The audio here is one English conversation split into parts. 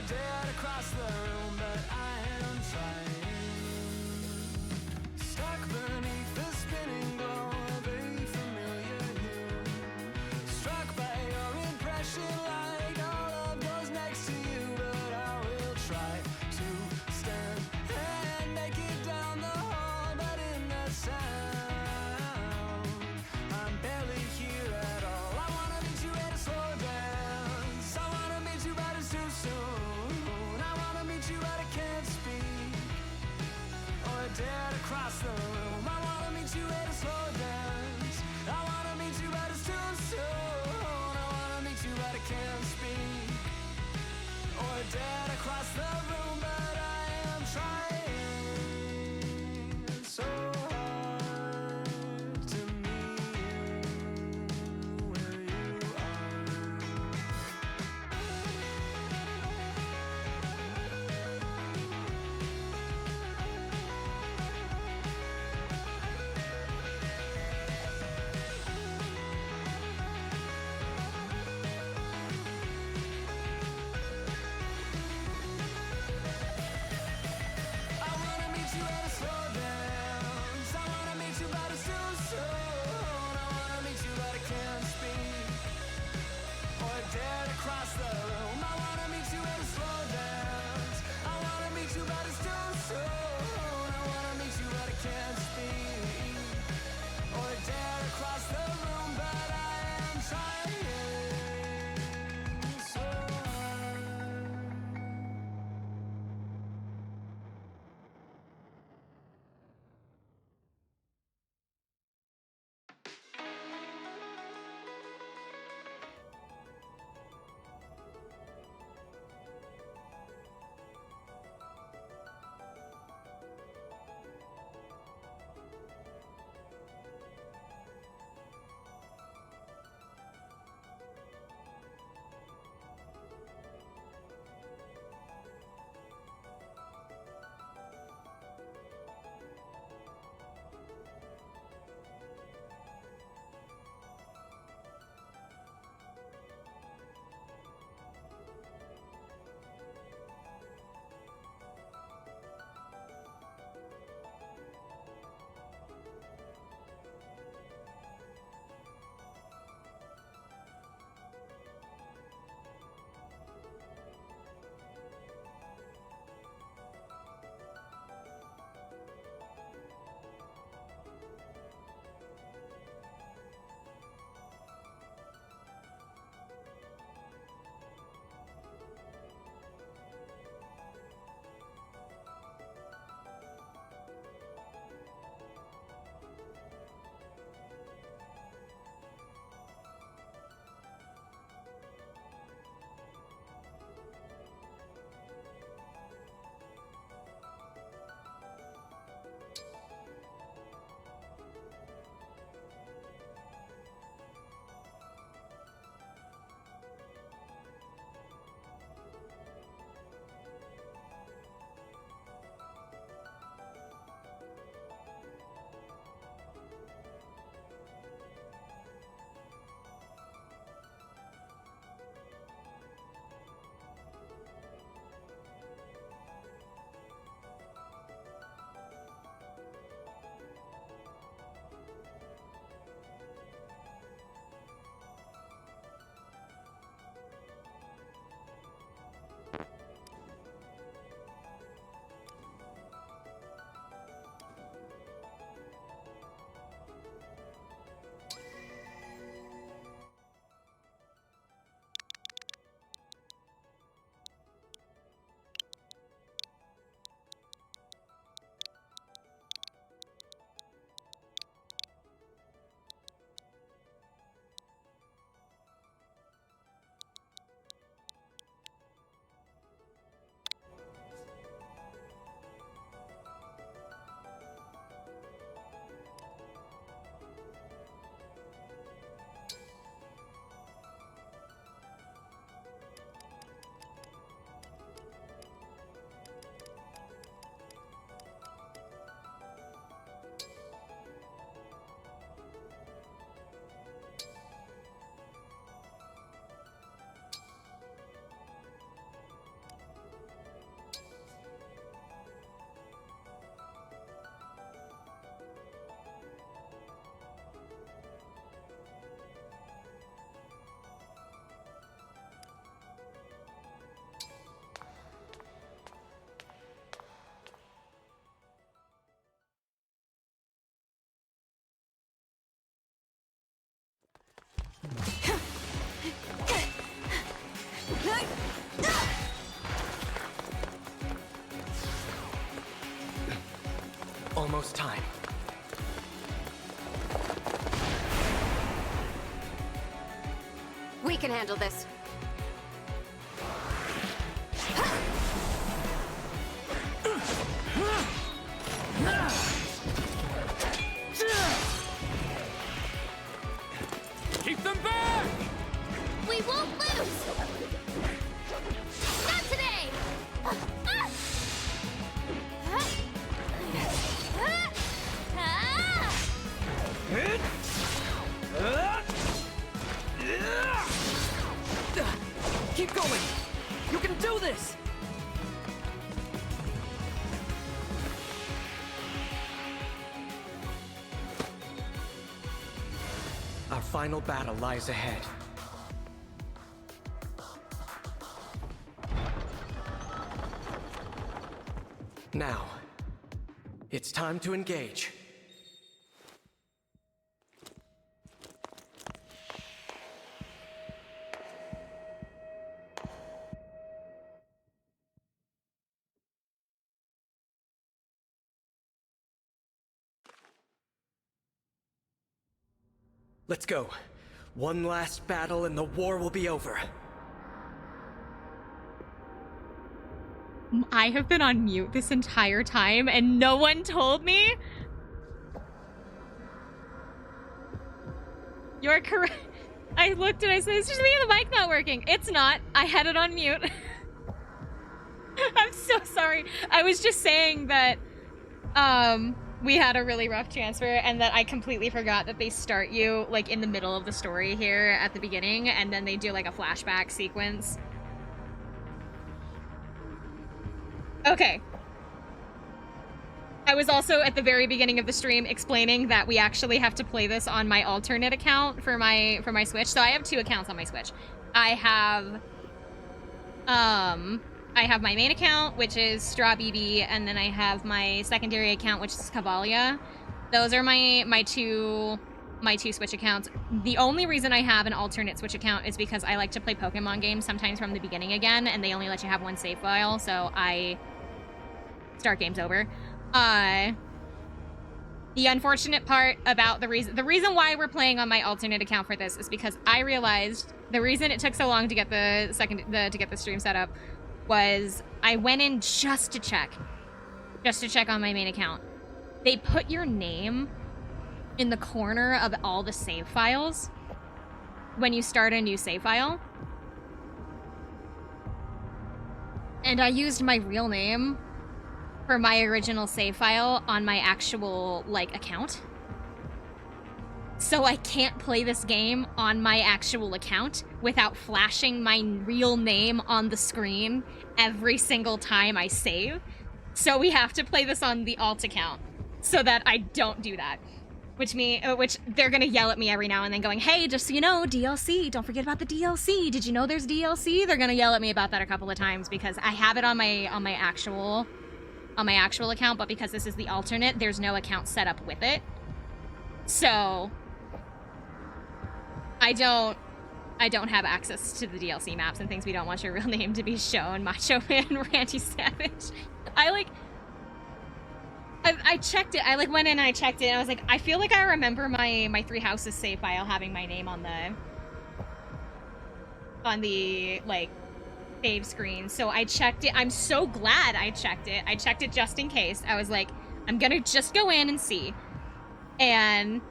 dead across the room, but I am trying. Stuck beneath the spinning glow of a familiar hue, struck by your impression like no love goes next to you, but I will try to stand and make it down the hall, but in the sound I'm barely here at all. I wanna meet you at a slow dance, I wanna meet you but it's too soon. I wanna almost time. We can handle this. Keep them back! We won't lose! Not today! Keep going! You can do this! Our final battle lies ahead. Now, it's time to engage. Let's go. One last battle and the war will be over. I have been on mute this entire time and no one told me? You're correct. I looked and I said, it's just me and the mic not working. It's not. I had it on mute. I'm so sorry. I was just saying that, we had a really rough transfer and that I completely forgot that they start you, like, in the middle of the story here at the beginning and then they do, like, a flashback sequence. Okay. I was also at the very beginning of the stream explaining that we actually have to play this on my alternate account for my Switch. So I have 2 accounts on my Switch. I have my main account, which is Straw BB, and then I have my secondary account, which is Cavalia. Those are my two Switch accounts. The only reason I have an alternate Switch account is because I like to play Pokemon games sometimes from the beginning again, and they only let you have 1 save file, so I start games over. The unfortunate part about the reason why we're playing on my alternate account for this is because I realized the reason it took so long to get the stream set up was I went in just to check on my main account. They put your name in the corner of all the save files when you start a new save file. And I used my real name for my original save file on my actual, like, account. So I can't play this game on my actual account without flashing my real name on the screen every single time I save. So we have to play this on the alt account so that I don't do that. Which they're gonna yell at me every now and then going, hey, just so you know, DLC, don't forget about the DLC. Did you know there's DLC? They're gonna yell at me about that a couple of times because I have it on my actual account, but because this is the alternate, there's no account set up with it. So I don't have access to the DLC maps and things. We don't want your real name to be shown. Macho Man Ranty Savage. I checked it. I went in and I checked it and I was like, I feel like I remember my 3 Houses save file having my name on the like save screen. So I checked it. I'm so glad I checked it. I checked it just in case. I was like, I'm gonna just go in and see. And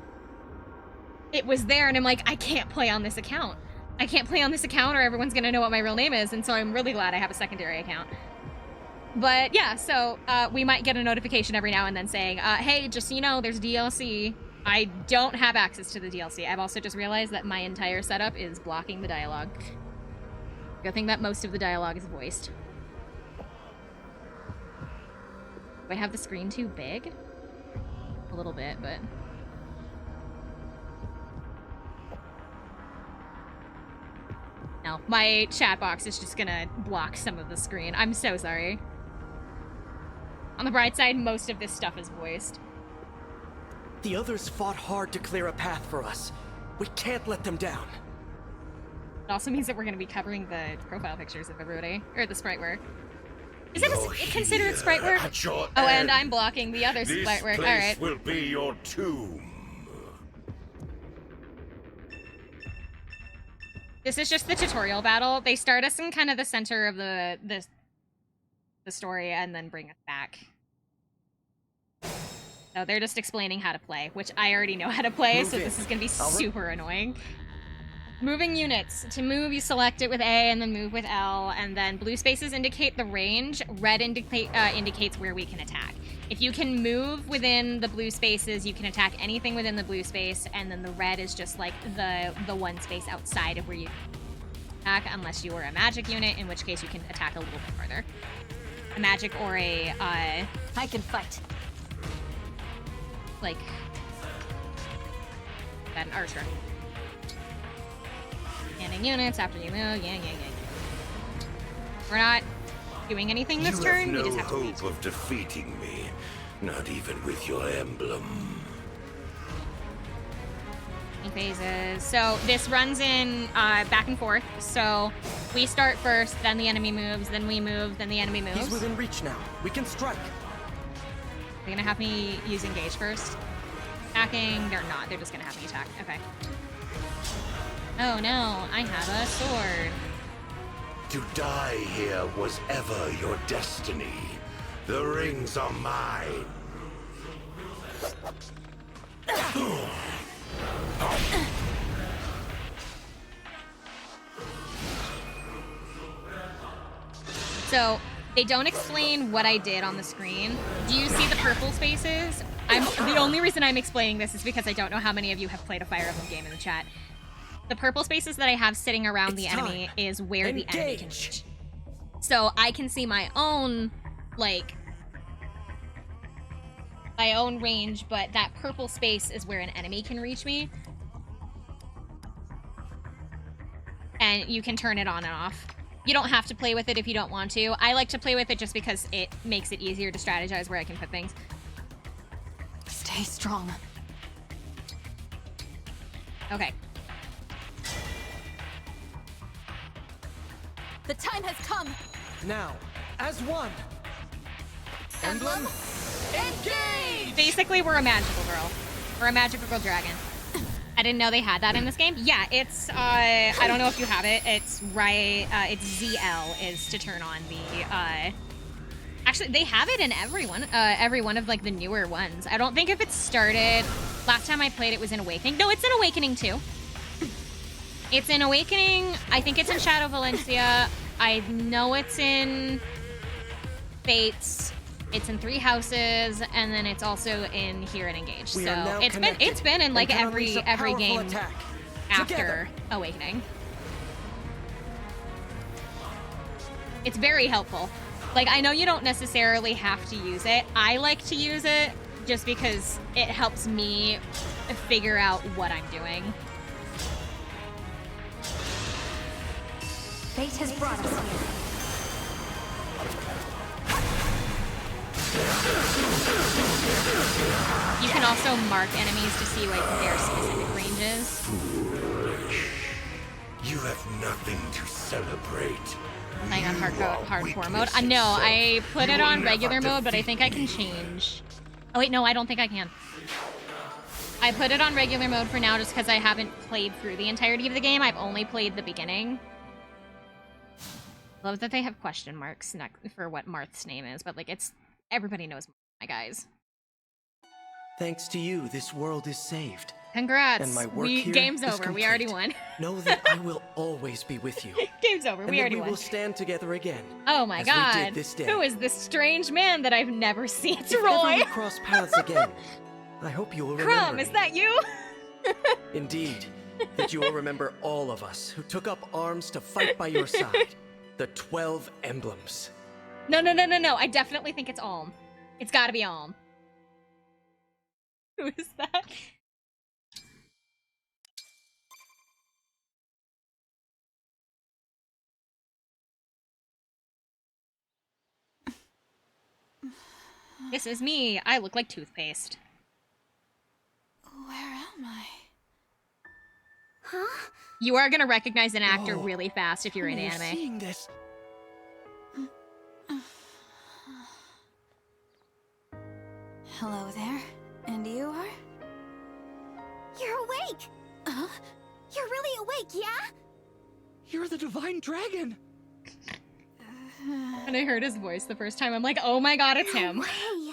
it was there and I'm like, I can't play on this account. I can't play on this account or everyone's gonna know what my real name is, and so I'm really glad I have a secondary account. But yeah, so we might get a notification every now and then saying, hey, just so you know, there's DLC. I don't have access to the DLC. I've also just realized that my entire setup is blocking the dialogue. Good thing that most of the dialogue is voiced. Do I have the screen too big? A little bit, but... No, my chat box is just gonna block some of the screen. I'm so sorry. On the bright side, most of this stuff is voiced. The others fought hard to clear a path for us. We can't let them down. It also means that we're gonna be covering the profile pictures of everybody, or the sprite work. Is it You're consider it sprite work. At your Oh, and end. I'm blocking the other This sprite work. place Alright. will be your tomb. This is just the tutorial battle. They start us in kind of the center of the story and then bring us back. So they're just explaining how to play, which I already know how to play, so this is gonna be super annoying. Moving units. To move, you select it with A and then move with L, and then blue spaces indicate the range, red indicates where we can attack. If you can move within the blue spaces, you can attack anything within the blue space, and then the red is just like the one space outside of where you attack, unless you are a magic unit, in which case you can attack a little bit further. A magic or a, I can fight. like, an archer. Standing units after you move, yeah. We're not doing anything this You turn, have no we just have to wait. hope of defeating me, not even with your emblem. Phases. So this runs in back and forth. So we start first, then the enemy moves, then we move, then the enemy moves. He's within reach now. We can strike. They're gonna have me use engage first. Attacking, they're not. They're just gonna have me attack. Okay. Oh no, I have a sword. To die here was ever your destiny. The rings are mine. So they don't explain what I did on the screen. Do you see the purple spaces? The only reason I'm explaining this is because I don't know how many of you have played a Fire Emblem game in the chat. The purple spaces that I have sitting around the enemy is where the enemy can reach. So I can see my own, like, my own range, but that purple space is where an enemy can reach me. And you can turn it on and off. You don't have to play with it if you don't want to. I like to play with it just because it makes it easier to strategize where I can put things. Stay strong. Okay. The time has come. Now, as one. Emblem Engage! Basically, we're a magical girl. We're a magical girl dragon. I didn't know they had that in this game. Yeah, it's, I don't know if you have it. It's right, it's ZL is to turn on the, actually, they have it in every one of, like, the newer ones. I don't think if it started, last time I played it was in Awakening. No, it's in Awakening, too. It's in Awakening. I think it's in Shadow Valencia. I know it's in Fates. It's in 3 houses, and then it's also in here in Engage. We So are now it's been in like and can unleash a every powerful game attack. after Together. Awakening. It's very helpful. Like, I know you don't necessarily have to use it. I like to use it just because it helps me figure out what I'm doing. Fate has brought us here. You can also mark enemies to see like their specific ranges. Foolish. You have nothing to celebrate. Playing on You hardcore are mode. weakness No, itself. I put You it will on never regular mode, but I think I can defeat me. change. Oh wait, no, I don't think I can. I put it on regular mode for now just because I haven't played through the entirety of the game. I've only played the beginning. Love that they have question marks for what Marth's name is, but like everybody knows my guys. Thanks to you, this world is saved. Congrats. And my work here Game's is over. We already complete. won. Know that I will always be with you. Game's over. And We that already we won. will stand together again. Oh my as we god. did this day. Who is this strange man that I've never seen? It's If ever Roy. we cross paths again, I hope you will remember Crumb, me. is that you? Indeed, that you will remember all of us who took up arms to fight by your side. The 12 emblems. No. I definitely think it's Alm. It's gotta be Alm. Who is that? This is me. I look like toothpaste. Where am I? Huh? You are gonna recognize an actor Whoa. really fast if you're in You're anime. seeing this. Hello there. And you are? You're awake! Huh? You're really awake, yeah? You're the Divine Dragon! When I heard his voice the first time, I'm like, oh my god, it's him. Hey!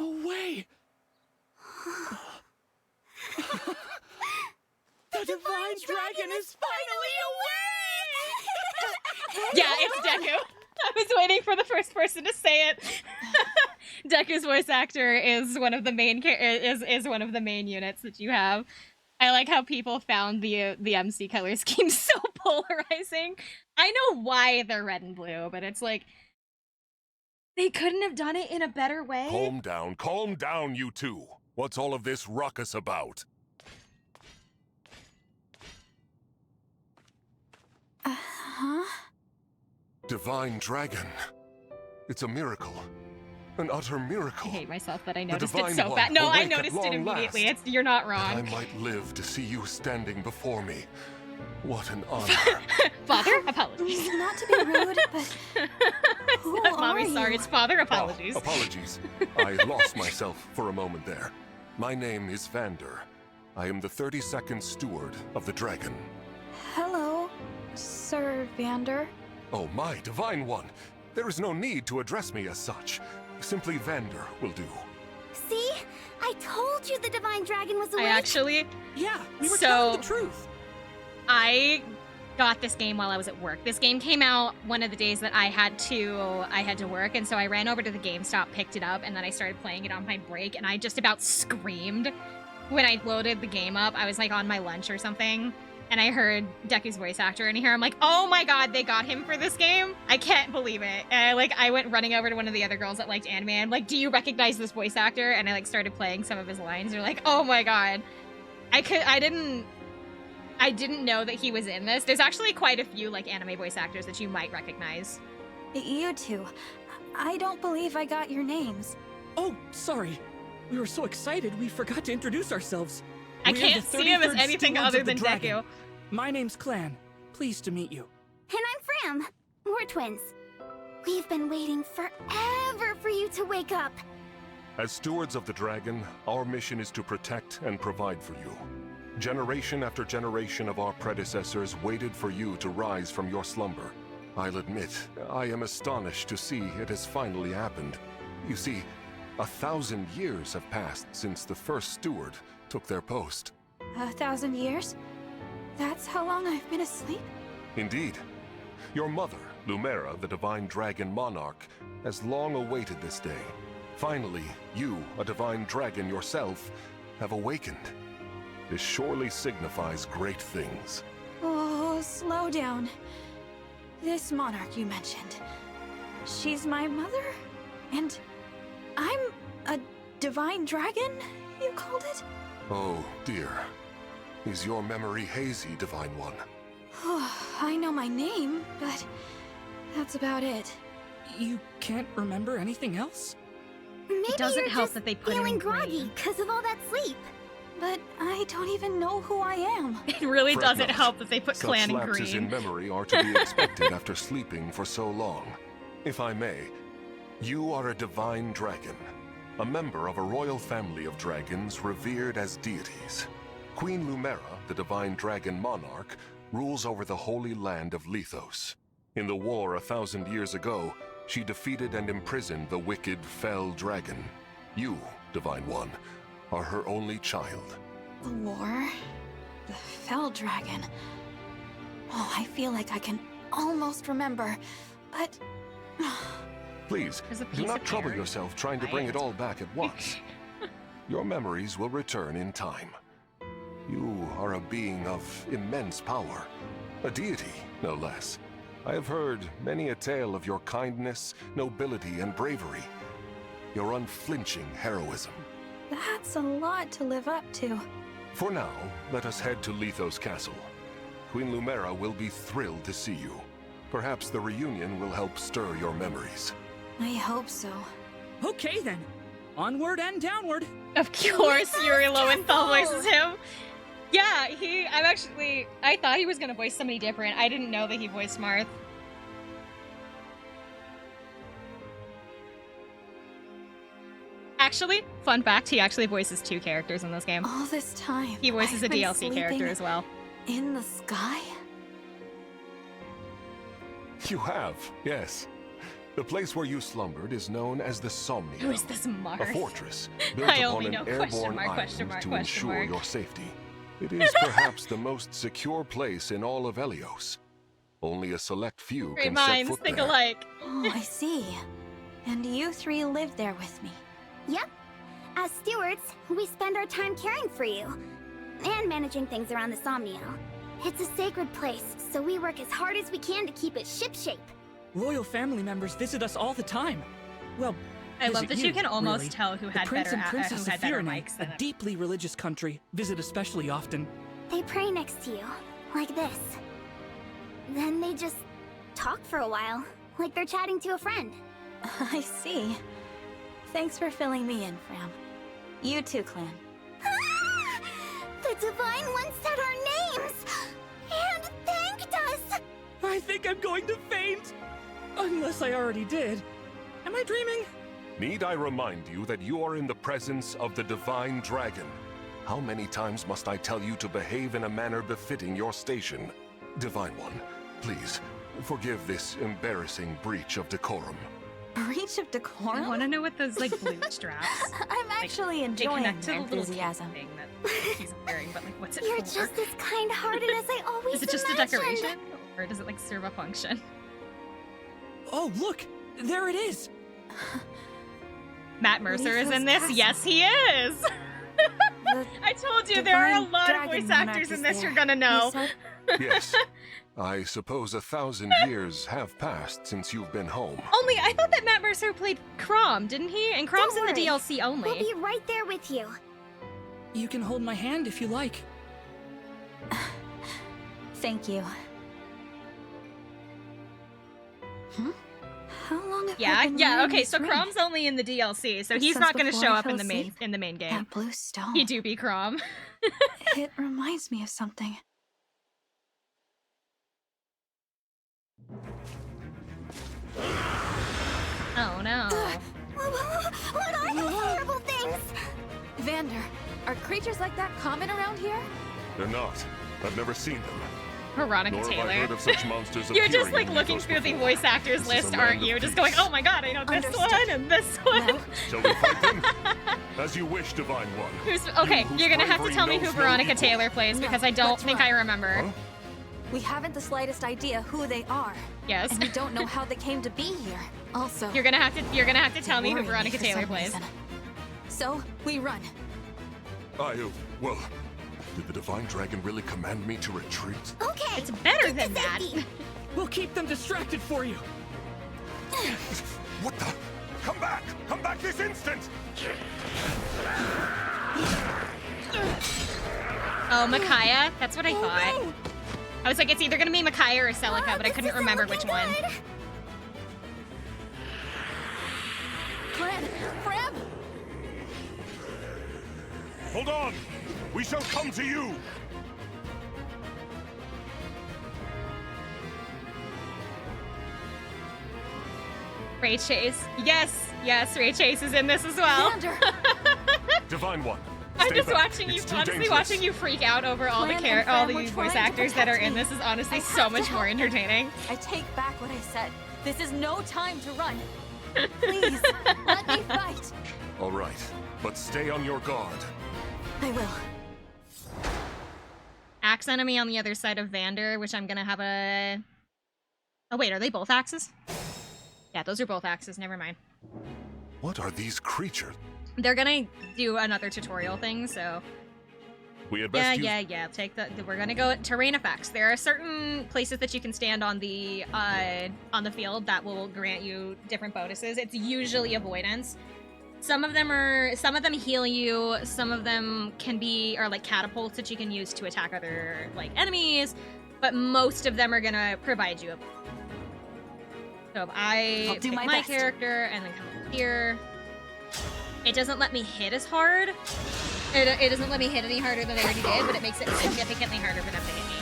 No way! The Divine Dragon is finally awake! Yeah, it's Deku. I was waiting for the first person to say it. Deku's voice actor is one of the main is one of the main units that you have. I like how people found the MC color scheme so polarizing. I know why they're red and blue, but it's like they couldn't have done it in a better way. Calm down, you two. What's all of this ruckus about? Huh? Divine Dragon. It's a miracle. An utter I miracle. hate myself that I The noticed it Divine so One, fast. No, I awake at noticed it long immediately. last. You're not That I wrong. might live to see you standing before me. What an honor. Father, apologies. Not to be rude, but who Not mommy, are sorry, you? it's father, apologies. Oh, apologies. I lost myself for a moment there. My name is Vander. I am the 32nd steward of the dragon. Hello, Sir Vander. Oh, my Divine One. There is no need to address me as such. Simply Vander will do. See? I told you the Divine Dragon was awake! I actually, Yeah, we were So- telling the truth. I got this game while I was at work. This game came out one of the days that I had to work, and so I ran over to the GameStop, picked it up, and then I started playing it on my break, and I just about screamed when I loaded the game up. I was like on my lunch or something, and I heard Deku's voice actor in here. I'm like, oh my god, they got him for this game? I can't believe it. And I went running over to one of the other girls that liked anime. I'm like, do you recognize this voice actor? And I started playing some of his lines. They're like, oh my god. I didn't know that he was in this. There's actually quite a few anime voice actors that you might recognize. You two. I don't believe I got your names. Oh, sorry. We were so excited we forgot to introduce ourselves. I We are can't the see him as 33rd anything stewards other of the than dragon. Deku. My name's Clan. Pleased to meet you. And I'm Fram. We're twins. We've been waiting forever for you to wake up. As stewards of the dragon, our mission is to protect and provide for you. Generation after generation of our predecessors waited for you to rise from your slumber. I'll admit, I am astonished to see it has finally happened. You see, 1,000 years have passed since the first steward took their post. 1,000 years? That's how long I've been asleep? Indeed. Your mother, Lumera, the Divine Dragon Monarch, has long awaited this day. Finally, you, a Divine Dragon yourself, have awakened. This surely signifies great things. Oh, slow down. This monarch you mentioned. She's my mother? And I'm a divine dragon, you called it? Oh, dear. Is your memory hazy, Divine One? I know my name, but that's about it. You can't remember anything else? Maybe doesn't you're help just that they put him feeling in groggy green. because of all that sleep. But I don't even know who I am. It really Fret doesn't not. help that they put Such Clan in lapses green. in memory are to be expected after sleeping for so long. If I may, you are a divine dragon, a member of a royal family of dragons revered as deities. Queen Lumera, the divine dragon monarch, rules over the holy land of Lethos. In the war 1,000 years ago, she defeated and imprisoned the wicked, fell dragon. You, Divine One, are her only child. The war? The fell dragon? Oh, I feel like I can almost remember, but... Please, There's a do piece not of trouble hair. yourself trying to bring it Quiet. all back at once. Your memories will return in time. You are a being of immense power. A deity, no less. I have heard many a tale of your kindness, nobility, and bravery. Your unflinching heroism. That's a lot to live up to. For now, let us head to Lethos Castle. Queen Lumera will be thrilled to see you. Perhaps the reunion will help stir your memories. I hope so. Okay then. Onward and downward. Of course, Yuri Lowenthal voices him. Yeah, I thought he was gonna voice somebody different. I didn't know that he voiced Marth. Actually, fun fact, he actually voices 2 characters in this game. All this time. He voices I've a been DLC character sleeping as well. In the sky? You have, yes. The place where you slumbered is known as the Somnium. Who is this Mars? A fortress built I upon only an know question airborne mark, island question mark, to question ensure mark. your safety. It is perhaps the most secure place in all of Helios. Only a select few Great can set minds foot think there. alike. Oh, I see. And you 3 live there with me. Yep. As stewards, we spend our time caring for you. And managing things around the Somnio. It's a sacred place, so we work as hard as we can to keep it shipshape. Royal family members visit us all the time. Well, I love visit that you can almost really. tell who The had Prince better and Princess who had of better Firene, mics a than deeply religious country, visit especially often. They pray next to you, like this. Then they just talk for a while, like they're chatting to a friend. I see. Thanks for filling me in, Fram. You too, Clan. The Divine One said our names! And thanked us! I think I'm going to faint! Unless I already did. Am I dreaming? Need I remind you that you are in the presence of the Divine Dragon? How many times must I tell you to behave in a manner befitting your station? Divine One, please, forgive this embarrassing breach of decorum. Breach of I decorum? want to know what those like blue straps. I'm actually They enjoying connect to their the little enthusiasm. thing that he's wearing, but like, what's it You're for? just as kind-hearted as I always Is it just a imagined. decoration, or does it like serve a function? Oh, look! There it is! Matt Mercer is Lisa's in this. castle. Yes, he is. The I told you there are a Divine lot of Dragon voice Monarch actors in is this. there. You're gonna know. Lisa? Yes, I suppose 1,000 years have passed since you've been home. Only I thought that Matt Mercer played Crom, didn't he? And Crom's Don't in the worry. DLC only. We'll be right there with you. You can hold my hand if you like. Thank you. How long have I Yeah, been yeah. wearing Okay, this so ring? Crom's only in the DLC, so he's Since not going to before show I up in fell the main asleep? game. That blue stone. He do be Crom. It reminds me of something. Oh no. What are those horrible things? Vander, are creatures like that common around here? They're not. I've never seen them. Veronica Nor have I Taylor. heard of such monsters You're just appearing like in looking mythos through the before. voice actors This is list, a aren't land of you? Just peace. going, oh my god, I know this Understood. one and this one. Well, Shall we fight them? As you wish, Divine One. Who's, okay, whose you're gonna have to bravery tell me who knows no Veronica equal. Taylor plays No, because I don't let's think run. I remember. Huh? we haven't the slightest idea who they are, Yes. and we don't know how they came to be here. Also, You're gonna have to tell me who worry Veronica for Taylor some plays. reason. So we run. Well, did the Divine Dragon really command me to retreat? Okay. It's better get than to that. safety. We'll keep them distracted for you. What the? Come back! Come back this instant! Oh, Micaiah? That's what I Oh, thought. no. I was like, it's either gonna be Micaiah or Celica, but I This couldn't isn't remember looking which one. good. Clan, Fram! Hold on! We shall come to you! Ray Chase. Yes, Ray Chase is in this as well. Vander! Divine One, I'm stay just back. watching you, It's too honestly dangerous. watching you freak out over all the Clan and all Fram were the trying voice to actors that are protect in me. this is honestly I so have to much more help them. entertaining. I take back what I said. This is no time to run. Please, let me fight. All right, but stay on your guard. I will. Axe enemy on the other side of Vander, which I'm gonna have a... Oh wait, are they both axes? Yeah, those are both axes, never mind. What are these creatures? They're gonna do another tutorial thing, so... We had best use... Yeah. Take the. We're gonna go at terrain effects. There are certain places that you can stand on the field that will grant you different bonuses. It's usually avoidance. Some of them heal you. Some of them are like catapults that you can use to attack other like enemies. But most of them are gonna provide you a. So if I I'll do pick my my best. character and then come over here, it doesn't let me hit as hard. It doesn't let me hit any harder than I already did, but it makes it significantly harder for them to hit me.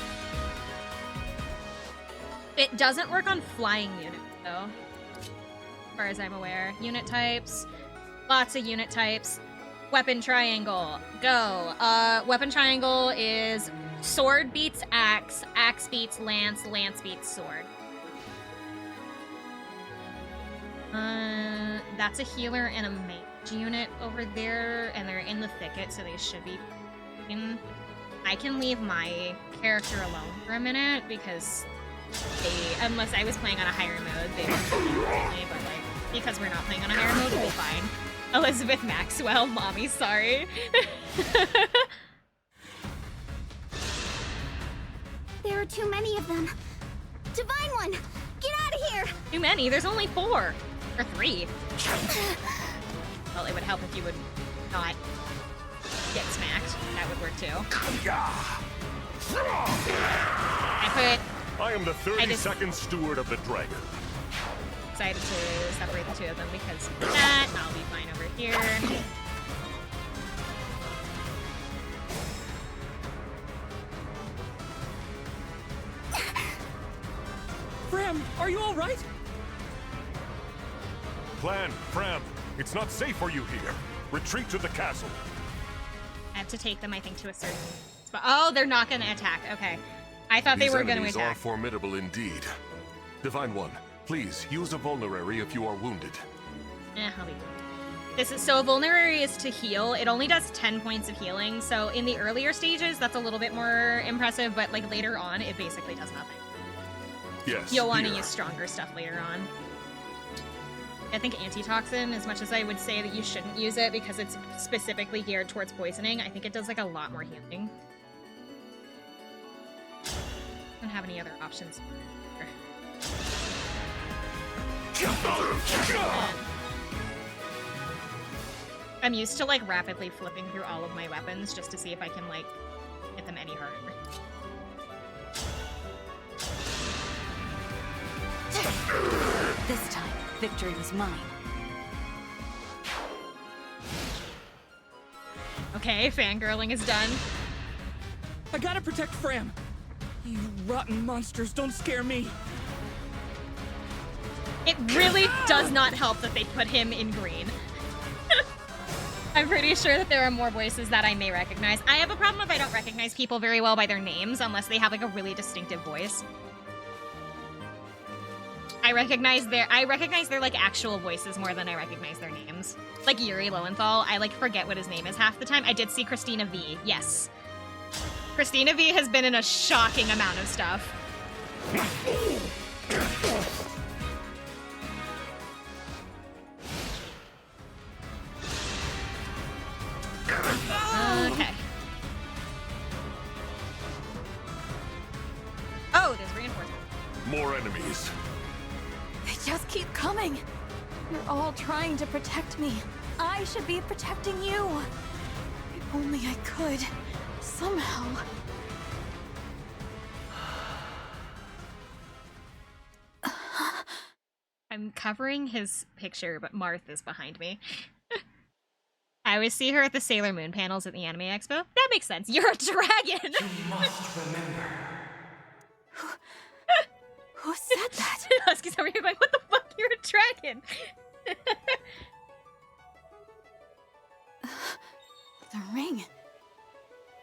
It doesn't work on flying units, though, as far as I'm aware. Unit types. Lots of unit types. Weapon triangle. Go. Weapon triangle is sword beats axe, axe beats lance, lance beats sword. That's a healer and a mage unit over there, and they're in the thicket, so they should be fine. I can leave my character alone for a minute because unless I was playing on a higher mode, they would kill me, but like, because we're not playing on a higher mode, we'll be fine. Elizabeth Maxwell, mommy, sorry. There are too many of them. Divine One, get out of here! Too many? There's only 4. Or 3. Well, it would help if you would not get smacked. That would work too. I am the 32nd steward of the dragon. Decided to separate the two of them because of that. I'll be fine over here. Fram, are you all right? Clan, Fram, it's not safe for you here. Retreat to the castle. I have to take them, I think, to a certain spot. Oh, they're not going to attack. Okay. I thought they were going to These enemies attack. are formidable indeed. Divine One, please use a vulnerary if you are wounded. I'll be good. So a vulnerary is to heal. It only does 10 points of healing. So in the earlier stages, that's a little bit more impressive, but like later on, it basically does nothing. Yes. You'll want to here. use stronger stuff later on. I think antitoxin, as much as I would say that you shouldn't use it because it's specifically geared towards poisoning, I think it does like a lot more healing. I don't have any other options. I'm used to like rapidly flipping through all of my weapons just to see if I can like hit them any harder. This time, victory was mine. Okay, fangirling is done. I gotta protect Fram. You rotten monsters don't scare me. It really does not help that they put him in green. I'm pretty sure that there are more voices that I may recognize. I have a problem if I don't recognize people very well by their names unless they have like a really distinctive voice. I recognize their like actual voices more than I recognize their names. Like Yuri Lowenthal, I like forget what his name is half the time. I did see Christina V, yes. Christina V has been in a shocking amount of stuff. Okay. Oh, there's reinforcement. More enemies. They just keep coming. You're all trying to protect me. I should be protecting you. If only I could. Somehow. I'm covering his picture, but Marth is behind me. I always see her at the Sailor Moon panels at the Anime Expo. That makes sense. You're a dragon! You must remember. Who said that? Husky's over here going, what the fuck? You're a dragon! The ring.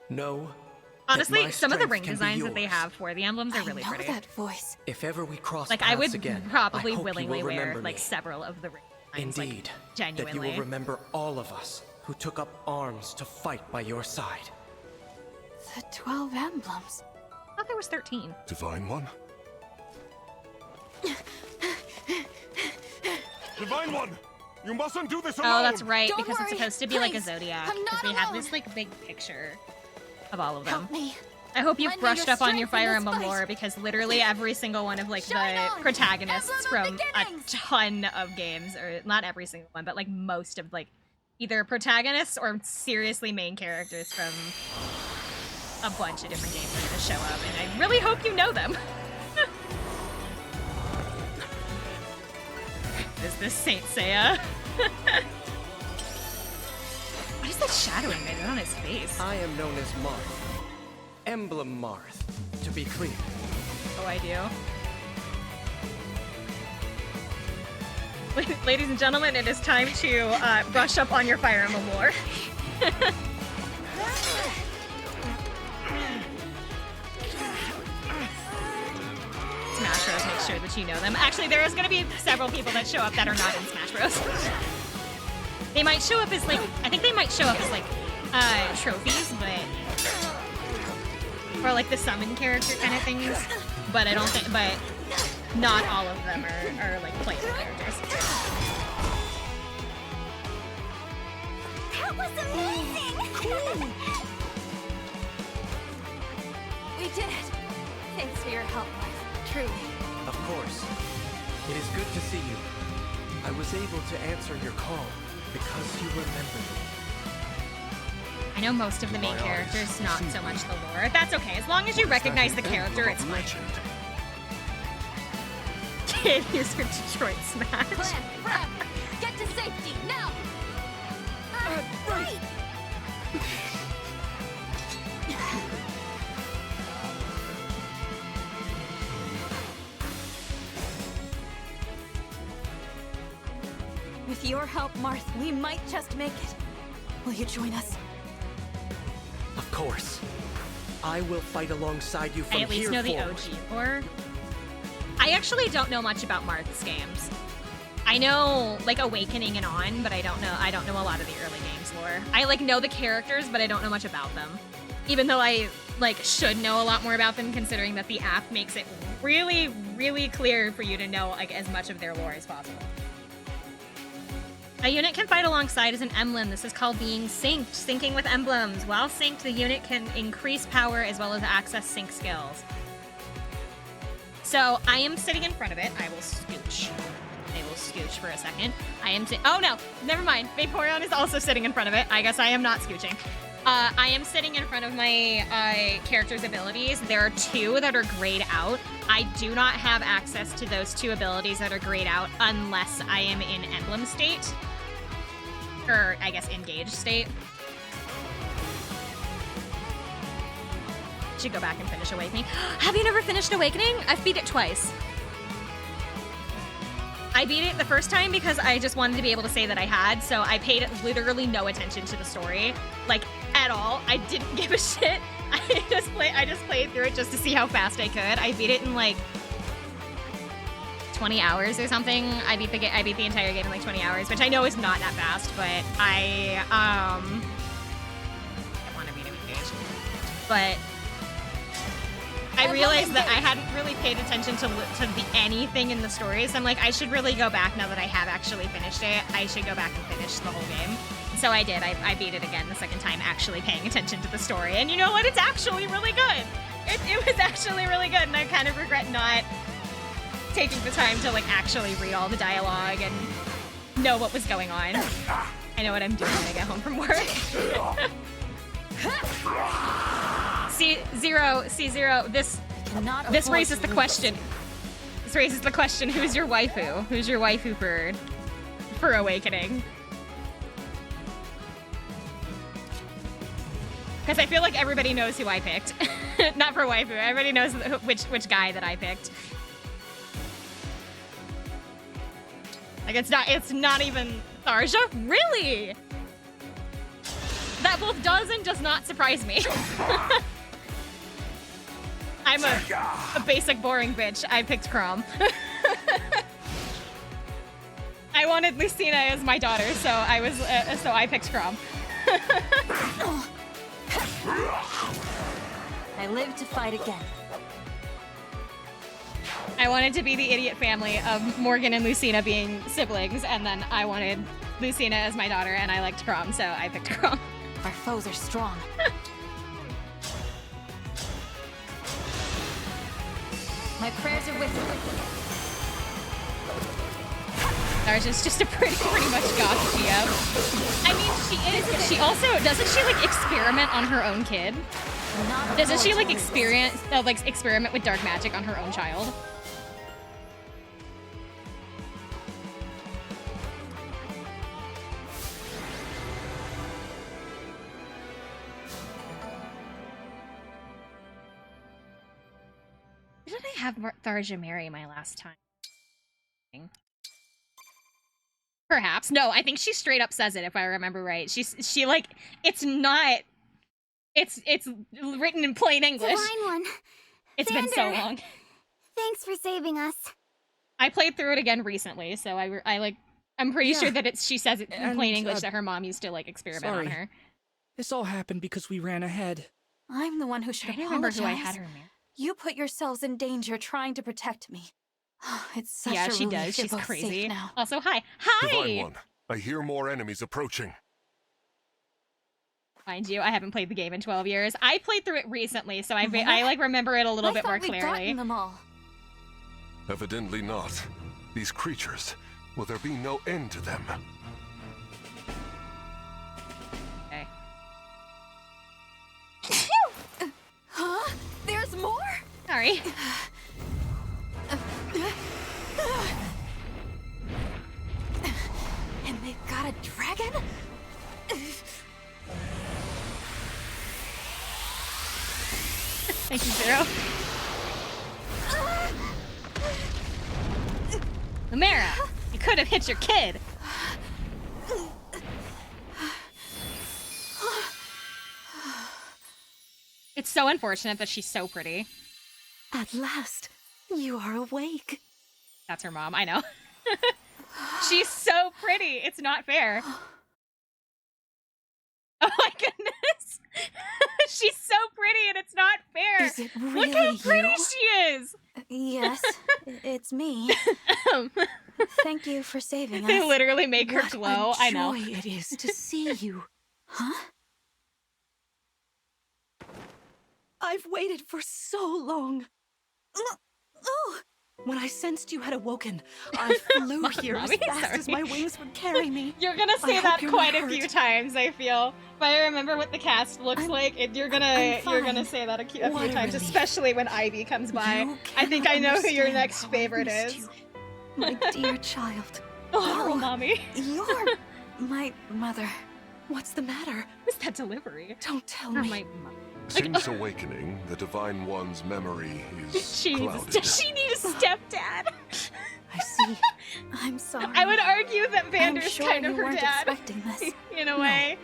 No. Honestly, my some of the strength ring can be designs that they yours. have for the emblems are really I know pretty. that voice. If ever we cross Like, paths I would again, probably I hope willingly you will wear, remember like, me. several of the ring designs, Indeed, like, genuinely. that you will remember all of us who took up arms to fight by your side. The 12 emblems. I thought there was 13. Divine One? Divine One! You mustn't do this alone! Oh, that's right, Don't because it's worry, supposed to be like a please. zodiac. I'm not Because they have alone. this, like, big picture of all of them. Help me. I hope you've Lend me brushed your up on your strength in Fire this Emblem fight. lore, because literally every single one of, like, Shine the on, protagonists Emblem from of a Beginnings. ton of games, or not every single one, but, like, most of, like, either protagonists or seriously main characters from a bunch of different games are gonna show up, and I really hope you know them. Is this Saint Seiya? What is that shadowing they did on his face? I am known as Marth. Emblem Marth, to be clear. Oh, I do. Ladies and gentlemen, it is time to brush up on your Fire Emblem lore. Smash Bros. Make sure that you know them. Actually, there is going to be several people that show up that are not in Smash Bros. They might show up as like, I think they might show up as like trophies, but or like the summon character kind of things. But I don't think, but not all of them are like playable characters. That was amazing! We did it. Thanks for your help, Marth. Truly. Of course. It is good to see you. I was able to answer your call because you remembered me. I know most of the main characters, not so much the lore. That's okay, as long as you recognize the character, it's fine. Can't use for Detroit Smash. Plan, prep, get to safety, now! Right! With your help, Marth, we might just make it. Will you join us? Of course. I will fight alongside you from I at least here know the forward. OG lore. I actually don't know much about Marth's games. I know like Awakening and on, but I don't know a lot of the early games lore. I like know the characters, but I don't know much about them. Even though I like should know a lot more about them, considering that the app makes it really, really clear for you to know like as much of their lore as possible. A unit can fight alongside as an emblem. This is called being synced, syncing with emblems. While synced, the unit can increase power as well as access sync skills. So I am sitting in front of it. I will scooch. For a second. Oh no, never mind. Vaporeon is also sitting in front of it. I guess I am not scooching. I am sitting in front of my character's abilities. There are two that are grayed out. I do not have access to those two abilities that are grayed out unless I am in emblem state. Or, I guess, engaged state. Should go back and finish Awakening. Have you never finished Awakening? I've beat it twice. I beat it the first time because I just wanted to be able to say that I had, so I paid literally no attention to the story, like, at all. I didn't give a shit. I just played through it just to see how fast I could. I beat it in, like, 20 hours or something. I beat the entire game in, like, 20 hours, which I know is not that fast, but I want to beat it engaged. But I realized that I hadn't really paid attention to anything in the story, so I'm like, I should really go back now that I have actually finished it. I should go back and finish the whole game. So I did. I beat it again the second time, actually paying attention to the story. And you know what? It's actually really good. It was actually really good, and I kind of regret not taking the time to like actually read all the dialogue and know what was going on. I know what I'm doing when I get home from work. C0, this raises the question. This raises the question, who's your waifu? Who's your waifu for Awakening? Because I feel like everybody knows who I picked. Not for waifu, everybody knows which guy that I picked. Like it's not even Tharja? Really? That both does and does not surprise me. I'm a basic, boring bitch. I picked Chrom. I wanted Lucina as my daughter, so I picked Chrom. I live to fight again. I wanted to be the idiot family of Morgan and Lucina being siblings, and then I wanted Lucina as my daughter, and I liked Chrom, so I picked Chrom. Our foes are strong. My prayers are with you. Tharja's just a pretty much goth GM. I mean, she is. She also doesn't she like experiment on her own kid? Doesn't she like experiment with dark magic on her own child? Did I have Tharja marry my last time? Perhaps. No, I think she straight up says it if I remember right. She like it's not it's written in plain English. Divine One. It's been so Vander. long. Thanks for saving us. I played through it again recently, so I'm pretty sure that she says it in plain English that her mom used to like experiment on her. This all happened because we ran ahead. I'm the one who should I don't apologize. remember who I had her marry. You put yourselves in danger trying to protect me. It's such Yeah, a she relief does. you're She's both crazy. safe now. Also, hi. Divine Hi! One, I hear more enemies approaching. Mind you, I haven't played the game in 12 years. I played through it recently, so I like remember it a little bit more I thought we'd clearly. gotten them all. Evidently not. These creatures, will there be no end to them? Okay. Huh? There's more? Sorry. And they've got a dragon? Thank you, Zero. Lumera, you could have hit your kid. It's so unfortunate that she's so pretty. At last, you are awake. That's her mom, I know. She's so pretty. It's not fair. Oh my goodness. She's so pretty and it's not fair. Is it really Look how pretty you? she is. Yes, it's me. Thank you for saving us. They literally make her What glow. a I know. joy it is to see you. Huh? I've waited for so long. Oh! When I sensed you had awoken, I flew here as Mommy, fast as sorry. my wings would carry me. You're gonna say I that hope you're quite not a few hurt. times, I feel. If I remember what the cast looks like, you're gonna fine. say that a few What a times, relief. especially when Ivy comes by. You I think I know who your cannot next understand favorite how I is. missed you. My dear child. Oh, mommy. You're my mother. What's the matter? What's that delivery? Don't tell Or me. my mom. Since awakening, the Divine One's memory is clouded. Does she need a stepdad? I see. I'm sorry. I would argue that I'm Vander's sure kind of you her weren't dad. expecting this. In a No. way.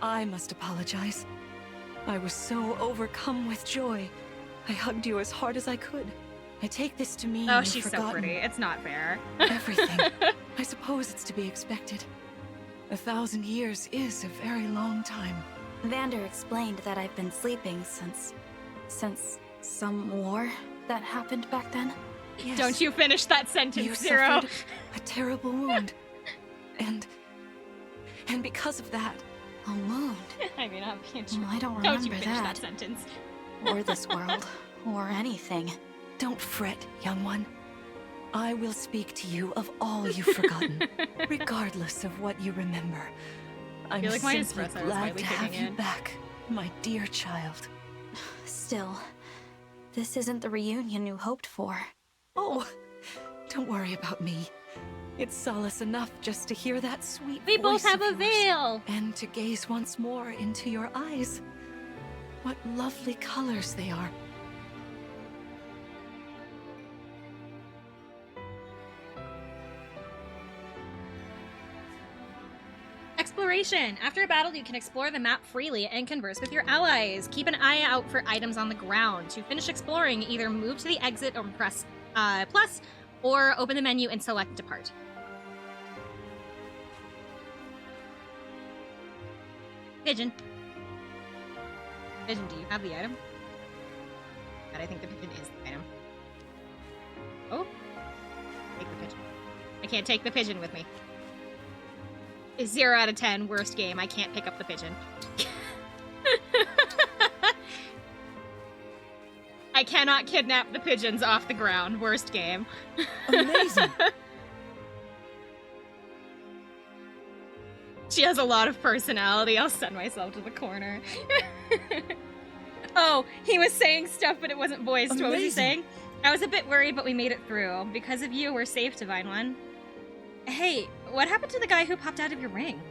I must apologize. I was so overcome with joy. I hugged you as hard as I could. I take this to mean Oh, you've she's so forgotten pretty. It's not fair. everything. I suppose it's to be expected. 1,000 years is a very long time. Vander explained that I've been sleeping since some war that happened back then. Yes. Don't you finish that sentence, You Zero. suffered a terrible wound. and because of that, a wound. I mean, I can't. Well, I don't Don't you remember finish that. that sentence. Or this world, or anything. Don't fret, young one. I will speak to you of all you've forgotten, regardless of what you remember. I'm feel like my simply espresso is glad finally to have kicking you in. back, my dear child. Still, this isn't the reunion you hoped for. Oh, don't worry about me. It's solace enough just to hear that sweet We both voice have of a yours, veil. and to gaze once more into your eyes. What lovely colors they are. Exploration. After a battle, you can explore the map freely and converse with your allies. Keep an eye out for items on the ground. To finish exploring, either move to the exit or press plus, or open the menu and select depart. Pigeon. Pigeon, do you have the item? God, I think the pigeon is the item. Oh. Take the pigeon. I can't take the pigeon with me. It's 0 out of 10, worst game. I can't pick up the pigeon. I cannot kidnap the pigeons off the ground. Worst game. Amazing. She has a lot of personality. I'll send myself to the corner. Oh, he was saying stuff, but it wasn't voiced. What was he Amazing. saying? I was a bit worried, but we made it through. Because of you, we're safe, Divine One. Hey, what happened to the guy who popped out of your ring?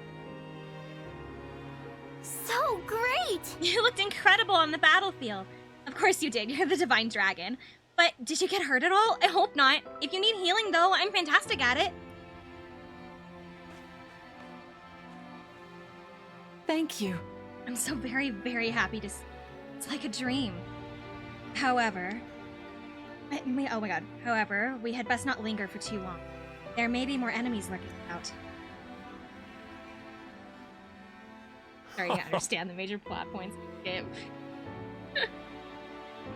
So great! You looked incredible on the battlefield. Of course you did. You're the Divine Dragon. But did you get hurt at all? I hope not. If you need healing, though, I'm fantastic at it. Thank you. I'm so very, very happy to see. It's like a dream. However, oh my god. However, we had best not linger for too long. There may be more enemies lurking about. Sorry, to understand the major plot points of the game.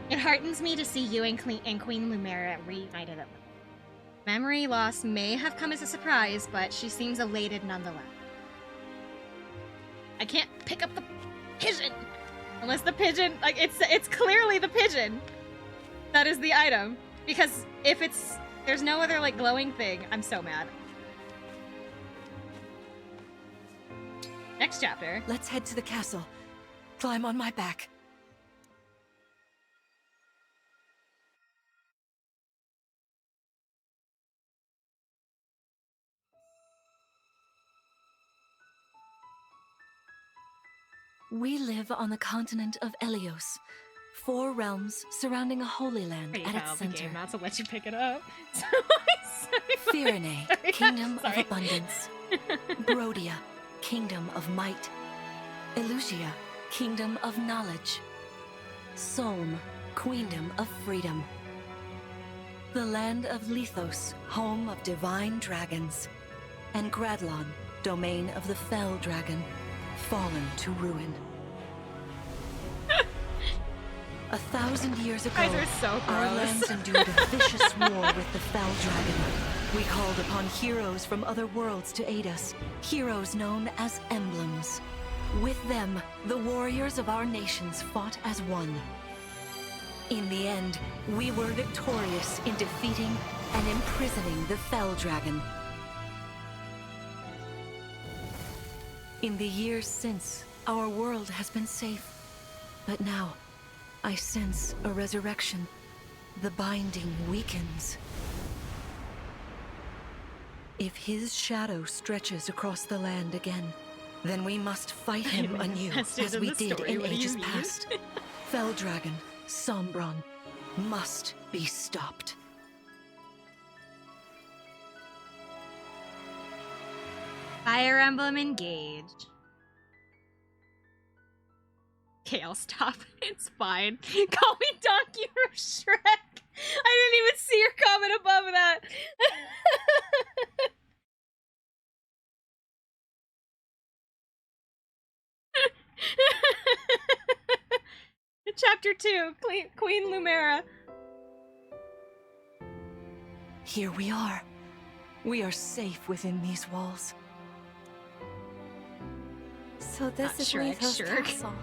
It heartens me to see you and Queen Lumera reunited at last. Memory loss may have come as a surprise, but she seems elated nonetheless. I can't pick up the pigeon! Unless the pigeon, like, it's clearly the pigeon that is the item. Because if there's no other, like, glowing thing, I'm so mad. Next chapter. Let's head to the castle. Climb on my back. We live on the continent of Elios, 4 realms surrounding a holy land Pretty at proud its of the center. game not to let you pick it up. Firene, Sorry, kingdom sorry. of abundance. Brodia, kingdom of might. Elusia, kingdom of knowledge. Solm, queendom of freedom. The land of Lithos, home of divine dragons. And Gradlon, domain of the fell dragon, fallen to ruin. 1,000 years ago, Guys are so our gross. lands endured a vicious war with the fell dragon. We called upon heroes from other worlds to aid us, heroes known as emblems. With them, the warriors of our nations fought as one. In the end, we were victorious in defeating and imprisoning the fell dragon. In the years since, our world has been safe. But now, I sense a resurrection. The binding weakens. If his shadow stretches across the land again, then we must fight him anew, Invested as in we the did story, in what do you ages mean? past. Fell Dragon, Sombron, must be stopped. Fire Emblem Engage. Okay, I'll stop. It's fine. Call me Donkey from Shrek. I didn't even see your comment above that. Chapter 2, Queen Lumera. Here we are. We are safe within these walls. So this Not is Shrek, Lithos Shirk. Castle.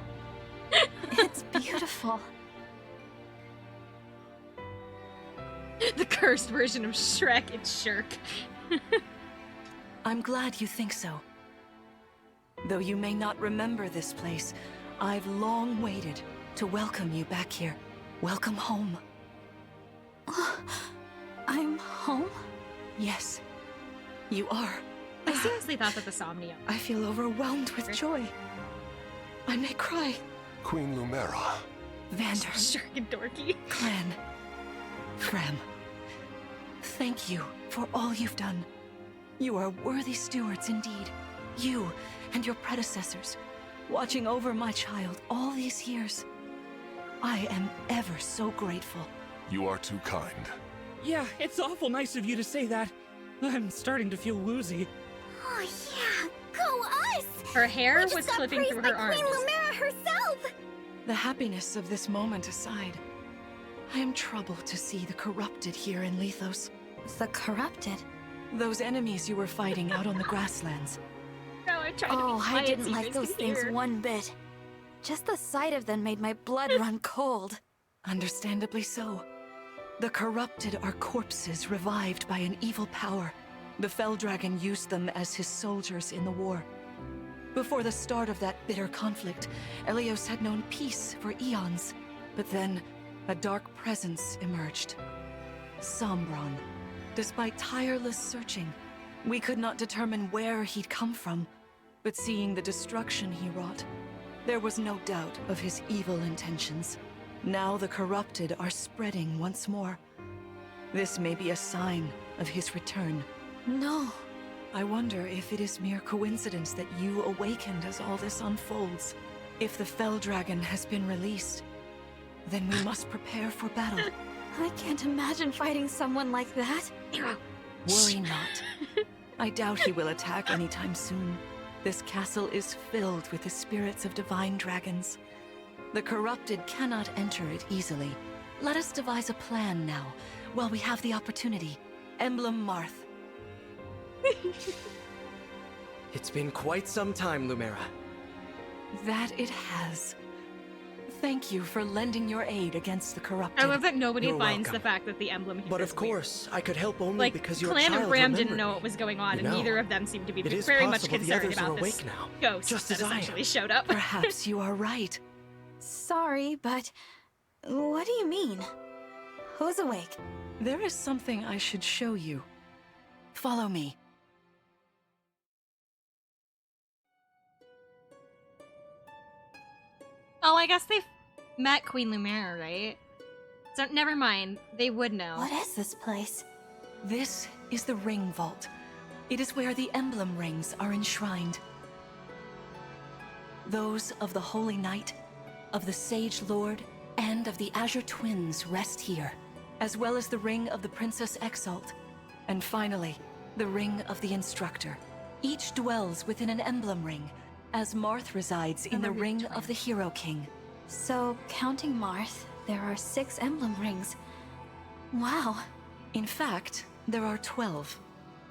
It's beautiful. The cursed version of Shrek, it's Shirk. I'm glad you think so. Though you may not remember this place, I've long waited to welcome you back here. Welcome home. I'm home? Yes, you are. I seriously thought that the Somnia. I feel overwhelmed with joy. I may cry. Queen Lumera. Vander, Shrek and Dorky. Clan, Frem, thank you for all you've done. You are worthy stewards indeed. You and your predecessors, watching over my child all these years. I am ever so grateful. You are too kind. Yeah, it's awful nice of you to say that. I'm starting to feel woozy. Oh yeah, go us! Her hair We just was got clipping praised through by her arms. Queen Lumera herself! The happiness of this moment aside, I am troubled to see the corrupted here in Lithos. The corrupted? Those enemies you were fighting out on the grasslands. No, I'm trying to Oh, be I quiet didn't so you like guys those can things hear. one bit. Just the sight of them made my blood run cold. Understandably so. The corrupted are corpses revived by an evil power. The Fell Dragon used them as his soldiers in the war. Before the start of that bitter conflict, Elios had known peace for eons. But then, a dark presence emerged. Sombron. Despite tireless searching, we could not determine where he'd come from. But seeing the destruction he wrought, there was no doubt of his evil intentions. Now the corrupted are spreading once more. This may be a sign of his return. No. I wonder if it is mere coincidence that you awakened as all this unfolds. If the Fell Dragon has been released, then we must prepare for battle. I can't imagine fighting someone like that. Worry not. I doubt he will attack anytime soon. This castle is filled with the spirits of divine dragons. The corrupted cannot enter it easily. Let us devise a plan now, while we have the opportunity. Emblem Marth. It's been quite some time, Lumera. That it has. Thank you for lending your aid against the corrupted. I love that nobody You're finds welcome. the fact that the emblem here But is of weird. course, I could help only Like, because your Clan child and Bram didn't remembered know me. what was going on, You and know, neither of them seemed to be it is very much possible the concerned others are about this awake now, ghost just that as I am. essentially showed up. Perhaps you are right. Sorry, but what do you mean? Who's awake? There is something I should show you. Follow me. Oh, I guess they've met Queen Lumera, right? So never mind. They would know. What is this place? This is the Ring Vault. It is where the emblem rings are enshrined. Those of the Holy Knight, of the Sage Lord, and of the Azure Twins rest here, as well as the ring of the Princess Exalt, and finally, the ring of the Instructor. Each dwells within an emblem ring, as Marth resides in the ring of the Hero King. So, counting Marth, there are 6 emblem rings. Wow. In fact, there are 12.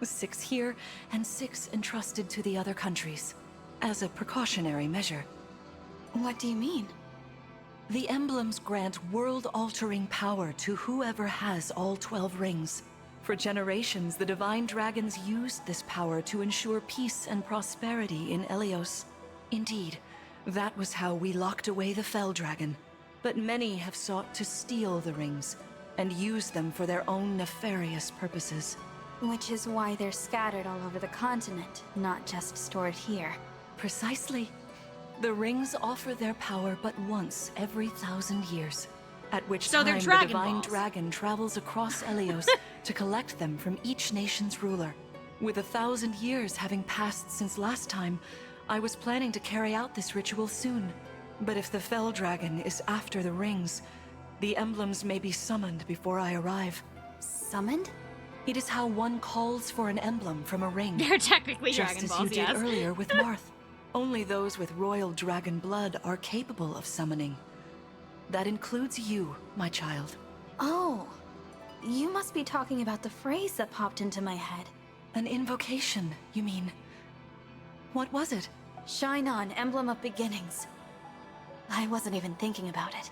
6 here, and 6 entrusted to the other countries, as a precautionary measure. What do you mean? The emblems grant world-altering power to whoever has all 12 rings. For generations, the Divine Dragons used this power to ensure peace and prosperity in Elios. Indeed, that was how we locked away the Fell Dragon. But many have sought to steal the rings, and use them for their own nefarious purposes. Which is why they're scattered all over the continent, not just stored here. Precisely. The rings offer their power but once every 1,000 years, at which So they're time the Dragon Divine Balls. Dragon travels across Elios to collect them from each nation's ruler. With 1,000 years having passed since last time, I was planning to carry out this ritual soon. But if the Fell Dragon is after the rings, the emblems may be summoned before I arrive. Summoned? It is how one calls for an emblem from a ring. They're technically Just Dragon as Balls, you did yes. earlier with Marth. Only those with royal dragon blood are capable of summoning. That includes you, my child. Oh. You must be talking about the phrase that popped into my head. An invocation, you mean? What was it? Shine on, emblem of beginnings. I wasn't even thinking about it.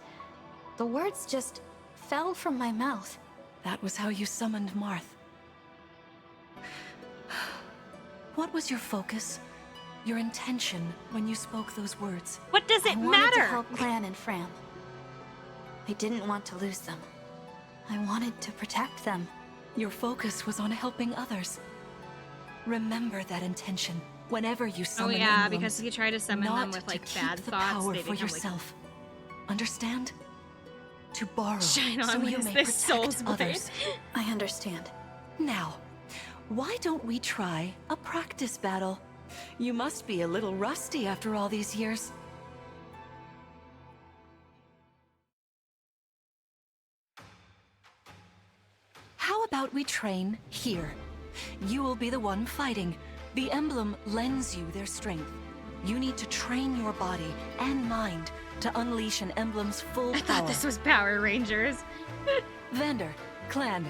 The words just fell from my mouth. That was how you summoned Marth. What was your focus? Your intention when you spoke those words? What does it I wanted matter? to help Clan and Fram. I didn't want to lose them. I wanted to protect them. Your focus was on helping others. Remember that intention whenever you Oh summon yeah, emblems. because you try to summon them Not with like to bad keep the thoughts, power they for become yourself. Understand? To borrow, Shine on so you is may this protect soul's blade. others. I understand. Now, why don't we try a practice battle? You must be a little rusty after all these years. How about we train here? You will be the one fighting. The emblem lends you their strength. You need to train your body and mind to unleash an emblem's full I power. thought this was Power Rangers. Vander, Clan,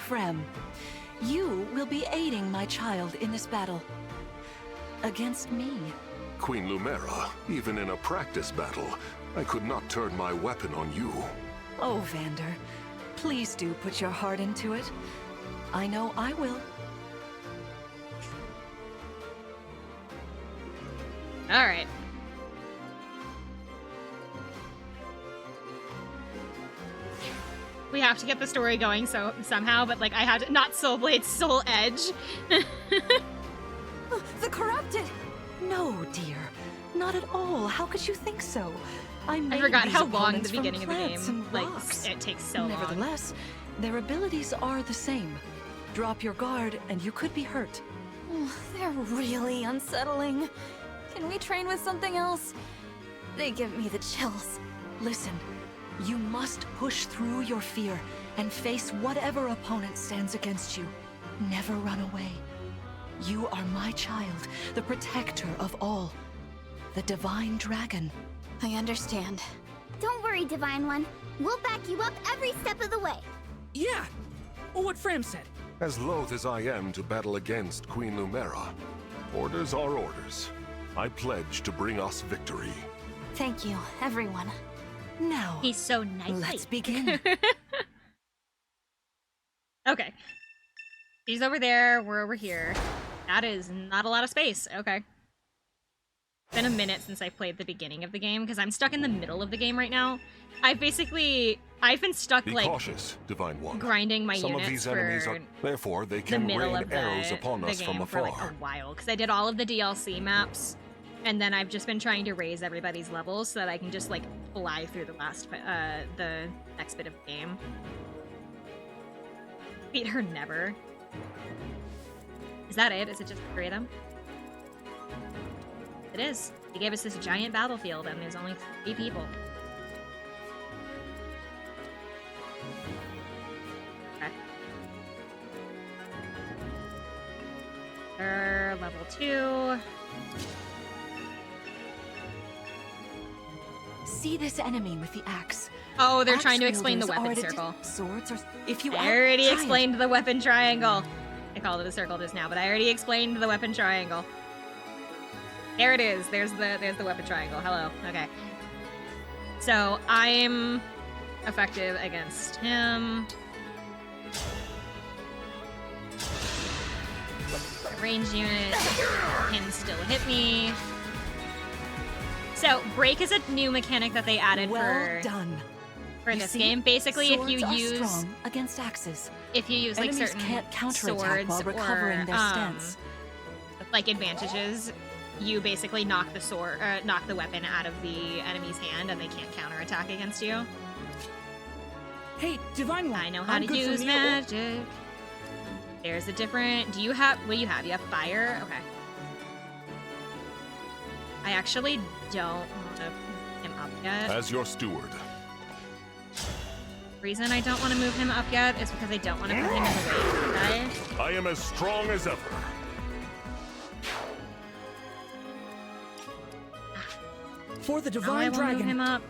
Frem, you will be aiding my child in this battle. Against me. Queen Lumera, even in a practice battle, I could not turn my weapon on you. Oh, Vander, please do put your heart into it. I know I will. Alright. We have to get the story going somehow, but like I had to, not Soul Blade, Soul Edge. The corrupted! No, dear. Not at all. How could you think so? I made forgot these how long the opponents from beginning of the plants game, and like, rocks. it takes so long. Nevertheless, their abilities are the same. Drop your guard and you could be hurt. They're really unsettling. Can we train with something else? They give me the chills. Listen, you must push through your fear and face whatever opponent stands against you. Never run away. You are my child, the protector of all. The Divine Dragon. I understand. Don't worry, Divine One. We'll back you up every step of the way. Yeah! What Fram said. As loath as I am to battle against Queen Lumera, orders are orders. I pledge to bring us victory. Thank you, everyone. Now, He's so nice. let's begin. Okay. She's over there, we're over here. That is not a lot of space. Okay. It's been a minute since I played the beginning of the game, because I'm stuck in the middle of the game right now. I've been stuck, Be like, cautious, Divine One. grinding my Some units of these for enemies are, therefore they the can middle rain of arrows upon the us from game for, afar. like, a while. Because I did all of the DLC maps, and then I've just been trying to raise everybody's levels so that I can just, like, fly through the next bit of the game. Beat her never. Is that it? Is it just the three of them? It is. They gave us this giant battlefield, and there's only 3 people. Okay. They're level 2. See this enemy with the axe. Oh, they're Axe trying to explain the wielders weapon are at a circle. Swords or if you I already try it. explained the weapon triangle. I called it a circle just now, but I already explained the weapon triangle. There it is. There's the weapon triangle. Hello. Okay. So I'm effective against him. Range unit can still hit me. So break is a new mechanic that they added Well done. for You this see, game. Basically, if you swords are use strong against axes. like Enemies certain can't counterattack swords while recovering or their stance. like advantages, you basically knock the weapon out of the enemy's hand, and they can't counterattack against you. Hey, Divine One. I know how I'm to good for use meal. magic. There's a different. Do you have? What do you have? You have fire. Okay. I actually don't want to move him up yet. As your steward, The reason I don't want to move him up yet is because I don't want to put him in the way of the guy. I am as strong as ever. For the Now I Divine will move him Dragon. up.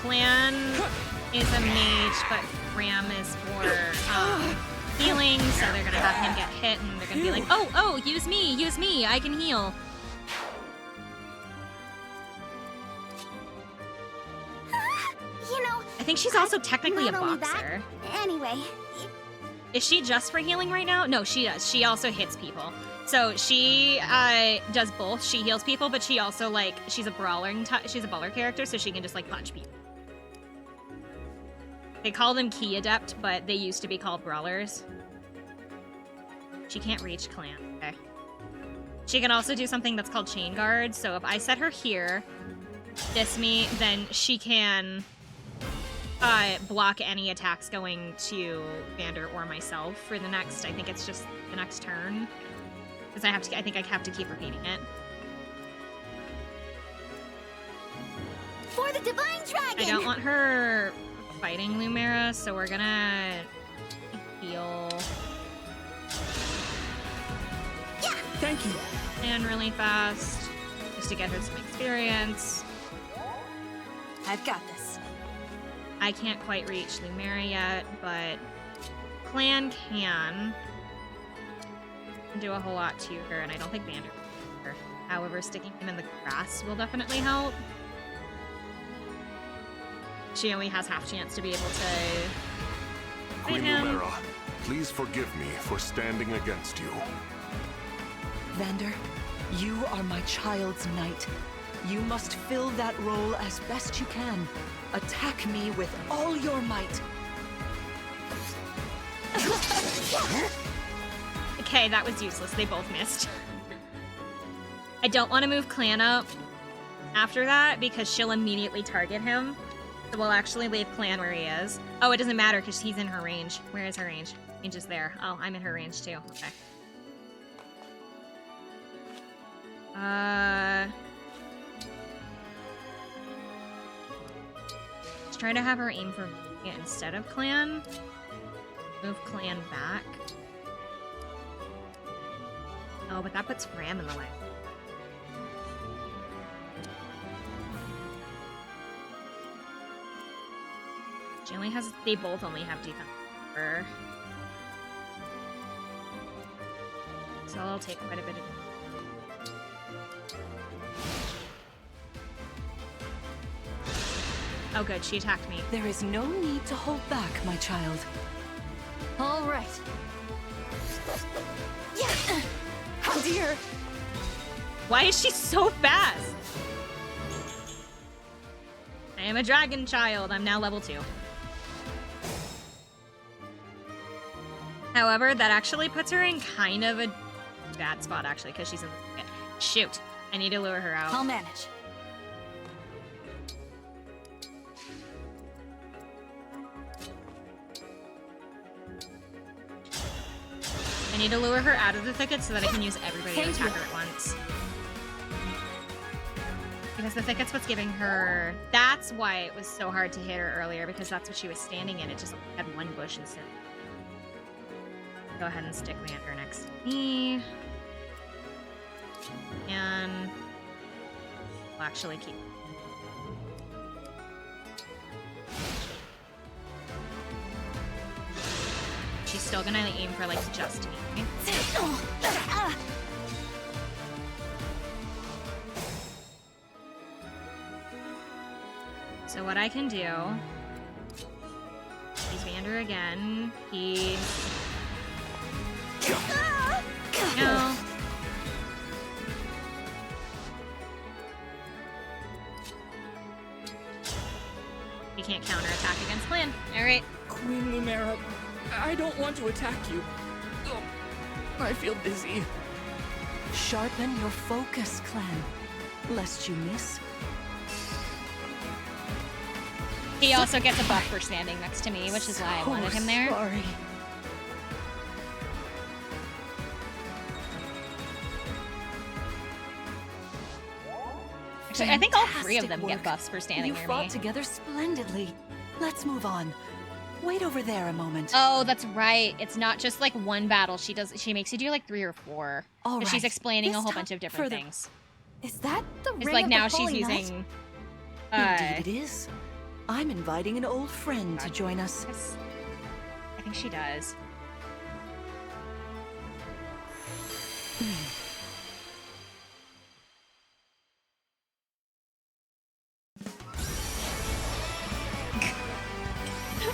Clan is a mage, but Ram is for healing, so they're gonna have him get hit, and they're gonna be like, oh, use me, I can heal. You know, I think she's also technically a not only boxer. that, anyway, Is she just for healing right now? No, she does. She also hits people. So she does both. She heals people, but she also, like, she's a brawler character, so she can just, like, punch people. They call them Key Adept, but they used to be called brawlers. She can't reach Clan. Okay. She can also do something that's called Chain Guard. So if I set her here, then she can block any attacks going to Vander or myself for the next, I think it's just the next turn. Because I think I have to keep repeating it. for the Divine Dragon! I don't want her fighting Lumera, so we're gonna heal Thank you. Clan really fast, just to get her some experience. I've got this. I can't quite reach Lumera yet, but Clan can do a whole lot to her, and I don't think Vander can her. However, sticking him in the grass will definitely help. She only has half chance to be able to fight Queen him. Lumera, please forgive me for standing against you. Vander, you are my child's knight. You must fill that role as best you can. Attack me with all your might. Okay, that was useless. They both missed. I don't want to move Clan up after that because she'll immediately target him. So we'll actually leave Clan where he is. Oh, it doesn't matter because he's in her range. Where is her range? Range is there. Oh, I'm in her range too. Okay. Let's try to have her aim for it instead of Clan. Move Clan back. Oh, but that puts Ram in the way. She only has. They both only have defense. So I'll take quite a bit of. Oh, good. She attacked me. There is no need to hold back, my child. All right. Yeah. Oh dear. Why is she so fast? I am a dragon child. I'm now level 2. However, that actually puts her in kind of a bad spot, actually, because she's in the pit. Shoot. I need to lure her out. I'll manage. I need to lure her out of the thicket so that I can use everybody to attack her at once. Because the thicket's what's giving her... That's why it was so hard to hit her earlier, because that's what she was standing in. It just had one bush instead. Go ahead and stick Vander next to me. And... we'll actually keep... She's still gonna aim for, like, just me. So what I can do... He's Vander again. He's... No. You can't counterattack against Plan. Alright. Queen Lumera, I don't want to attack you. Oh, I feel dizzy. Sharpen your focus, Clan, lest you miss. He also gets a buff for standing next to me, which is why I wanted him there. Sorry. Actually, I think all 3 of them get buffs for standing you near fought me. together splendidly. Let's move on. Wait over there a moment. Oh, that's right. It's not just like one battle. She makes you do like 3 or 4. All But right. she's explaining a This whole time bunch of different further. things. Is that the It's ring like of now the she's Holy Knight? using... Indeed it is. I'm inviting an old friend to join us. I think she does.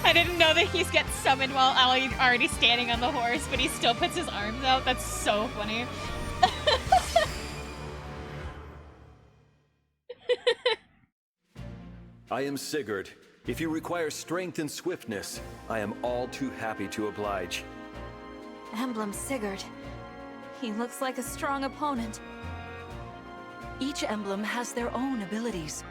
I didn't know that he's gets summoned while Ali's already standing on the horse, but he still puts his arms out. That's so funny. I am Sigurd. If you require strength and swiftness, I am all too happy to oblige. Emblem Sigurd. He looks like a strong opponent. Each emblem has their own abilities.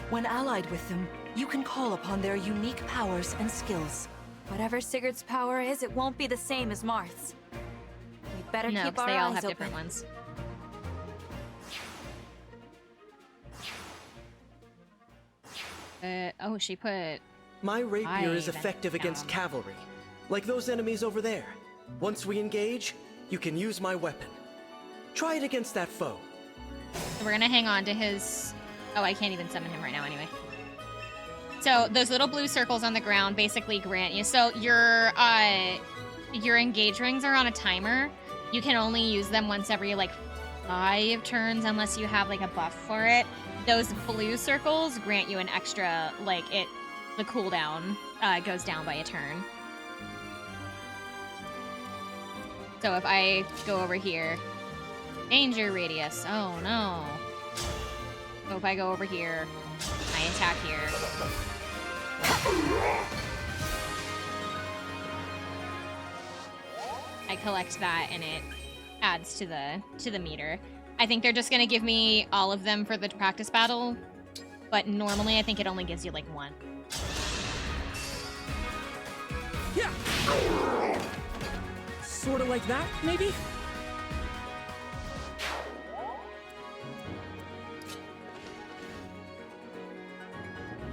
When allied with them, you can call upon their unique powers and skills. Whatever Sigurd's power is, it won't be the same as Marth's. We'd better No, keep because our they all eyes have open. different ones. Oh, she put... My rapier is I then effective against down. cavalry, like those enemies over there. Once we engage, you can use my weapon. Try it against that foe. So we're gonna hang on to his... Oh, I can't even summon him right now anyway. So those little blue circles on the ground basically grant you... So your engage rings are on a timer. You can only use them once every, like, 5 turns unless you have, like, a buff for it. Those blue circles grant you an extra, like, the cooldown goes down by a turn. So if I go over here, danger radius, oh no. So if I go over here, I attack here. I collect that and it adds to the meter. I think they're just gonna give me all of them for the practice battle, but normally I think it only gives you like one. Yeah. Sort of like that, maybe?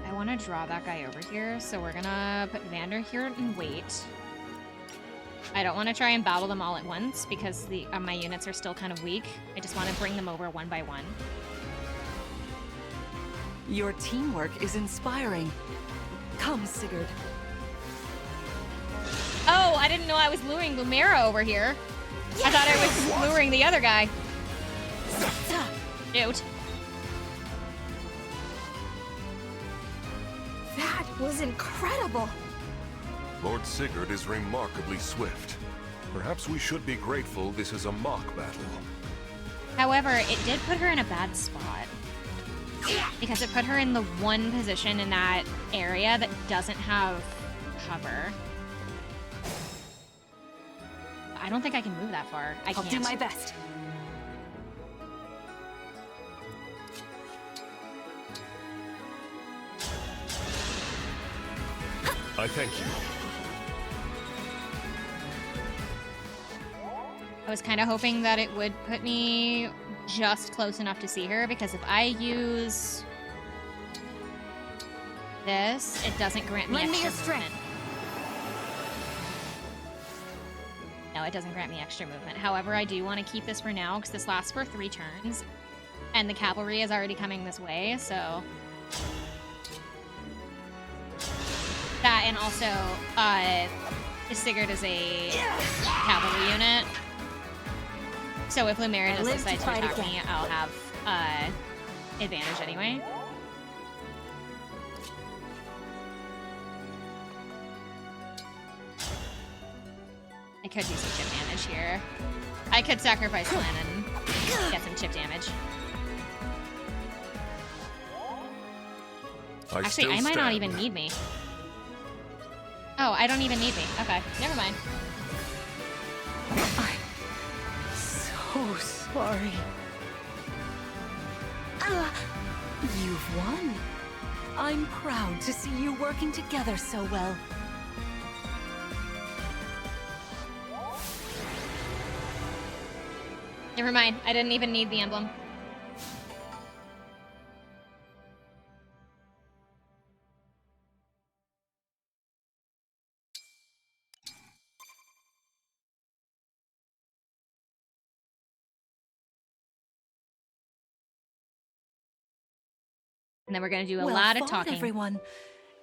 I want to draw that guy over here, so we're gonna put Vander here and wait. I don't want to try and battle them all at once because my units are still kind of weak. I just want to bring them over one by one. Your teamwork is inspiring. Come, Sigurd. Oh, I didn't know I was luring Lumera over here. I thought I was luring the other guy. Shoot. That was incredible. Lord Sigurd is remarkably swift. Perhaps we should be grateful this is a mock battle. However, it did put her in a bad spot. Because it put her in the one position in that area that doesn't have cover. I don't think I can move that far. I can't. I'll do my best. I thank you. I was kind of hoping that it would put me just close enough to see her, because if I use this, it doesn't grant me extra movement. No, it doesn't grant me extra movement. However, I do want to keep this for now, because this lasts for 3 turns, and the cavalry is already coming this way, so... That, and also, Sigurd is a cavalry unit. So if Lumera does decide to attack me, I'll have advantage anyway. I could do some chip damage here. I could sacrifice Lynn and get some chip damage. Actually, I might not even need me. Oh, I don't even need me. Okay, never mind. I'm so sorry. You've won. I'm proud to see you working together so well. Never mind. I didn't even need the emblem. And then we're gonna do a lot of talking. Everyone.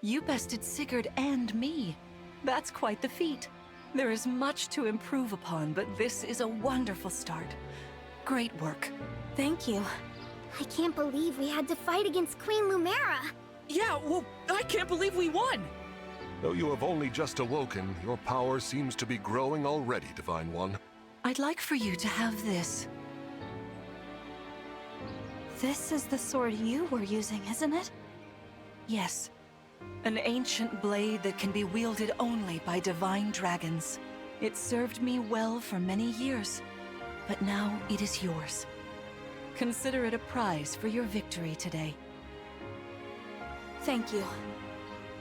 You bested Sigurd and me. That's quite the feat. There is much to improve upon, but this is a wonderful start. Great work. Thank you. I can't believe we had to fight against Queen Lumera. Yeah, well, I can't believe we won! Though you have only just awoken, your power seems to be growing already, Divine One. I'd like for you to have this. This is the sword you were using, isn't it? Yes. An ancient blade that can be wielded only by divine dragons. It served me well for many years, but now it is yours. Consider it a prize for your victory today. Thank you.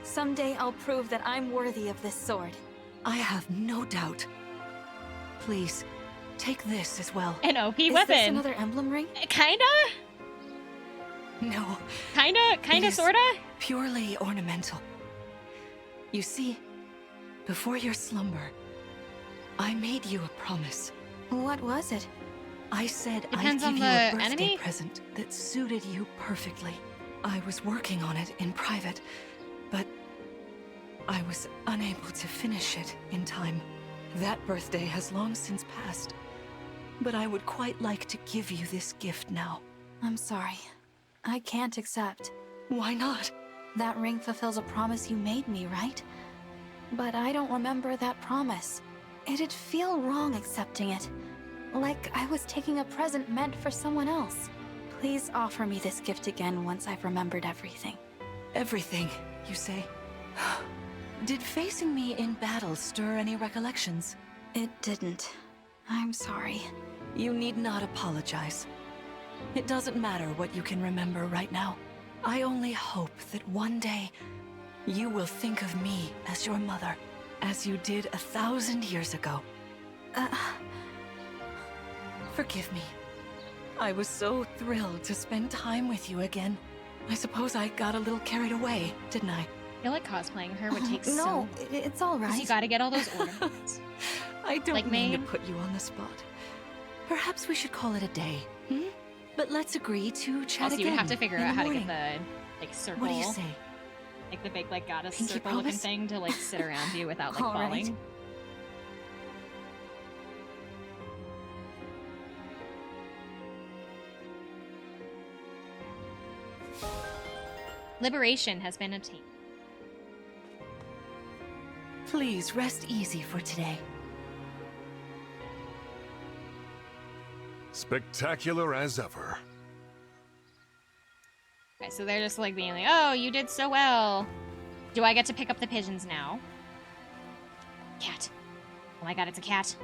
Someday I'll prove that I'm worthy of this sword. I have no doubt. Please, take this as well. An OP Is weapon. this another emblem ring? Kinda? No. Kinda, sorta? Purely ornamental. You see, before your slumber, I made you a promise. What was it? I said Depends I'd on give you a the birthday enemy? present that suited you perfectly. I was working on it in private, but I was unable to finish it in time. That birthday has long since passed, but I would quite like to give you this gift now. I'm sorry. I can't accept. Why not? That ring fulfills a promise you made me, right? But I don't remember that promise. It'd feel wrong accepting it. Like I was taking a present meant for someone else. Please offer me this gift again once I've remembered everything. Everything, you say? Did facing me in battle stir any recollections? It didn't. I'm sorry. You need not apologize. It doesn't matter what you can remember right now. I only hope that one day you will think of me as your mother, as you did 1,000 years ago. Forgive me. I was so thrilled to spend time with you again. I suppose I got a little carried away, didn't I? I feel like cosplaying her would take No, it's all right. You gotta get all those ornaments. I don't Like mean to Maine? put you on the spot. Perhaps we should call it a day, hmm? But let's agree to chat Also, again you would have to figure in out the how to morning. get the like circle, What do you say? like the big like goddess Pinky circle looking promise? thing to like sit around you without like All right. falling. Liberation has been attained. Please rest easy for today. Spectacular as ever. Okay, so they're just like being like, "Oh, you did so well. Do I get to pick up the pigeons now?" Cat. Oh my god, it's a cat.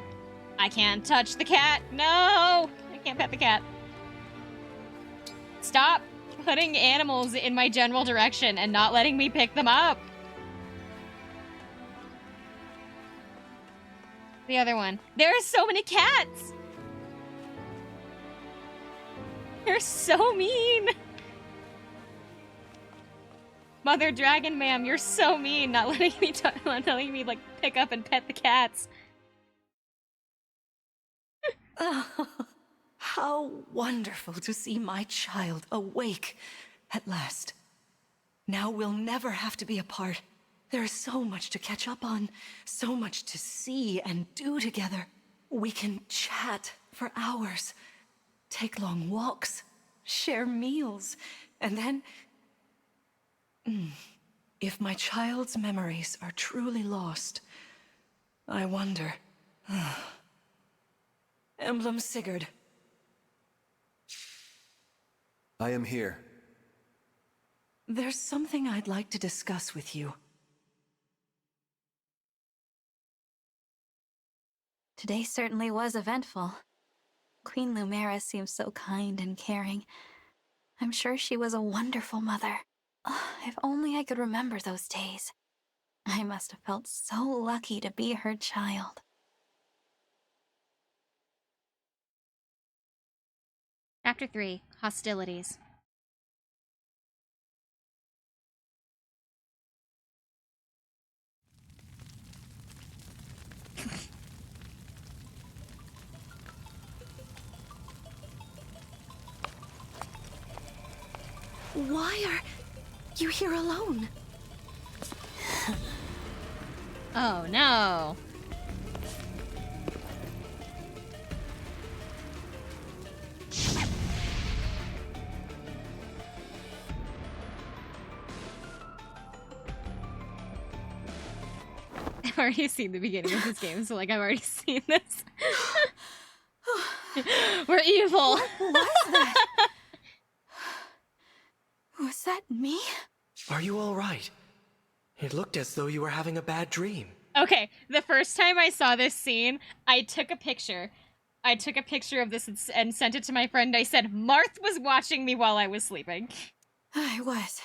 I can't touch the cat. No, I can't pet the cat. Stop putting animals in my general direction and not letting me pick them up. The other one. There are so many cats. You're so mean. Mother Dragon Ma'am, you're so mean, not letting me like pick up and pet the cats. Oh, how wonderful to see my child awake at last. Now we'll never have to be apart. There is so much to catch up on, so much to see and do together. We can chat for hours, take long walks, share meals, and then... If my child's memories are truly lost, I wonder... Emblem Sigurd. I am here. There's something I'd like to discuss with you. Today certainly was eventful. Queen Lumera seems so kind and caring. I'm sure she was a wonderful mother. If only I could remember those days. I must have felt so lucky to be her child. Chapter 3, Hostilities. Why are you here alone? Oh no. I've already seen the beginning of this game, so like I've already seen this. We're evil. What was that? Was that me? Are you all right? It looked as though you were having a bad dream. Okay, the first time I saw this scene, I took a picture. I took a picture of this and sent it to my friend. I said, Marth was watching me while I was sleeping. I was.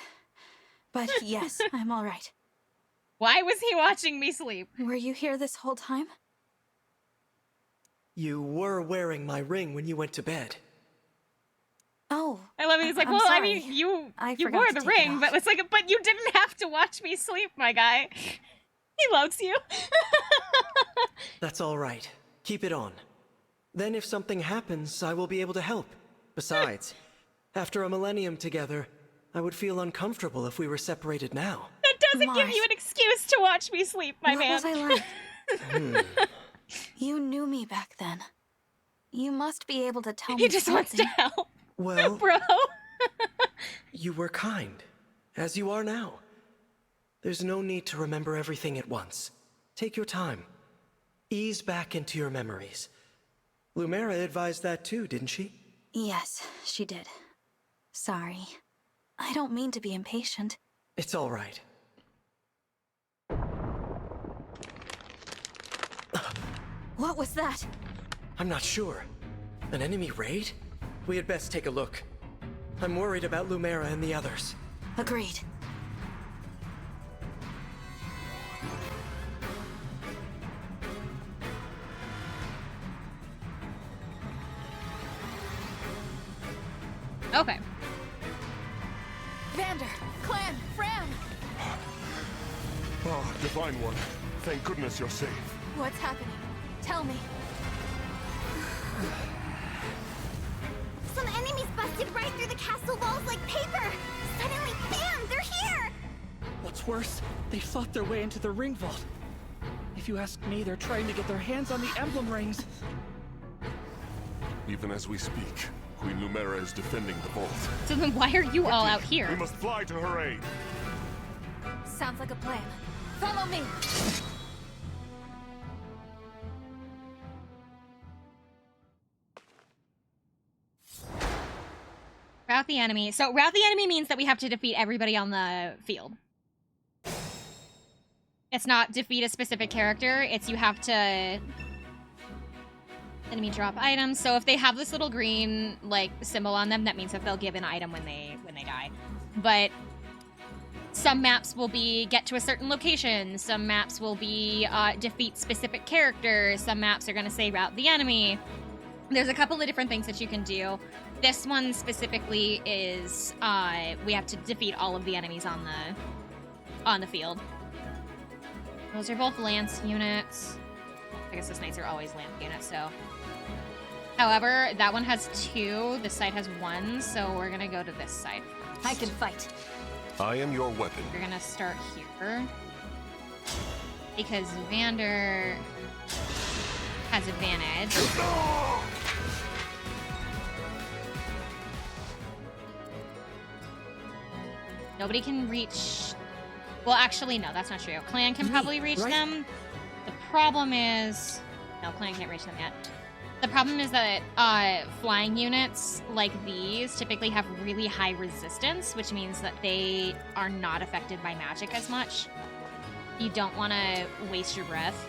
But yes, I'm all right. Why was he watching me sleep? Were you here this whole time? You were wearing my ring when you went to bed. Oh. I love it. He's like, I'm well, I sorry. mean, you forgot wore to the take it ring, off. but it's like, but you didn't have to watch me sleep, my guy. He loves you. That's all right. Keep it on. Then if something happens, I will be able to help. Besides, after a millennium together, I would feel uncomfortable if we were separated now. That doesn't give Marth. you an excuse to watch me sleep, my What man. was I like? You knew me back then. You must be able to tell me He just wants something. to help, Well, bro. you were kind, as you are now. There's no need to remember everything at once. Take your time. Ease back into your memories. Lumera advised that too, didn't she? Yes, she did. Sorry. I don't mean to be impatient. It's all right. What was that? I'm not sure. An enemy raid? We had best take a look. I'm worried about Lumera and the others. Agreed. Okay. Vander, Clan, Fran! Oh, Divine One. Thank goodness you're safe. What's happening? Tell me. Some enemies busted right through the castle walls like paper! Suddenly, bam! They're here! What's worse, they fought their way into the ring vault. If you ask me, they're trying to get their hands on the emblem rings. Even as we speak, Queen Lumera is defending the vault. So then why are you all out We here? must fly to her aid. Sounds like a plan. Follow me! Rout the enemy. So rout the enemy means that we have to defeat everybody on the field. It's not defeat a specific character. It's you have to... Enemy drop items. So if they have this little green, like, symbol on them, that means that they'll give an item when they die. But some maps will be get to a certain location. Some maps will be defeat specific characters. Some maps are going to say rout the enemy. There's a couple of different things that you can do. This one specifically is we have to defeat all of the enemies on the field. Those are both lance units. I guess those knights are always lance units, so. However, that one has 2. This side has 1, so we're gonna go to this side first. I can fight. I am your weapon. We're gonna start here. Because Vander has advantage. Nobody can reach... Well, actually, no, that's not true. Clan can probably reach them. The problem is... No, Clan can't reach them yet. The problem is that flying units like these typically have really high resistance, which means that they are not affected by magic as much. You don't want to waste your breath.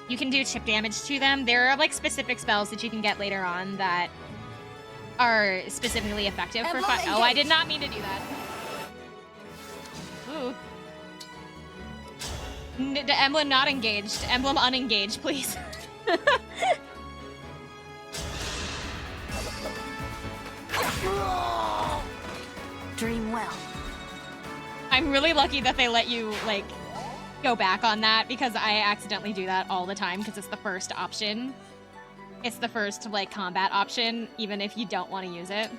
You can do chip damage to them. There are like specific spells that you can get later on that are specifically effective for fire. Oh, I did not mean to do that. Ooh. The emblem not engaged. Emblem unengaged, please. Dream well. I'm really lucky that they let you, like, go back on that, because I accidentally do that all the time, because it's the first option. It's the first, like, combat option, even if you don't want to use it.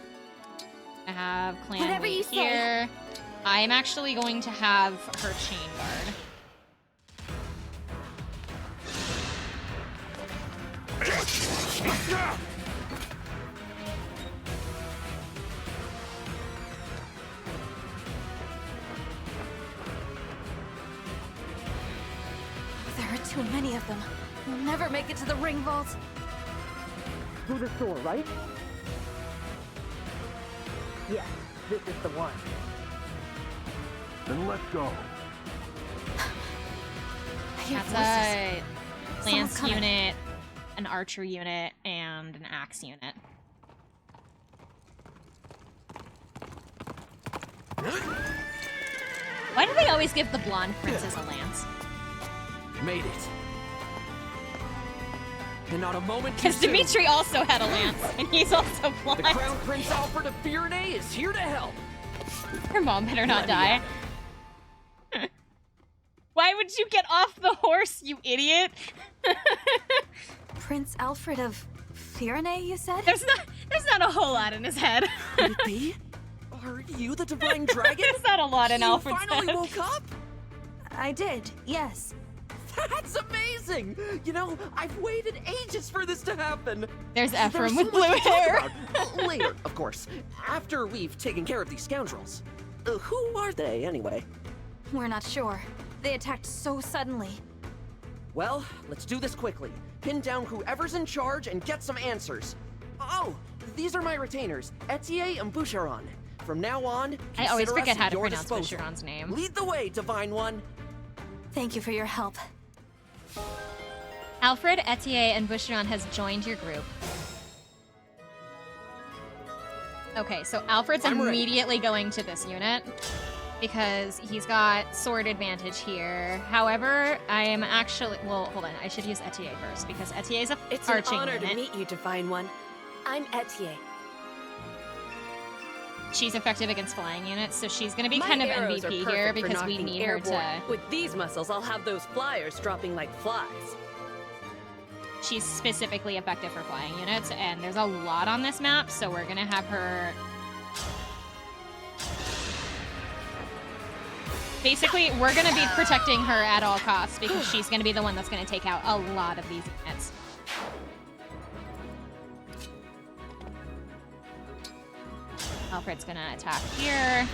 I have Clan Whatever wait you say. here. I am actually going to have her chain guard. There are too many of them. We'll never make it to the ring vault. Through this door, right? Yes, this is the one. Then let's go. I hear That's voices. a lance Someone's coming. unit, an archer unit, and an axe unit. Why do they always give the blonde princess a lance? Made it. And not a moment too Because soon. Dimitri also had a lance, and he's also The blind. Crown Prince Alfred of Firenze is here to help. Her mom better not Let me die. at it. Why would you get off the horse, you idiot? Prince Alfred of Firenze, you said? There's not a whole lot in his head. Could it be? Are you the Divine Dragon? There's not a lot in You Alfred's finally head. woke up? I did, yes. That's amazing! You know, I've waited ages for this to happen. There's There's Ephraim so with much blue to talk hair. about. Later, of course. After we've taken care of these scoundrels. Who are they, anyway? We're not sure. They attacked so suddenly. Well, let's do this quickly. Pin down whoever's in charge and get some answers. Oh, these are my retainers, Etier and Boucheron. From now on, I always consider us forget how at to your pronounce disposal. Boucheron's name. Lead the way, Divine One. Thank you for your help. Alfred, Etier, and Boucheron has joined your group. Okay, so Alfred's I'm ready. immediately going to this unit because he's got sword advantage here. However, I am actually... Well, hold on. I should use Etier first because Etier's a It's an arching honor unit. to meet you, Divine One. I'm Etier. She's effective against flying units, so she's going to be My kind of arrows are MVP perfect here for because we knocking need her airborne. to... With these muscles, I'll have those flyers dropping like flies. She's specifically effective for flying units, and there's a lot on this map, so we're going to have her... Basically, we're going to be protecting her at all costs because she's going to be the one that's going to take out a lot of these units. Alfred's going to attack here.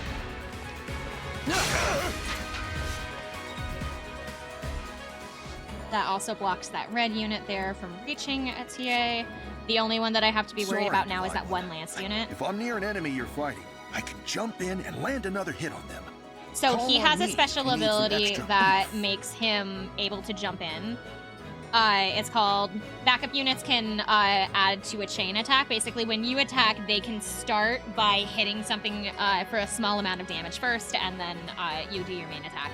That also blocks that red unit there from reaching Etier. The only one that I have to be worried about now is that one lance unit. If I'm near an enemy you're fighting, I can jump in and land another hit on them. So he Call has on a me special if you need some ability extra that oomph. makes him able to jump in. It's called backup units can add to a chain attack. Basically, when you attack, they can start by hitting something for a small amount of damage first, and then you do your main attack.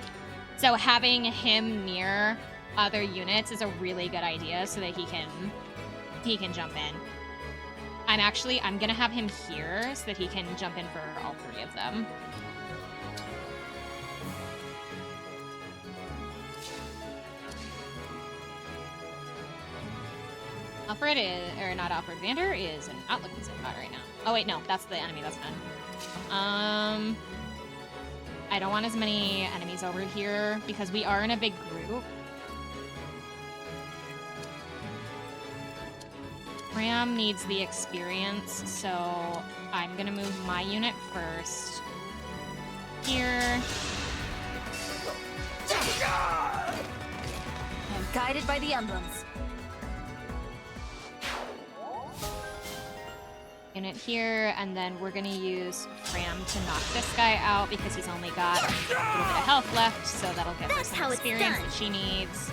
So having him near other units is a really good idea so that he can jump in. I'm gonna have him here so that he can jump in for all three of them. Alfred is, or not Alfred, Vander is not looking so hot right now. Oh wait, no, that's the enemy, that's done. I don't want as many enemies over here because we are in a big group. Ram needs the experience, so I'm gonna move my unit first. Here. I'm guided by the emblems. Unit here, and then we're gonna use Ram to knock this guy out because he's only got a little bit of health left, so that'll give her That's some how it's experience done. that she needs.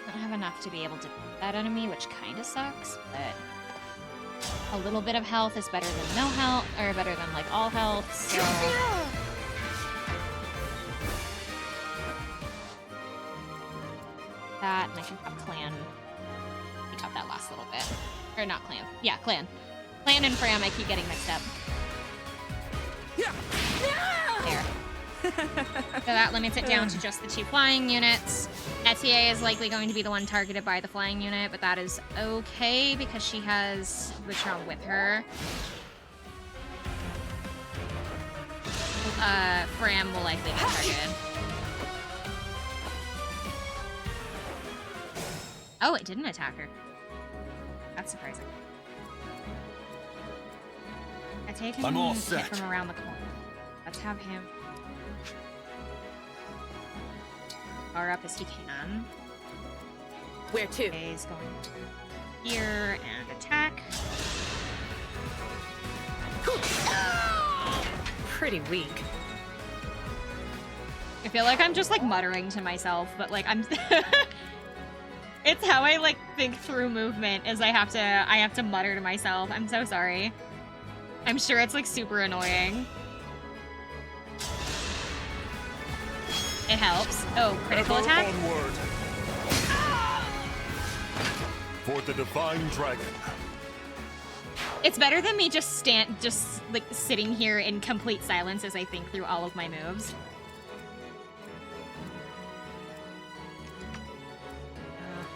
I don't have enough to be able to beat that enemy, which kind of sucks, but a little bit of health is better than no health, or better than like all health, so... That, and I can have Clan pick up that last little bit. Or not Clan. Yeah, Clan. Clan and Fram I keep getting mixed up. There. So that limits it down to just the 2 flying units. Etier is likely going to be the one targeted by the flying unit, but that is okay because she has Boucheron with her. Fram will likely get targeted. Oh, it didn't attack her. That's surprising. Etier can I'm all hit set. from around the corner. Let's have him far up as he can. Where to? He's going here and attack. Pretty weak. I feel like I'm just like muttering to myself, but like I'm it's how I like think through movement is I have to mutter to myself. I'm so sorry. I'm sure it's like super annoying. It helps. Oh, critical Ever attack? onward. For the Divine Dragon. It's better than me just like sitting here in complete silence as I think through all of my moves.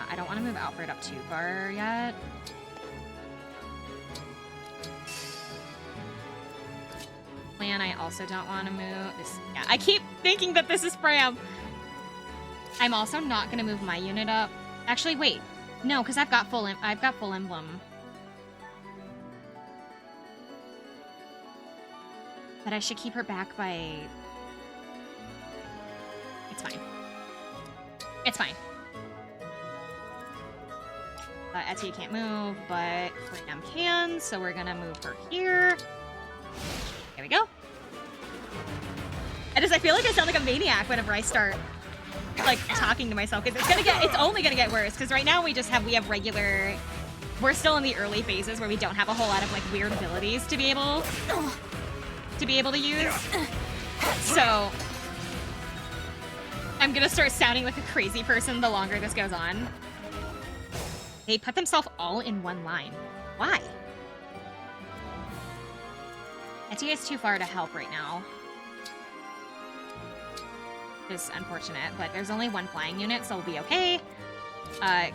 I don't want to move Alfred up too far yet. Plan, I also don't want to move this. Yeah, I keep thinking that this is Fram. I'm also not going to move my unit up. Actually, wait. No, because I've got full emblem. But I should keep her back by... It's fine. It's fine. Etier can't move, but Fram can, so we're gonna move her here. There we go. I feel like I sound like a maniac whenever I start like talking to myself, because it's only gonna get worse, because right now we have regular, we're still in the early phases where we don't have a whole lot of like weird abilities to be able to use. So I'm gonna start sounding like a crazy person the longer this goes on. They put themselves all in one line. Why? Etia is too far to help right now. Is unfortunate, but there's only one flying unit, so we'll be okay.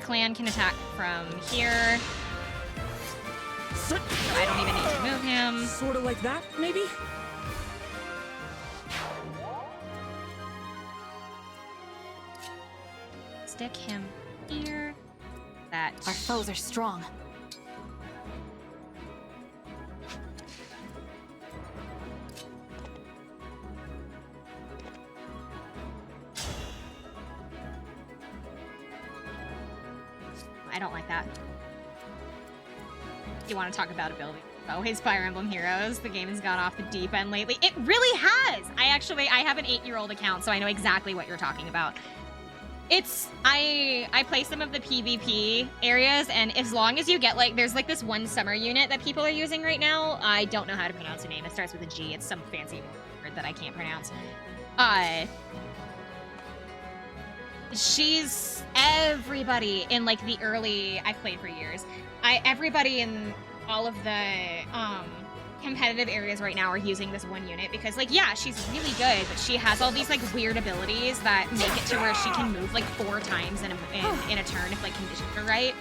Clan can attack from here. So I don't even need to move him. Sort of like that, maybe? Stick him here. That Our foes are strong. I don't like that. You want to talk about ability? Oh, his Fire Emblem Heroes. The game has gone off the deep end lately. It really has! I have an 8-year-old account, so I know exactly what you're talking about. I play some of the PvP areas, and as long as you get, like, there's, like, this one summer unit that people are using right now. I don't know how to pronounce her name. It starts with a G. It's some fancy word that I can't pronounce. She's everybody in, like, the early... I've played for years. Everybody in all of the, competitive areas right now are using this one unit because, like, yeah, she's really good, but she has all these, like, weird abilities that make it to where she can move, like, 4 times in a turn if, like, conditions are right.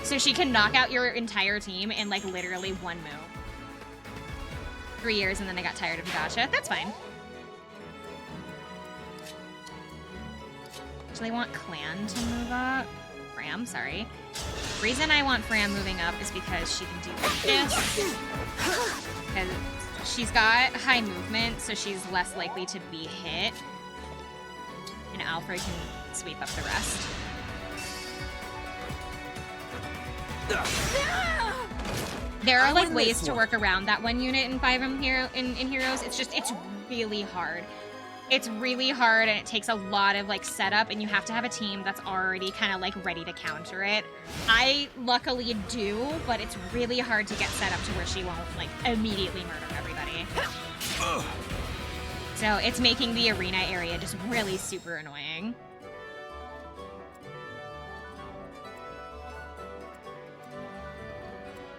So she can knock out your entire team in, like, literally one move. 3 years, and then I got tired of the gacha. That's fine. So they want Clan to move up. Fram, sorry. The reason I want Fram moving up is because she can do this. Because she's got high movement, so she's less likely to be hit. And Alfred can sweep up the rest. There are, like, ways to work around that one unit in Fire Emblem Heroes. It's just, it's really hard. It's really hard, and it takes a lot of, like, setup, and you have to have a team that's already kind of, like, ready to counter it. I luckily do, but it's really hard to get set up to where she won't, like, immediately murder everybody. So it's making the arena area just really super annoying.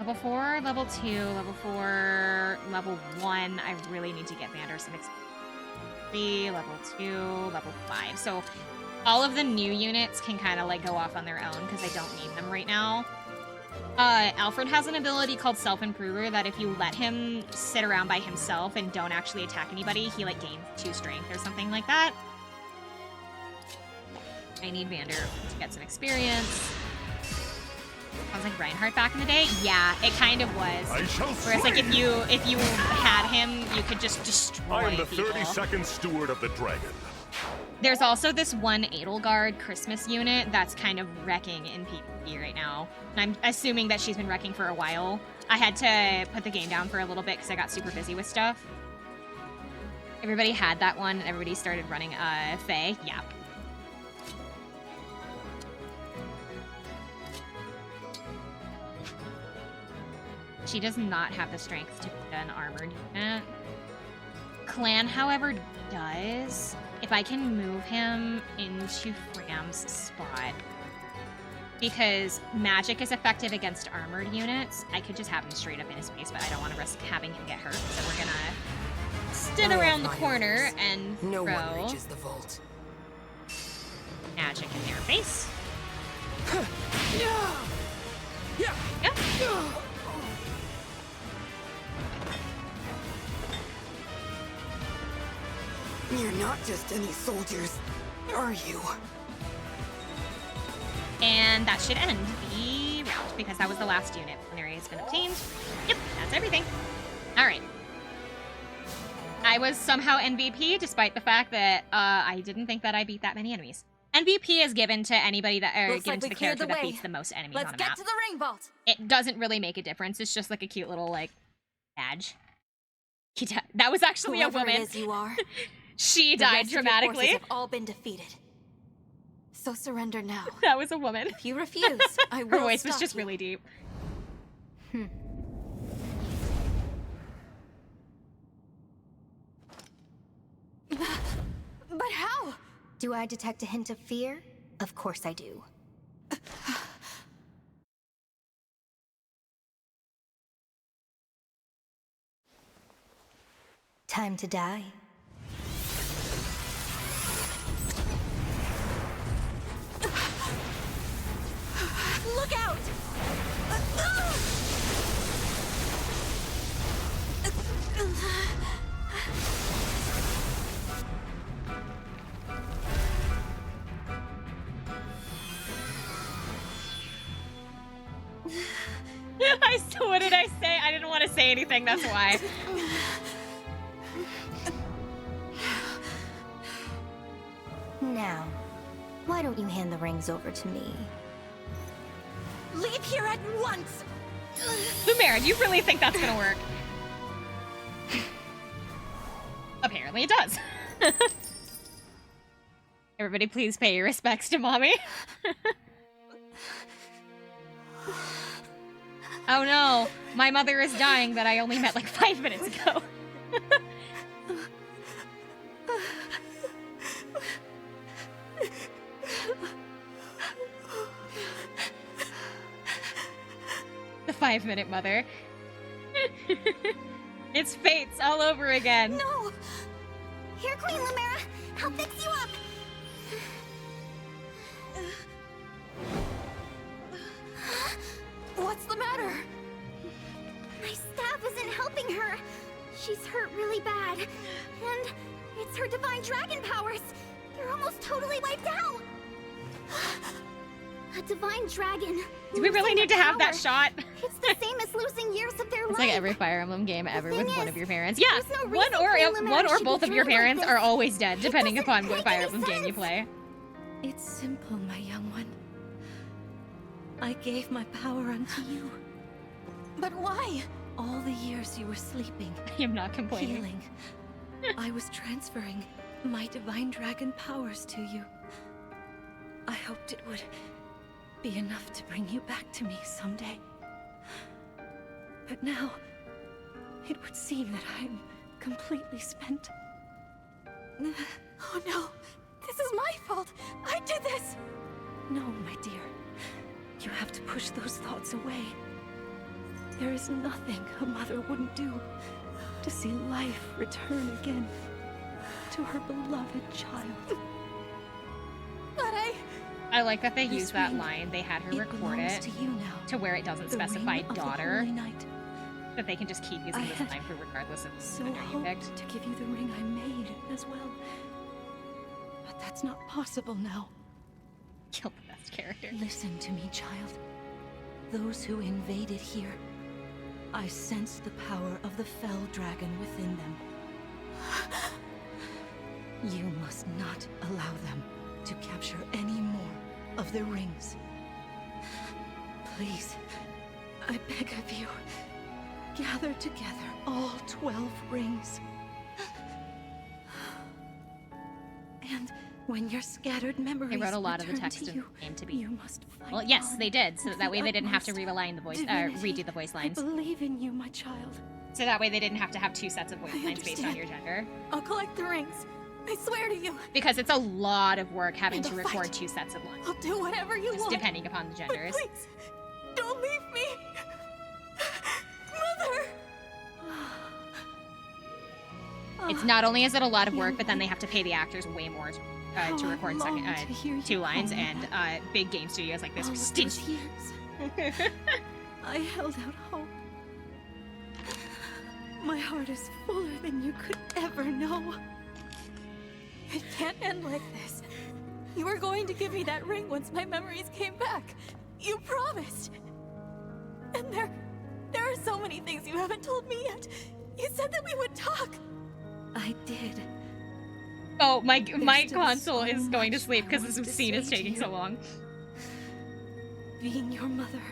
Level 4, level 2, level 4, level 1. I really need to get Vander some experience. Level 2, level 5. So all of the new units can kind of, like, go off on their own because I don't need them right now. Alfred has an ability called Self-Improver that if you let him sit around by himself and don't actually attack anybody, he, like, gains 2 strength or something like that. I need Vander to get some experience. Sounds like Reinhardt back in the day. Yeah, it kind of was. Whereas, like, if you had him, you could just destroy I am the people. 32nd Steward of the Dragon. There's also this one Edelgard Christmas unit that's kind of wrecking in PvP right now. And I'm assuming that she's been wrecking for a while. I had to put the game down for a little bit because I got super busy with stuff. Everybody had that one, and everybody started running Faye. Yeah. She does not have the strength to be an armored unit. Clan, however, does. If I can move him into Fram's spot. Because magic is effective against armored units, I could just have him straight up in his face, but I don't want to risk having him get hurt. So we're gonna stand around the corner and throw the vault. magic in their face. Yeah. Yep. You're not just any soldiers, are you? And that should end the round, because that was the last unit. An area has been obtained. Yep, that's everything. Alright. I was somehow MVP, despite the fact that I didn't think that I beat that many enemies. MVP is given to anybody that, given to the character that beats the most enemies on a map. Let's get to the ring vault! It doesn't really make a difference. It's just like a cute little, like, badge. That was actually Whoever a woman. it is you are, She the died rest of your dramatically. forces have all been defeated. So surrender now. That was a woman. If you refuse, I will Her voice was stop just you. really deep. But how? Do I detect a hint of fear? Of course I do. Time to die. Look out! What did I say? I didn't want to say anything, that's why. Now, why don't you hand the rings over to me? Leave here at once! Lumarin, you really think that's gonna work? Apparently it does. Everybody please pay your respects to mommy. Oh no, my mother is dying that I only met like 5 minutes ago. The 5-minute mother. It's Fates all over again. No! Here, Queen Lumera! I'll fix you up! What's the matter? My staff isn't helping her. She's hurt really bad. And it's her divine dragon powers. They're almost totally wiped out. A divine dragon. Do we really need to have that shot? It's the same as losing years of their life. It's like every Fire Emblem game ever with thing one is, of your parents. Yeah, there's no one reason or Queen Lumera one or should both be of your treated like parents this. are always dead, depending doesn't upon what make Fire any Emblem game you sense. play. It's simple, my young one. I gave my power unto you. But why? All the years you were sleeping, I am not complaining. healing, I was transferring my divine dragon powers to you. I hoped it would be enough to bring you back to me someday. But now, it would seem that I'm completely spent. Oh no, this is my fault. I did this. No, my dear. You have to push those thoughts away. There is nothing a mother wouldn't do to see life return again to her beloved child. But I like that they This used that ring, line. They had her it record belongs it to you now. to where it doesn't The specify ring of the daughter, Holy Night. that they can just keep using I this had line for regardless of So the gender you picked. hoped to give you the ring I made as well. But that's not possible now. Killed the best character. Listen to me, child. Those who invaded here, I sensed the power of the Fell Dragon within them. You must not allow them to capture any more of the rings. Please, I beg of you, gather together all 12 rings. And when your scattered memories They wrote a lot of the return text to of you, the game to be. you must fight Well, yes, on they did, so with that way the they didn't have to utmost reline the voice, divinity. redo the voice lines. I believe in you, my child. So that way they didn't have to have 2 sets of voice I lines based on understand. your gender. I'll collect the rings. I swear to you. Because it's a lot of work having And to I'll record fight. 2 sets of lines, I'll do whatever you just want. depending upon the But genders. please, don't leave me. Mother! It's not only is it a lot of work, but then they have to pay the actors way more to How I record long to hear you 2 lines, call me and big game studios like this All are of stingy. those years, I held out hope. My heart is fuller than you could ever know. It can't end like this. You were going to give me that ring once my memories came back. You promised. And there are so many things you haven't told me yet. You said that we would talk. I did. Oh, my still console so is going to much sleep I because want this to scene is say to taking you. so long. Being your mother,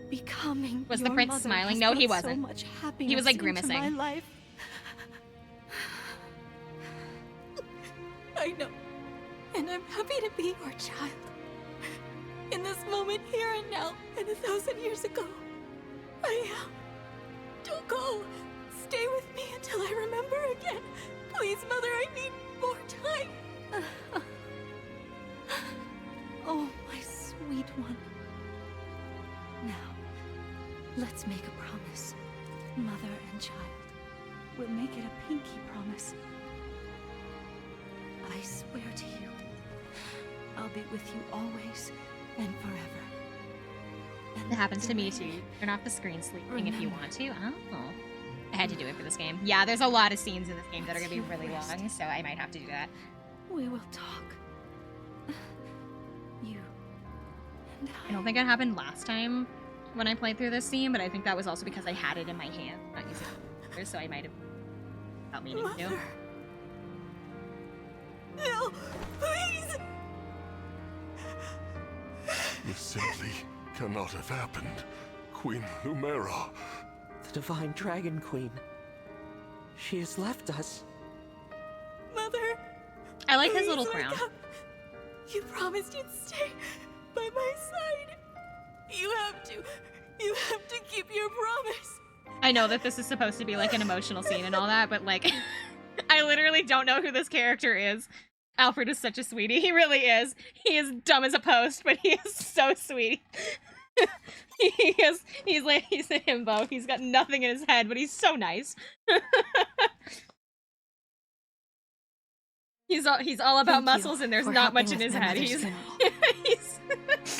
becoming Was the your prince mother smiling? has No, he brought so wasn't. much happiness He was like into my grimacing. life. I know. And I'm happy to be your child. In this moment, here and now, and 1,000 years ago. I am. Don't go. Stay with me until I remember again. Please, Mother, I need more time. Oh, my sweet one. Now, let's make a promise. Mother and child. We'll make it a pinky promise. I swear to you, I'll be with you always and forever. And It happens to me too. Turn off the screen sleeping if you want to. Oh. I had to do it for this game. Yeah, there's a lot of scenes in this game that are going to be really long, so I might have to do that. We will talk. You and I don't think it happened last time when I played through this scene, but I think that was also because I had it in my hand, not using it, so I might have without meaning to. No, please! This simply cannot have happened. Queen Lumera. The Divine Dragon Queen. She has left us. Mother! I like his please little wake crown. up. You promised you'd stay by my side. You have to keep your promise. I know that this is supposed to be like an emotional scene and all that, but like, I literally don't know who this character is. Alfred is such a sweetie. He really is. He is dumb as a post, but he is so sweet. He's a himbo. He's got nothing in his head, but he's so nice. He's all about muscles, and there's not much in his head. He's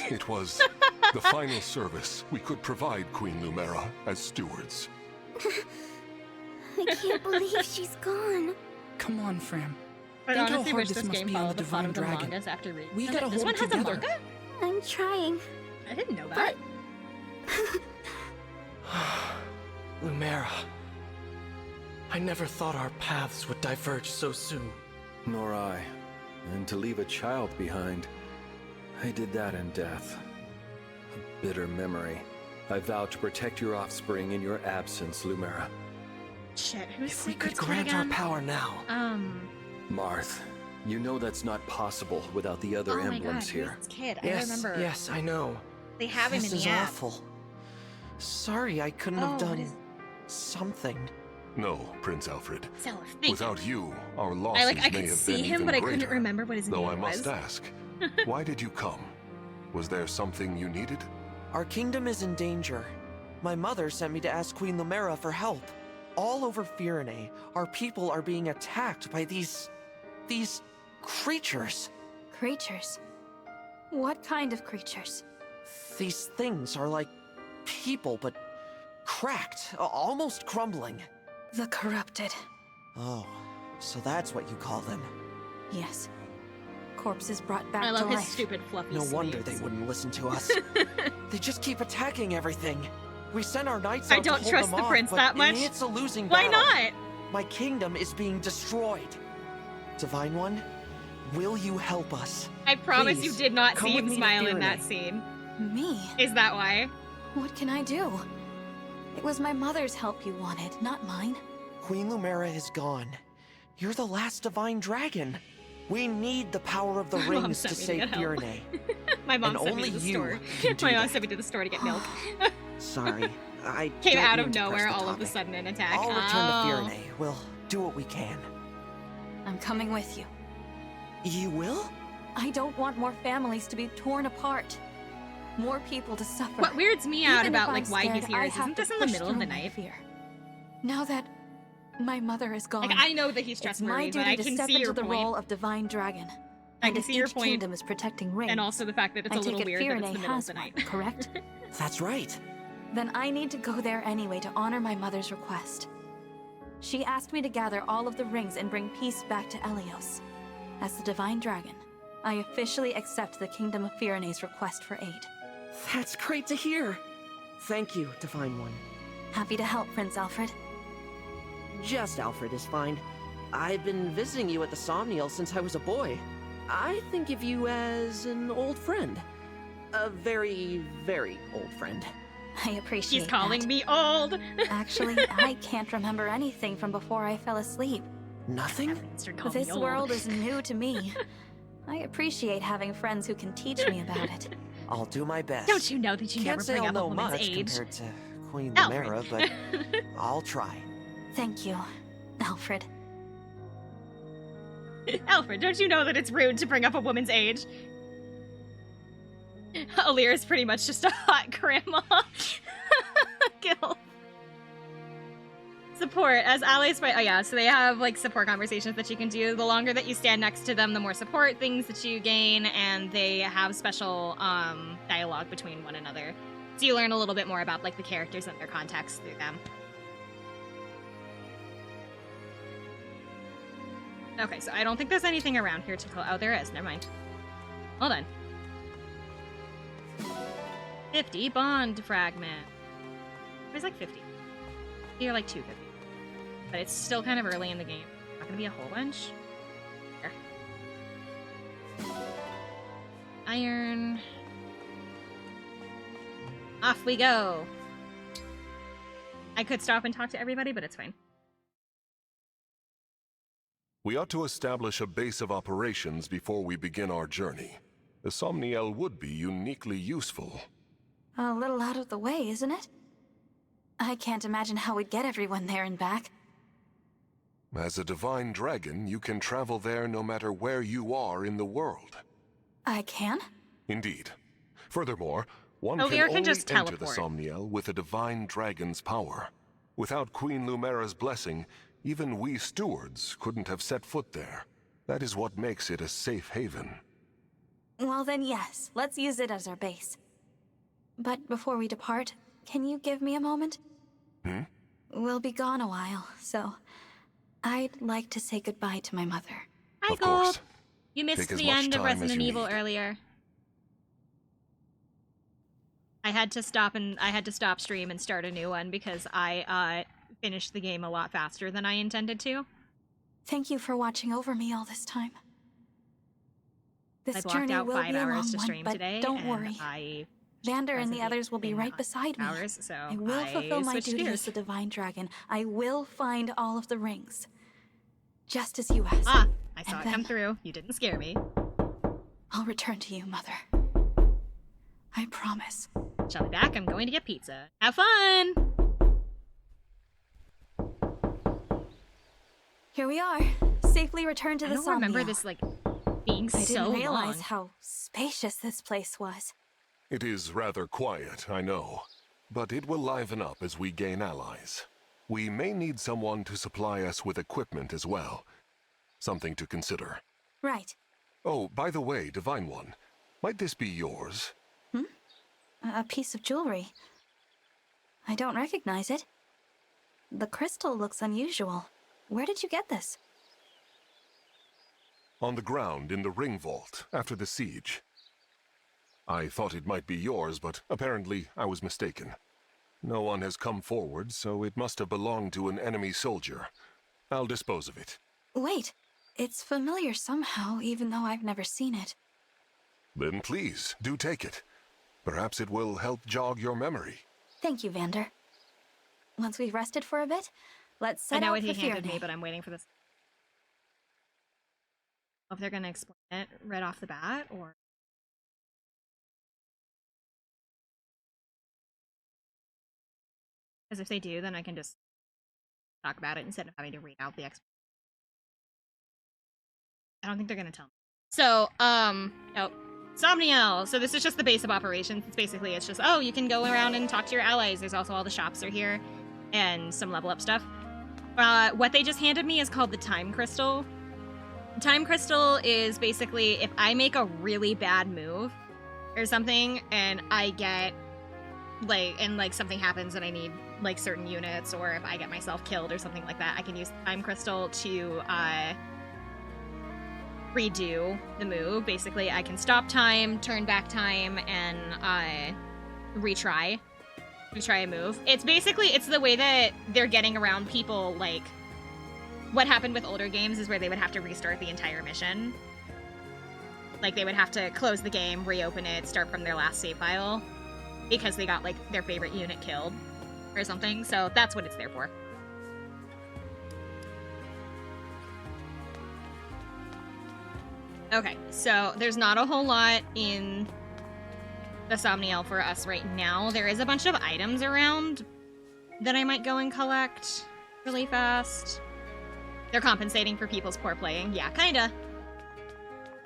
It was the final service we could provide Queen Lumera as stewards. I can't believe she's gone. Come on, Fram. I Think how honestly hard wish this this must game be on followed the the plot of the Divine Dragon. mangas after reading We them. gotta This hold one has a together. manga? I'm trying. I didn't know that. Lumera. I never thought our paths would diverge so soon. Nor I. And to leave a child behind, I did that in death. A bitter memory. I vow to protect your offspring in your absence, Lumera. Shit, who's If we could Secret's kid grant our again? power now. Marth, you know that's not possible without the other Oh my emblems god, here. who's this kid? I Yes, remember. yes, I know. They have him This in is the app. awful. Sorry, I couldn't Oh, have what done is- something. No, Prince Alfred. Self, thank you. Without you, our losses I may could have see been him, even but I greater. couldn't remember what his Though I name must was. ask, why did you come? Was there something you needed? Our kingdom is in danger. My mother sent me to ask Queen Lumera for help. All over Firene, our people are being attacked by these creatures. Creatures? What kind of creatures? These things are like people, but cracked, almost crumbling. The corrupted. Oh, so that's what you call them. Yes. Corpses brought back I to love his life. stupid fluffy No wonder sleeves. they wouldn't listen to us. They just keep attacking everything. We sent our knights I out to don't hold trust them the off, prince but that much. It's a losing Why battle. not? My kingdom is being destroyed. Divine One, will you help us? I promise Please, you did not come see with him me to smile in Firene. that scene. Me? Is that why? What can I do? It was my mother's help you wanted, not mine. Queen Lumera is gone. You're the last divine dragon. We need the power of the My mom rings sent to me to save get help. Firene. My mom And sent me only to the you store. can do My mom that. sent me to the store to get milk. Sorry, I Came don't out mean of to press nowhere the all of a topic. sudden an attack. I'll return Oh. to Firene. We'll do what we can. I'm coming with you. You will? I don't want more families to be torn apart. More people to suffer. What weirds me out Even if about I'm like why he's scared, here I is have isn't to this in the push middle of the through my night? fear. Now that my mother is gone, Like I know that he's it's my trustworthy, but duty I to can step see into your the point. role of divine dragon. I And can if see your each point, kingdom is protecting rings, and also the fact that it's I a little take it weird that it's Firene the middle of has the night. one, correct? That's right. Then I need to go there anyway to honor my mother's request. She asked me to gather all of the rings and bring peace back to Elios. As the divine dragon, I officially accept the Kingdom of Firene's request for aid. That's great to hear. Thank you, Divine One. Happy to help, Prince Alfred. Just Alfred is fine. I've been visiting you at the Somniel since I was a boy. I think of you as an old friend. A very, very old friend. I appreciate He's calling that. me old. Actually, I can't remember anything from before I fell asleep. Nothing? Start calling This me old. world is new to me. I appreciate having friends who can teach me about it. I'll do my best. Don't you know that you Can't never say bring I'll up a know woman's much age? compared to Queen Alfred. Lumera, but I'll try. Thank you, Alfred. Alfred, don't you know that it's rude to bring up a woman's age? Alir is pretty much just a hot grandma. Gil. Support. As allies fight. Oh yeah, so they have like support conversations that you can do. The longer that you stand next to them, the more support things that you gain, and they have special dialogue between one another. So you learn a little bit more about like the characters and their context through them. Okay, so I don't think there's anything around here to call. Oh, there is. Never mind. Hold on. 50 bond fragment. It was like 50. You're like 250. But it's still kind of early in the game. Not gonna be a whole bunch. There. Iron. Off we go. I could stop and talk to everybody, but it's fine. We ought to establish a base of operations before we begin our journey. The Somniel would be uniquely useful. A little out of the way, isn't it? I can't imagine how we'd get everyone there and back. As a divine dragon, you can travel there no matter where you are in the world. I can? Indeed. Furthermore, one Alir can can only just enter the teleport. Somniel with a divine dragon's power. Without Queen Lumera's blessing, even we stewards couldn't have set foot there. That is what makes it a safe haven. Well then, yes. Let's use it as our base. But before we depart, can you give me a moment? Hmm? We'll be gone a while, so I'd like to say goodbye to my mother. Hi, Of course. Gold. You missed Take as the much end of time as Resident you Evil need. earlier. I had to stop stream and start a new one because I finished the game a lot faster than I intended to. Thank you for watching over me all this time. I This blocked journey out will 5 be a hours long to one, stream but today, don't and worry. I Vander and the wasn't others will be in right beside me. hours, so I will fulfill my switched duty gears. as the Divine Dragon. I will find all of the rings. Just as you asked. Ah, I saw And it come then through. You didn't scare me. I'll return to you, Mother. I promise. Shall be back. I'm going to get pizza. Have fun! Here we are. Safely returned to I the don't remember Somniel. this, like, being I so didn't realize long. how spacious this place was. It is rather quiet, I know, but it will liven up as we gain allies. We may need someone to supply us with equipment as well. Something to consider. Right. Oh, by the way, Divine One, might this be yours? A piece of jewelry. I don't recognize it. The crystal looks unusual. Where did you get this? On the ground in the ring vault after the siege. I thought it might be yours, but apparently I was mistaken. No one has come forward, so it must have belonged to an enemy soldier. I'll dispose of it. Wait, it's familiar somehow, even though I've never seen it. Then please, do take it. Perhaps it will help jog your memory. Thank you, Vander. Once we've rested for a bit, let's I set know out what for he handed me, Fierne. but I'm waiting for this. If they're gonna explain it right off the bat, or because if they do, then I can just talk about it instead of having to read out the explanation. I don't think they're gonna tell me. So, oh, Somniel. So this is just the base of operations. It's just, oh, you can go around and talk to your allies. There's also all the shops are here, and some level up stuff. What they just handed me is called the Time Crystal. The Time Crystal is basically if I make a really bad move or something, and I get like something happens and I need like certain units, or if I get myself killed or something like that, I can use the Time Crystal to redo the move. Basically, I can stop time, turn back time, and retry a move. It's the way that they're getting around people. Like what happened with older games is where they would have to restart the entire mission. Like they would have to close the game, reopen it, start from their last save file because they got like their favorite unit killed or something. So that's what it's there for. Okay, so there's not a whole lot in the Somniel for us right now. There is a bunch of items around that I might go and collect really fast. They're compensating for people's poor playing. Yeah, kinda.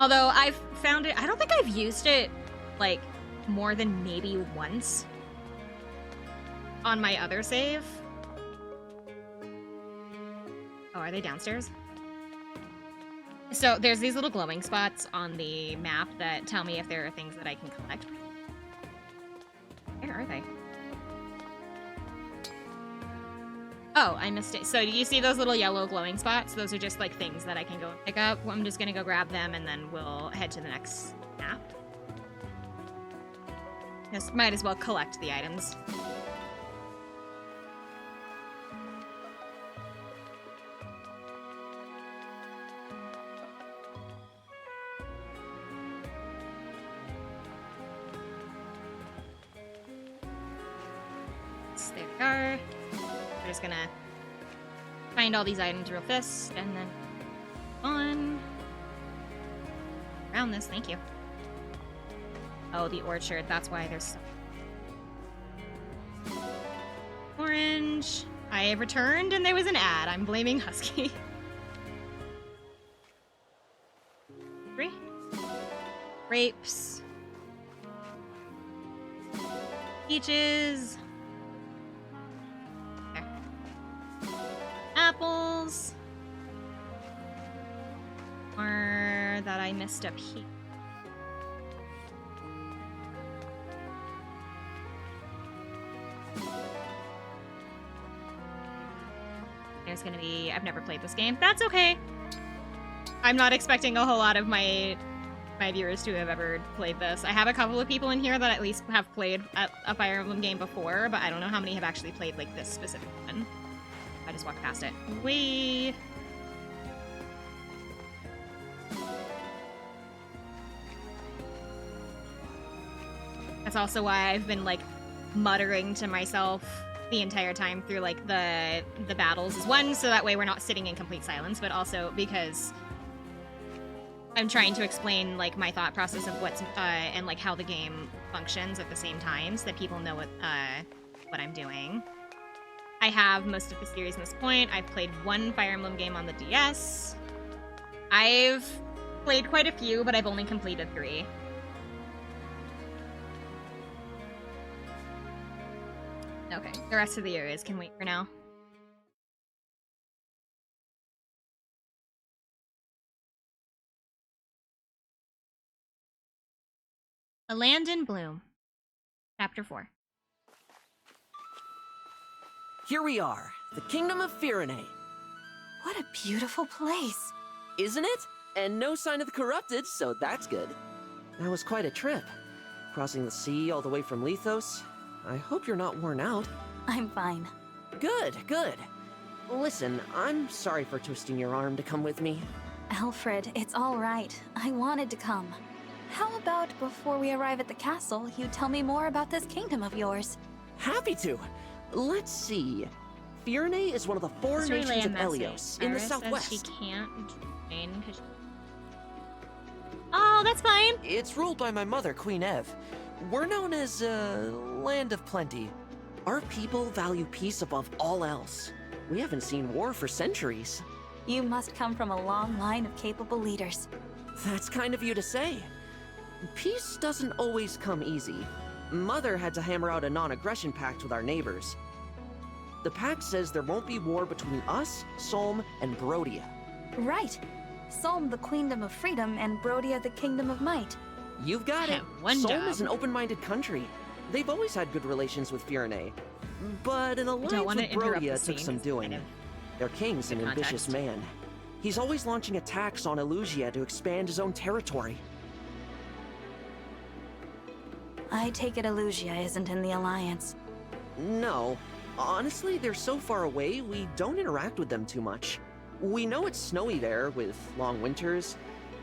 Although I've found it, I don't think I've used it, like, more than maybe once on my other save. Oh, are they downstairs? So there's these little glowing spots on the map that tell me if there are things that I can collect. Where are they? Oh, I missed it. So do you see those little yellow glowing spots? Those are just like things that I can go and pick up. Well, I'm just gonna go grab them and then we'll head to the next map. Just might as well collect the items. There we are. We're just gonna find all these items real fast and then on around this. Thank you. Oh, the orchard. That's why there's so orange. I have returned and there was an ad. I'm blaming Husky. 3 grapes, peaches. Apples. Or that I missed up here. There's gonna be... I've never played this game. That's okay. I'm not expecting a whole lot of my viewers to have ever played this. I have a couple of people in here that at least have played a Fire Emblem game before, but I don't know how many have actually played like this specific one. I just walked past it. Whee! That's also why I've been like muttering to myself the entire time through like the battles. Is one, so that way we're not sitting in complete silence, but also because I'm trying to explain like my thought process of what's and like how the game functions at the same time, so that people know what I'm doing. I have most of the series at this point. I've played one Fire Emblem game on the DS. I've played quite a few, but I've only completed 3. Okay, the rest of the areas can wait for now. A Land in Bloom, Chapter 4. Here we are, the Kingdom of Firene. What a beautiful place. Isn't it? And no sign of the corrupted, so that's good. That was quite a trip. Crossing the sea all the way from Lethos. I hope you're not worn out. I'm fine. Good, good. Listen, I'm sorry for twisting your arm to come with me. Alfred, it's all right. I wanted to come. How about before we arrive at the castle, you tell me more about this kingdom of yours? Happy to. Let's see. Firene is one of the 4 nations of Helios in the southwest. She can't join because. Oh, that's fine. It's ruled by my mother, Queen Ev. We're known as Land of Plenty. Our people value peace above all else. We haven't seen war for centuries. You must come from a long line of capable leaders. That's kind of you to say. Peace doesn't always come easy. Mother had to hammer out a non-aggression pact with our neighbors. The pact says there won't be war between us, Solm, and Brodia. Right. Solm, the Queendom of Freedom, and Brodia, the Kingdom of Might. You've got it. One Solm job. is an open-minded country. They've always had good relations with Firene. But an alliance with Brodia took some doing. Their king's an ambitious man. He's always launching attacks on Elugia to expand his own territory. I take it Elugia isn't in the Alliance. No. Honestly, they're so far away, we don't interact with them too much. We know it's snowy there, with long winters,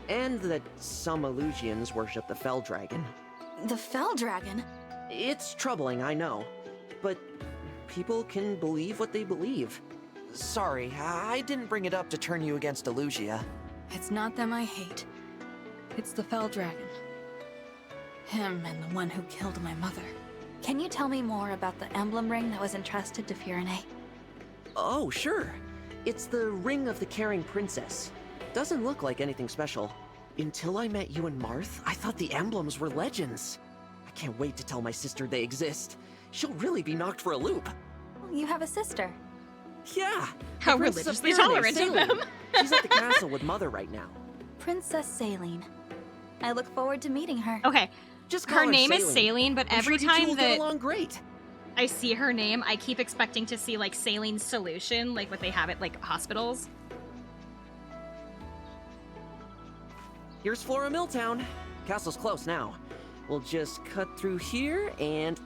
and that some Elusians worship the Fell Dragon. The Fell Dragon? It's troubling, I know. But people can believe what they believe. Sorry, I didn't bring it up to turn you against Elugia. It's not them I hate. It's the Fell Dragon. Him and the one who killed my mother. Can you tell me more about the emblem ring that was entrusted to Firene? Oh, sure. It's the Ring of the Caring Princess. Doesn't look like anything special. Until I met you and Marth, I thought the emblems were legends. I can't wait to tell my sister they exist. She'll really be knocked for a loop. You have a sister. Yeah. How the Princess religiously Firene, tolerant of Saline. them. She's at the castle with Mother right now. Princess Saline. I look forward to meeting her. Okay. Just call Her name is Saline. Saline, but I'm every sure you two time will get that along great. I see her name, I keep expecting to see like Saline Solution, like what they have at like hospitals. Here's Flora Milltown. Castle's close now. We'll just cut through here and...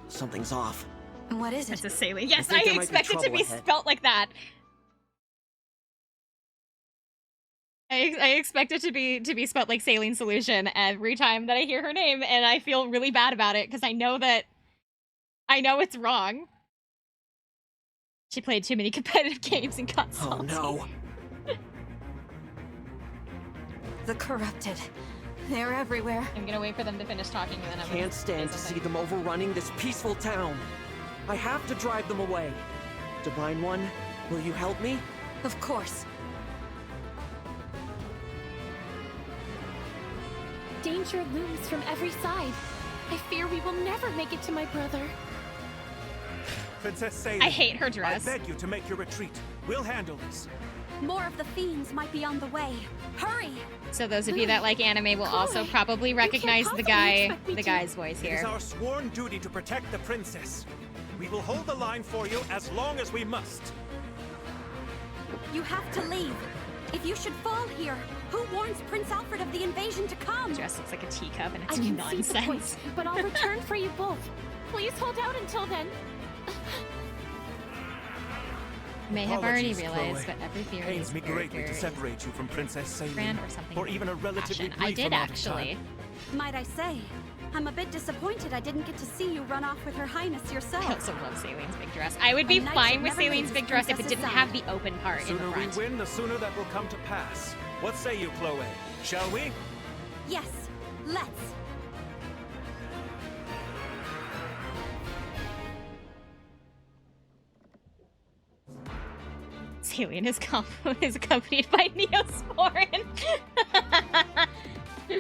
something's off. What is it? It's a Saline. Yes, I I think there might be expect it to trouble be ahead. spelt like that. I expect it to be spelt like Saline Solution every time that I hear her name, and I feel really bad about it because I know it's wrong. She played too many competitive games and got salty. Oh no. The corrupted. They're everywhere. I'm gonna wait for them to finish talking and then I'm Can't stand to see them overrunning this peaceful town. I have to drive them away. Divine One, will you help me? Of course. Danger looms from every side. I fear we will never make it to my brother. Princess Saline, I hate her dress. I beg you to make your retreat. We'll handle this. More of the fiends might be on the way. Hurry! So those of you that like anime will also probably recognize the guy's voice It is here. our sworn duty to protect the princess. We will hold the line for you as long as we must. You have to leave. If you should fall here, who warns Prince Alfred of the invasion to come? Dress looks like a teacup and I it's can see the point, nonsense. but I'll return for you both. Please hold out until then. You may have already Apologies, realized, Chloe. but every theory Pains me greatly to separate you from Princess Saline, or something for even a relatively passion. brief I did amount of actually. time. Might I say, I'm a bit disappointed I didn't get to see you run off with Her Highness yourself. I also love Saline's big dress. I would be A knight fine should with never leave Saline's his big dress if it princess's didn't side. have the open part The in the sooner front. we win, the sooner that will come to pass. What say you, Chloe? Shall we? Yes, let's. Saline is accompanied by Neosporin.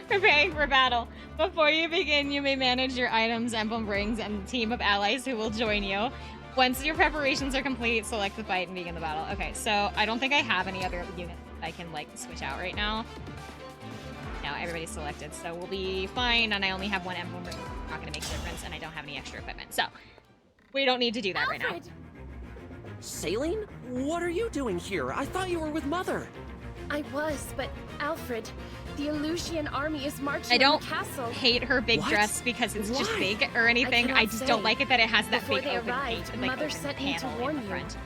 Preparing for battle. Before you begin, you may manage your items, emblem rings, and the team of allies who will join you. Once your preparations are complete, select the fight and begin the battle. Okay, so I don't think I have any other units I can, like, switch out right now. No, everybody's selected, so we'll be fine, and I only have one emblem ring. Not gonna make a difference, and I don't have any extra equipment, so we don't need to do that right now. Saline? What are you doing here? I thought you were with Mother. I was, but Alfred, the Illusian army is marching I on don't the castle. hate her big What? dress because it's just Why? big or anything. cannot I just don't say. like it that it has that Before big they open arrived, gate, like Mother open sent me to panel warn in the you. front.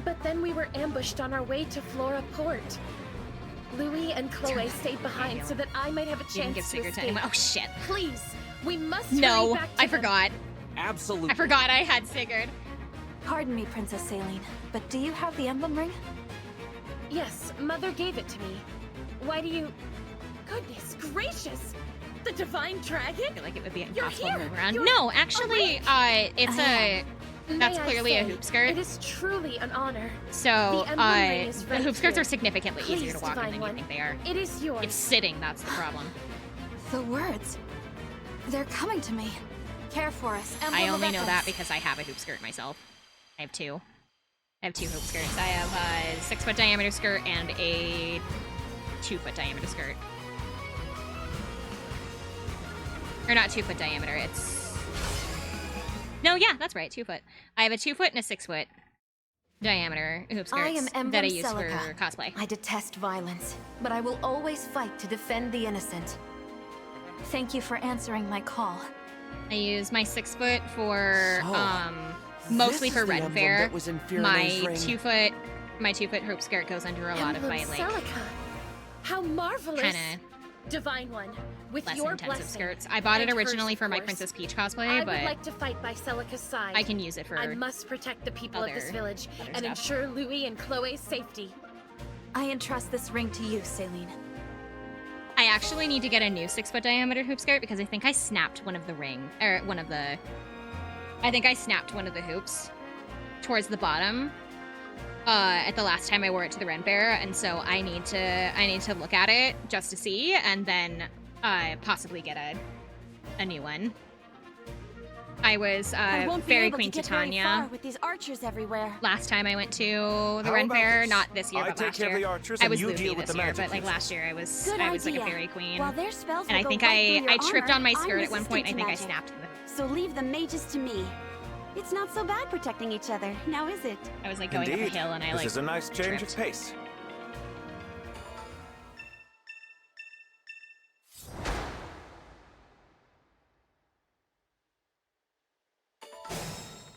But then we were ambushed on our way to Flora Port. Louis and Chloe stayed behind so that I might have a You didn't chance give to Sigurd to escape. anyone. Oh shit. Please, we must No, hurry back to I them. forgot. Absolutely. I forgot I had Sigurd. Pardon me, Princess Saline, but do you have the emblem ring? Yes, Mother gave it to me. Why do you... Goodness gracious! The Divine Dragon? I feel like it would be You're impossible here! to move around. You're No, actually, it's May that's I clearly a say, hoop skirt. It is truly an honor. So, The emblem ring is the right hoop skirts here. are significantly easier to Please, walk in Divine than you One. think they are. It is yours. It's sitting, that's the problem. The words. They're coming to me. Care for us. Emblem I of only know that Ethos. because I have a hoop skirt myself. I have two. I have two hoop skirts. I have a 6-foot diameter skirt and a 2-foot diameter skirt. Or not 2-foot diameter, it's... No, yeah, that's right, 2-foot. I have a 2-foot and a 6-foot diameter hoop skirts I am Emblem that I use Celica. for cosplay. I detest violence, but I will always fight to defend the innocent. Thank you for answering my call. I use my 6-foot for, So, mostly this for is the Red emblem Fair. that was in Firene's My ring. 2-foot hoop skirt goes under a lot of my, Emblem like, Celica. How marvelous! kinda Divine One, with less your intensive blessing, skirts. I bought it and originally hers, for of my course, Princess Peach cosplay, I but would like to fight by Celica's side. I can use it for I must protect the people of this other- village other and stuff. ensure Louis and Chloe's safety. I entrust this ring to you, Saline. I actually need to get a new 6-foot diameter hoop skirt because I think I snapped one of the I think I snapped one of the hoops towards the bottom at the last time I wore it to the Ren Fair, and so I need to look at it just to see, and then possibly get a new one. I was Fairy Queen Titania with these archers everywhere. last time I went to the Ren Fair, not this year, but last year. I was Luffy this year, but like last year I was like a Fairy Queen. While their spells And I will think go right through your I tripped armor, on my I'm skirt at one point. I resistant think I to snapped magic. the. So leave the mages to me. It's not so bad protecting each other, now is it? I was like going up a hill and I like. This is a nice change tripped. of pace.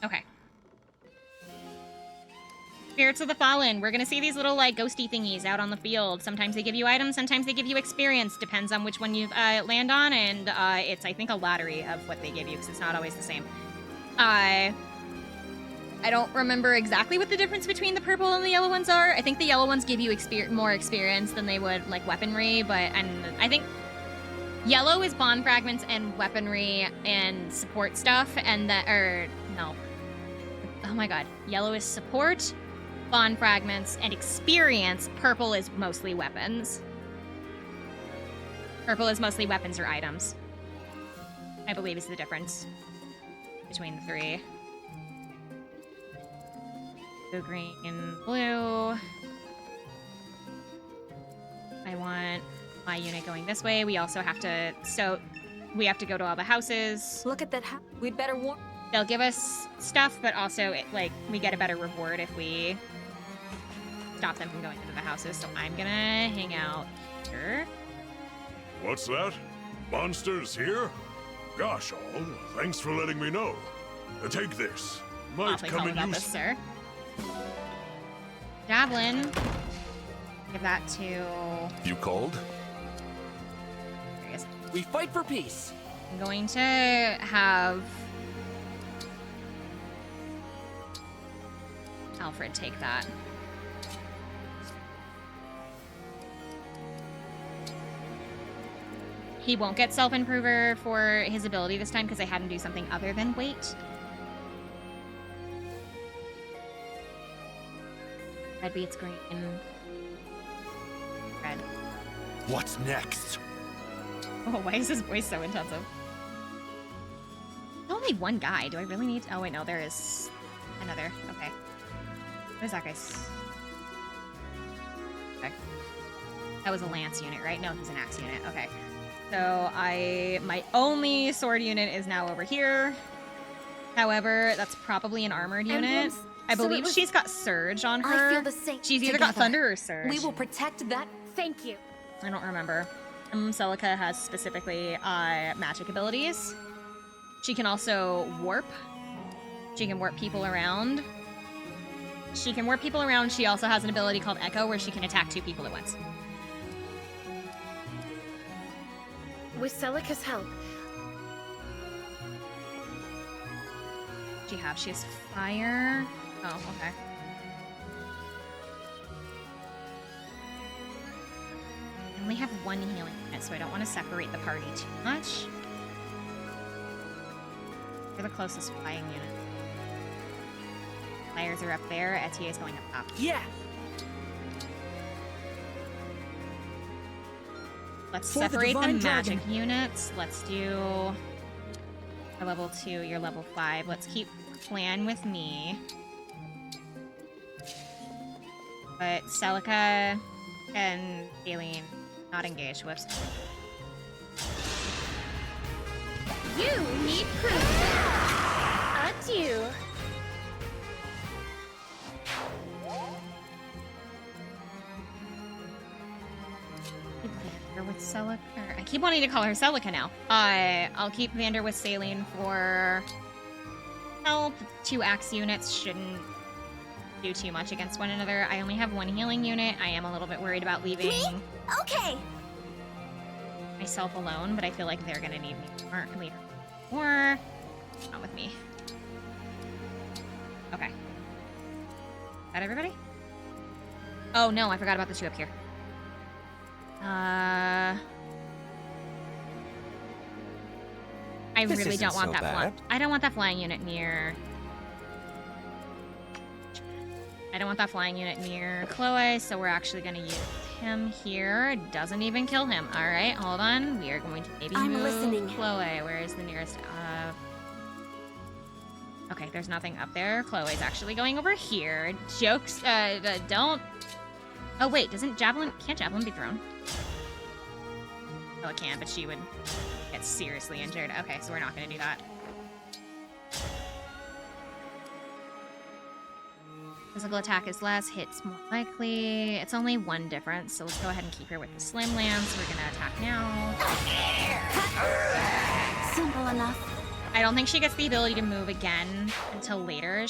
Okay. Spirits of the Fallen. We're gonna see these little like ghosty thingies out on the field. Sometimes they give you items, sometimes they give you experience. Depends on which one you land on, and it's I think a lottery of what they give you because it's not always the same. I don't remember exactly what the difference between the purple and the yellow ones are. I think the yellow ones give you more experience than they would like weaponry, and I think yellow is bond fragments and weaponry and support stuff, and no. Oh my god. Yellow is support, bond fragments, and experience. Purple is mostly weapons. Purple is mostly weapons or items, I believe, is the difference between the three. Blue, green, blue. I want my unit going this way. We also have to, we have to go to all the houses. Look at that we'd better warn. They'll give us stuff, but also, we get a better reward if we stop them from going into the houses. So I'm gonna hang out here. What's that? Monsters here? Gosh, all, thanks for letting me know. Take this. Might Awfully come calm in about use. this, sir. Javelin. Give that to... You called? There he is. We fight for peace. I'm going to have Alfred take that. He won't get self-improver for his ability this time because I had him do something other than wait. Red beats green. Red. What's next? Oh, why is his voice so intensive? Only one guy. Do I really need... Oh, wait, no, there is another. Okay. What is that guy's? Okay. That was a lance unit, right? No, he's an axe unit. Okay. So my only sword unit is now over here. However, that's probably an armored unit. I believe she's got Surge on her. I feel the same. She's either got Thunder or Surge. We will protect that. Thank you. I don't remember. Celica has specifically magic abilities. She can also warp. She can warp people around. She can warp people around. She also has an ability called Echo where she can attack 2 people at once. With Celica's help, She has fire. Oh, okay. I only have one healing unit, so I don't want to separate the party too much. You're the closest flying unit. Flyers are up there. Etier is going up top. Yeah. Let's For the separate the Divine magic Dragon. units. Let's do your level 2, your level 5. Let's keep clan with me. But Celica and Aileen not engaged. Whoops. you need proof. Adieu. Vander with Celica. I keep wanting to call her Celica now. I'll keep Vander with Saline for help. 2 axe units shouldn't do too much against one another. I only have 1 healing unit. I am a little bit worried about leaving Okay. myself alone, but I feel like they're gonna need me more. Can leave more. Not with me. Okay. Is that everybody? Oh no, I forgot about the 2 up here. I This really isn't don't want so that bad. I don't want that flying unit near. I don't want that flying unit near Chloe, so we're actually gonna use him here. Doesn't even kill him. All right, hold on. We are going to maybe I'm move listening. Chloe. Where is the nearest? Okay, there's nothing up there. Chloe's actually going over here. Jokes. Don't. Oh wait, can't javelin be thrown? Oh, it can, but she would get seriously injured. Okay, so we're not gonna do that. Physical attack is less, hits more likely. It's only one difference, so let's go ahead and keep her with the Slim Lance. We're gonna attack now. Simple enough. I don't think she gets the ability to move again until later.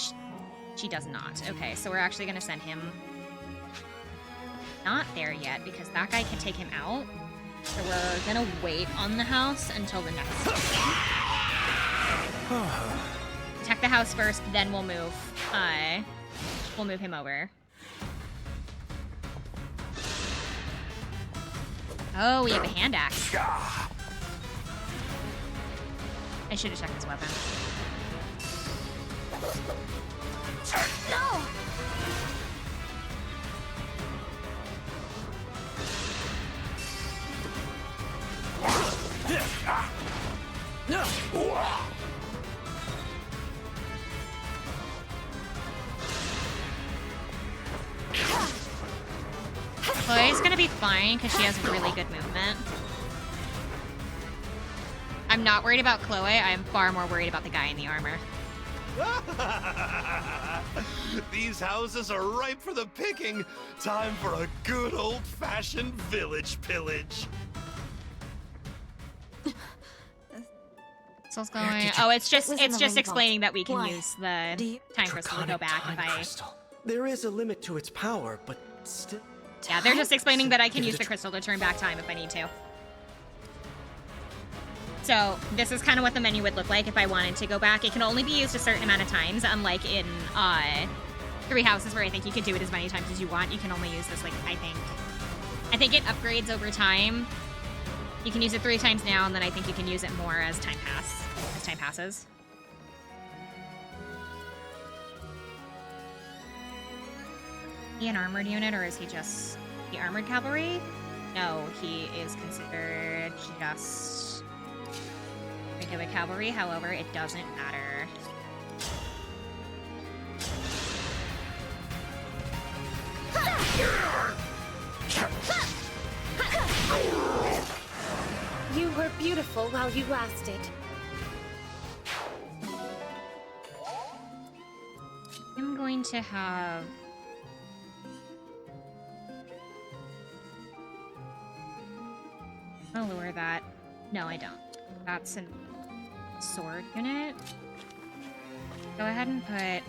She does not. Okay, so we're actually gonna send him not there yet because that guy can take him out. So we're gonna wait on the house until the next attack the house first, then we'll move. We'll move him over. Oh, we have a hand axe. I should have checked his weapon. No! Chloe's gonna be fine because she has really good movement. I'm not worried about Chloe. I'm far more worried about the guy in the armor. These houses are ripe for the picking. Time for a good old-fashioned village pillage. Soul's going. Oh, it's just It was in the ring explaining vault. that we can Why? use the time crystal to go back if I. Crystal. There is a limit to its power, but still. Yeah, they're just explaining that I can Give it use a the crystal to turn back time if I need to. So this is kind of what the menu would look like if I wanted to go back. It can only be used a certain amount of times, unlike in Three Houses where I think you could do it as many times as you want. You can only use this, like, I think it upgrades over time. You can use it 3 times now, and then I think you can use it more as time passes. Is he an armored unit, or is he just the armored cavalry? No, he is considered just regular cavalry. However, it doesn't matter. You were beautiful while you lasted. I'm going to have... I'll lower that. No, I don't. That's a sword unit. Go ahead and put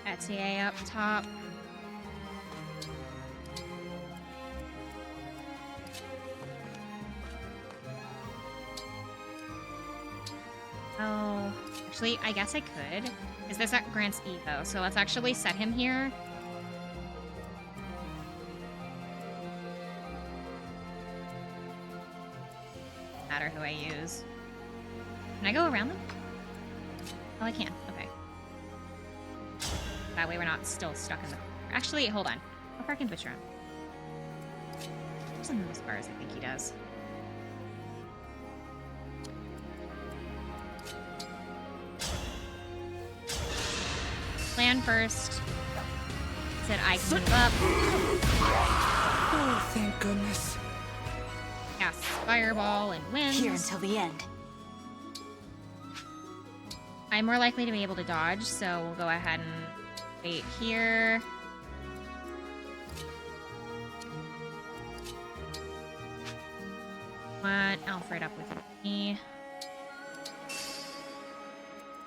Etier up top. Oh, actually, I guess I could. Is this at Grant's Evo? So let's actually set him here. Matter who I use. Can I go around them? Oh, I can. Okay. That way we're not still stuck in the... Actually, hold on. How far can Butcher him? Doesn't move as far as I think he does. Plan first. Said I can move up. Oh, thank goodness. Cast Fireball and wins. Here until the end. I'm more likely to be able to dodge, so we'll go ahead and wait here. Want Alfred up with me.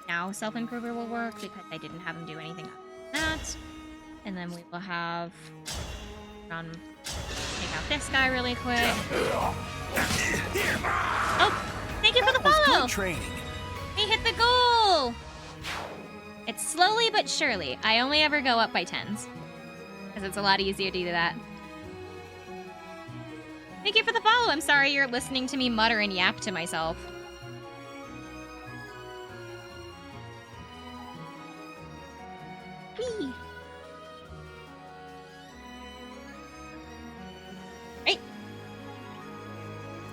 Now Self-Improver will work because I didn't have him do anything after that. And then we will have take out this guy really quick. Oh, thank you for the follow! Good training. He hit the goal! It's slowly but surely. I only ever go up by 10s. Because it's a lot easier to do that. Thank you for the follow. I'm sorry you're listening to me mutter and yap to myself.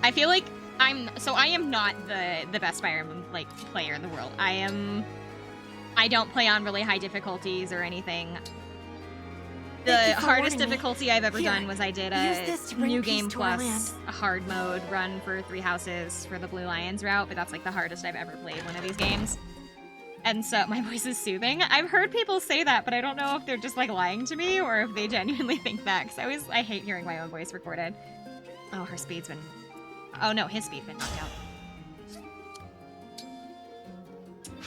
I feel like I am not the best Fire Emblem like player in the world. I don't play on really high difficulties or anything. The hardest difficulty I've ever done was I did a New Game Plus a hard mode run for 3 houses for the Blue Lions route, but that's like the hardest I've ever played one of these games. And so my voice is soothing. I've heard people say that, but I don't know if they're just like lying to me or if they genuinely think that, because I hate hearing my own voice recorded. Oh, her speed's been... Oh no, his speed's been knocked out.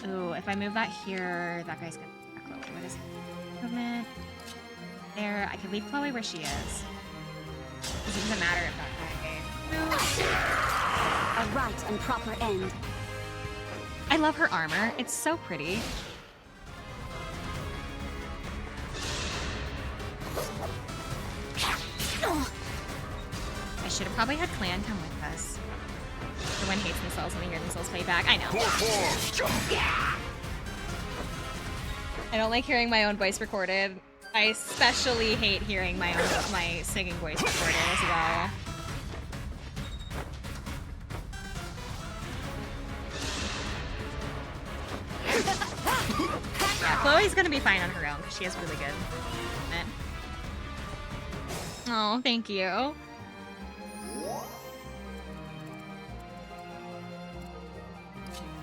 Ooh, if I move that here, that guy's gonna be back lower. What is it? Movement. There, I could leave Chloe where she is. Because it doesn't matter if that guy moves. A right and proper end. I love her armor. It's so pretty. I should have probably had Clan come with us. Everyone hates themselves when they hear themselves play back. I know. I don't like hearing my own voice recorded. I especially hate hearing my singing voice recorded as well. Yeah, Chloe's gonna be fine on her own because she has really good movement. Oh, thank you.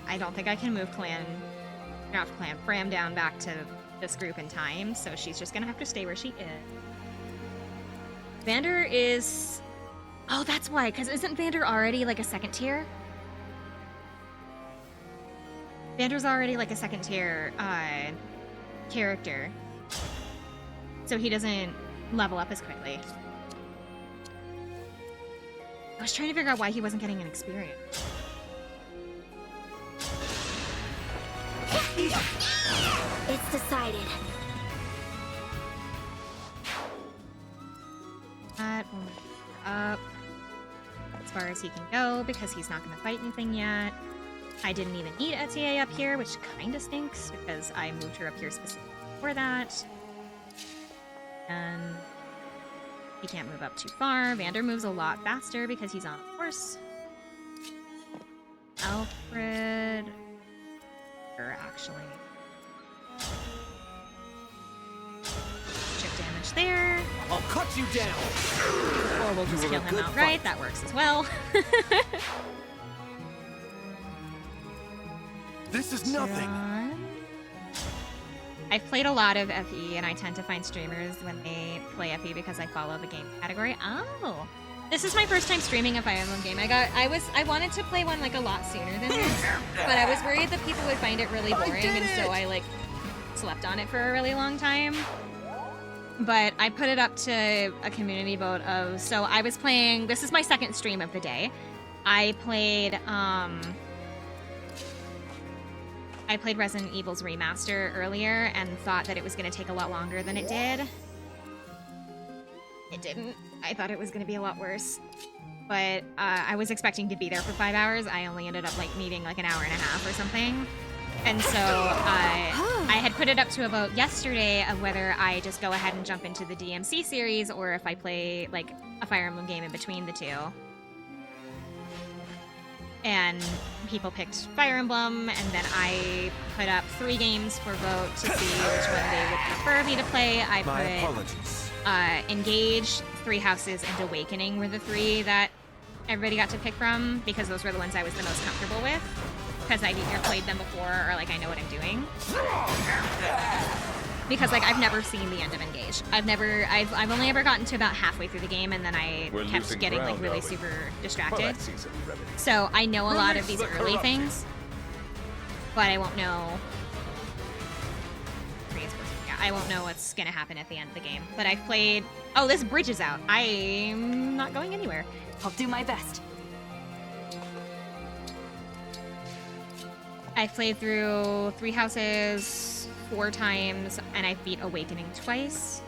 I don't think I can move Fram down back to this group in time, so she's just gonna have to stay where she is. Vander is... Oh, that's why, because isn't Vander already like a second tier? Vander's already like a second tier character, so he doesn't level up as quickly. I was trying to figure out why he wasn't getting an experience. It's decided. That will move up as far as he can go because he's not going to fight anything yet. I didn't even need Etier up here, which kind of stinks because I moved her up here specifically for that. And he can't move up too far. Vander moves a lot faster because he's on a horse. Alfred... actually. Chip damage there. I'll cut you down! Or we'll just kill him outright. That works as well. This is nothing. I've played a lot of FE, and I tend to find streamers when they play FE because I follow the game category. Oh, this is my first time streaming a Fire Emblem game. I wanted to play one like a lot sooner than this, but I was worried that people would find it really boring, and so I like slept on it for a really long time. But I put it up to a community vote of, so I was playing, this is my second stream of the day. I played Resident Evil's Remaster earlier and thought that it was going to take a lot longer than it did. It didn't. I thought it was going to be a lot worse. But I was expecting to be there for 5 hours. I only ended up like needing like an hour and a half or something. And so I had put it up to a vote yesterday of whether I just go ahead and jump into the DMC series or if I play like a Fire Emblem game in between the two. And people picked Fire Emblem, and then I put up 3 games for vote to see which one they would prefer me to play. I put Engage, 3 Houses, and Awakening were the 3 that everybody got to pick from because those were the ones I was the most comfortable with because I've either played them before or like I know what I'm doing. Because like I've never seen the end of Engage. I've only ever gotten to about halfway through the game, and then I kept getting like really super distracted. So I know a lot of these early things, but I won't know. Yeah, I won't know what's gonna happen at the end of the game. But I've played. Oh, this bridge is out. I'm not going anywhere. I'll do my best. I've played through 3 Houses 4 times, and I've beat Awakening twice.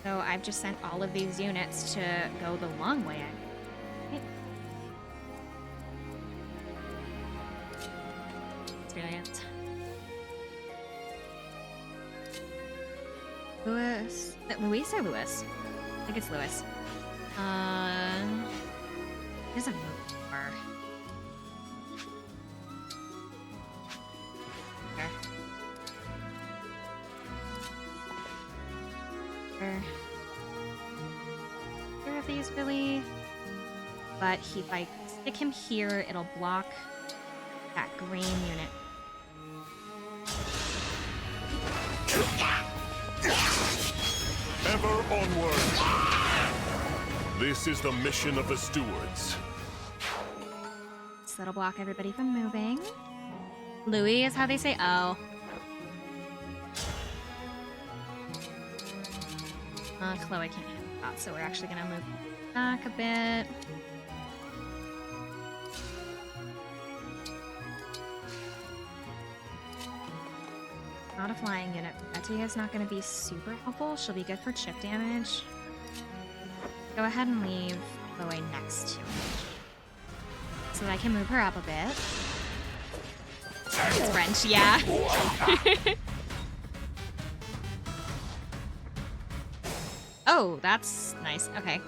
So I've just sent all of these units to go the long way. Experience. Louis? Luis or Louis? think it's Lewis. He doesn't move too far. Okay. Either of these really, but if I stick him here, it'll block that green unit. Ever onward! This is the mission of the stewards. So that'll block everybody from moving. Louis is how they say oh. Chloe can't handle that, so we're actually gonna move back a bit. Not a flying unit. Etia's not gonna be super helpful. She'll be good for chip damage. Go ahead and leave Chloe next to me, so that I can move her up a bit. It's French, yeah. Oh, that's nice. Okay.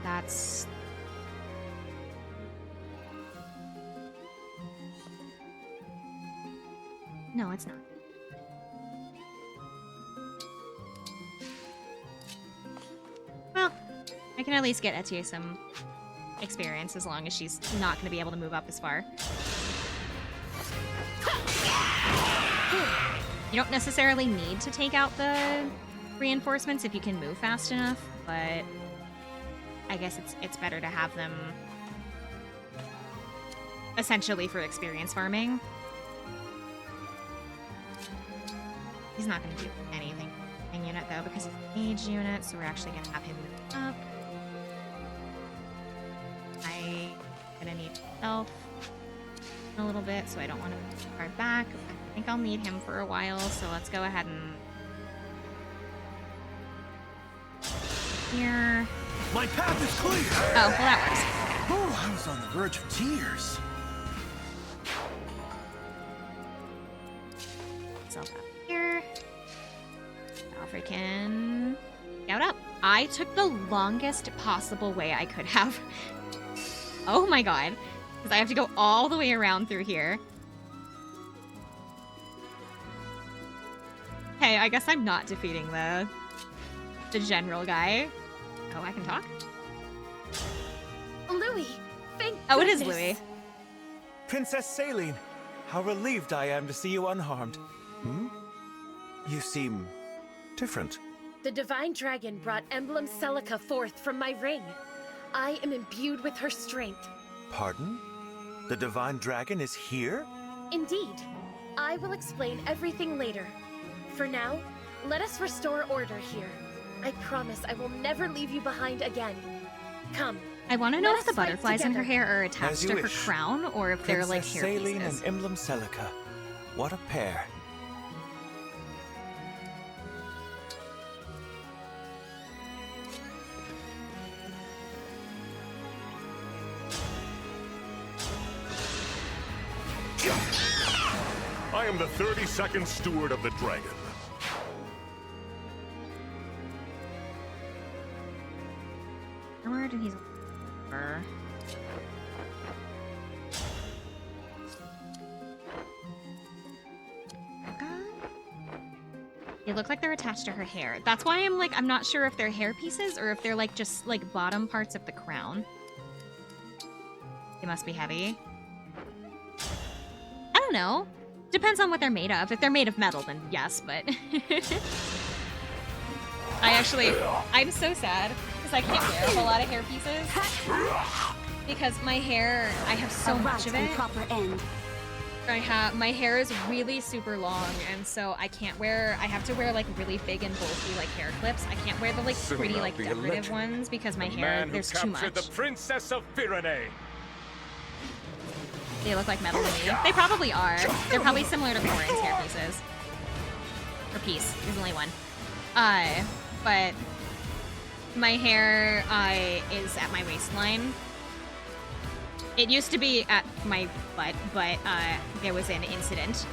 That's... No, it's not. Well, I can at least get Etienne some experience as long as she's not going to be able to move up as far. You don't necessarily need to take out the reinforcements if you can move fast enough, but I guess it's better to have them essentially for experience farming. He's not going to do anything in unit though because it's an age unit, so we're actually going to have him move up. I'm going to need health a little bit, so I don't want to move too far back. I think I'll need him for a while, so let's go ahead and... Here. My path is clear! Oh, well that works. Oh, I was on the verge of tears. Myself up here. Alfred can scout up. I took the longest possible way I could have. Oh my god. Because I have to go all the way around through here. Hey, I guess I'm not defeating the general guy. Oh, I can talk? Louis, thank Oh, it is goodness. Louis. Princess Saline, how relieved I am to see you unharmed. You seem different. The Divine Dragon brought Emblem Celica forth from my ring. I am imbued with her strength. Pardon? The Divine Dragon is here? Indeed. I will explain everything later. For now, let us restore order here. I promise I will never leave you behind again. Come. I want to know let if the us fight butterflies in her together. hair are As attached you to her wish. crown or if they're like Princess hair Saline pieces. and Emblem Celica. What a pair. I am the 32nd steward of the dragon. Where did he... They look like they're attached to her hair. That's why I'm not sure if they're hair pieces or if they're like just like bottom parts of the crown. They must be heavy. I don't know. Depends on what they're made of. If they're made of metal, then yes, but... I'm so sad because I can't wear a whole lot of hair pieces. Because my hair, I have so much of it. Proper end. My hair is really super long, and so I have to wear like really big and bulky like hair clips. I can't wear the like Soon pretty I'll like be a decorative legend. ones because my The hair, man who there's too captured much. the Princess of Pyrenees. They look like metal to me. They probably are. They're probably similar to Corin's hair pieces. Or piece. There's only one. But my hair is at my waistline. It used to be at my butt, but there was an incident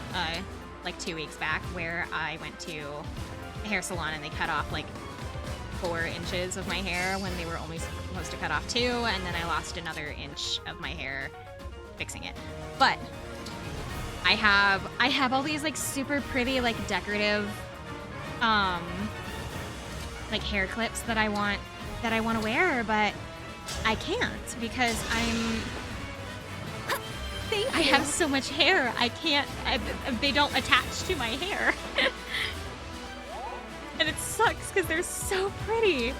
like 2 weeks back where I went to a hair salon and they cut off like 4 inches of my hair when they were only supposed to cut off 2, and then I lost another inch of my hair fixing it. But I have all these like super pretty like decorative like hair clips that I want to wear, but I can't because I have so much hair. I can't. They don't attach to my hair, and it sucks because they're so pretty.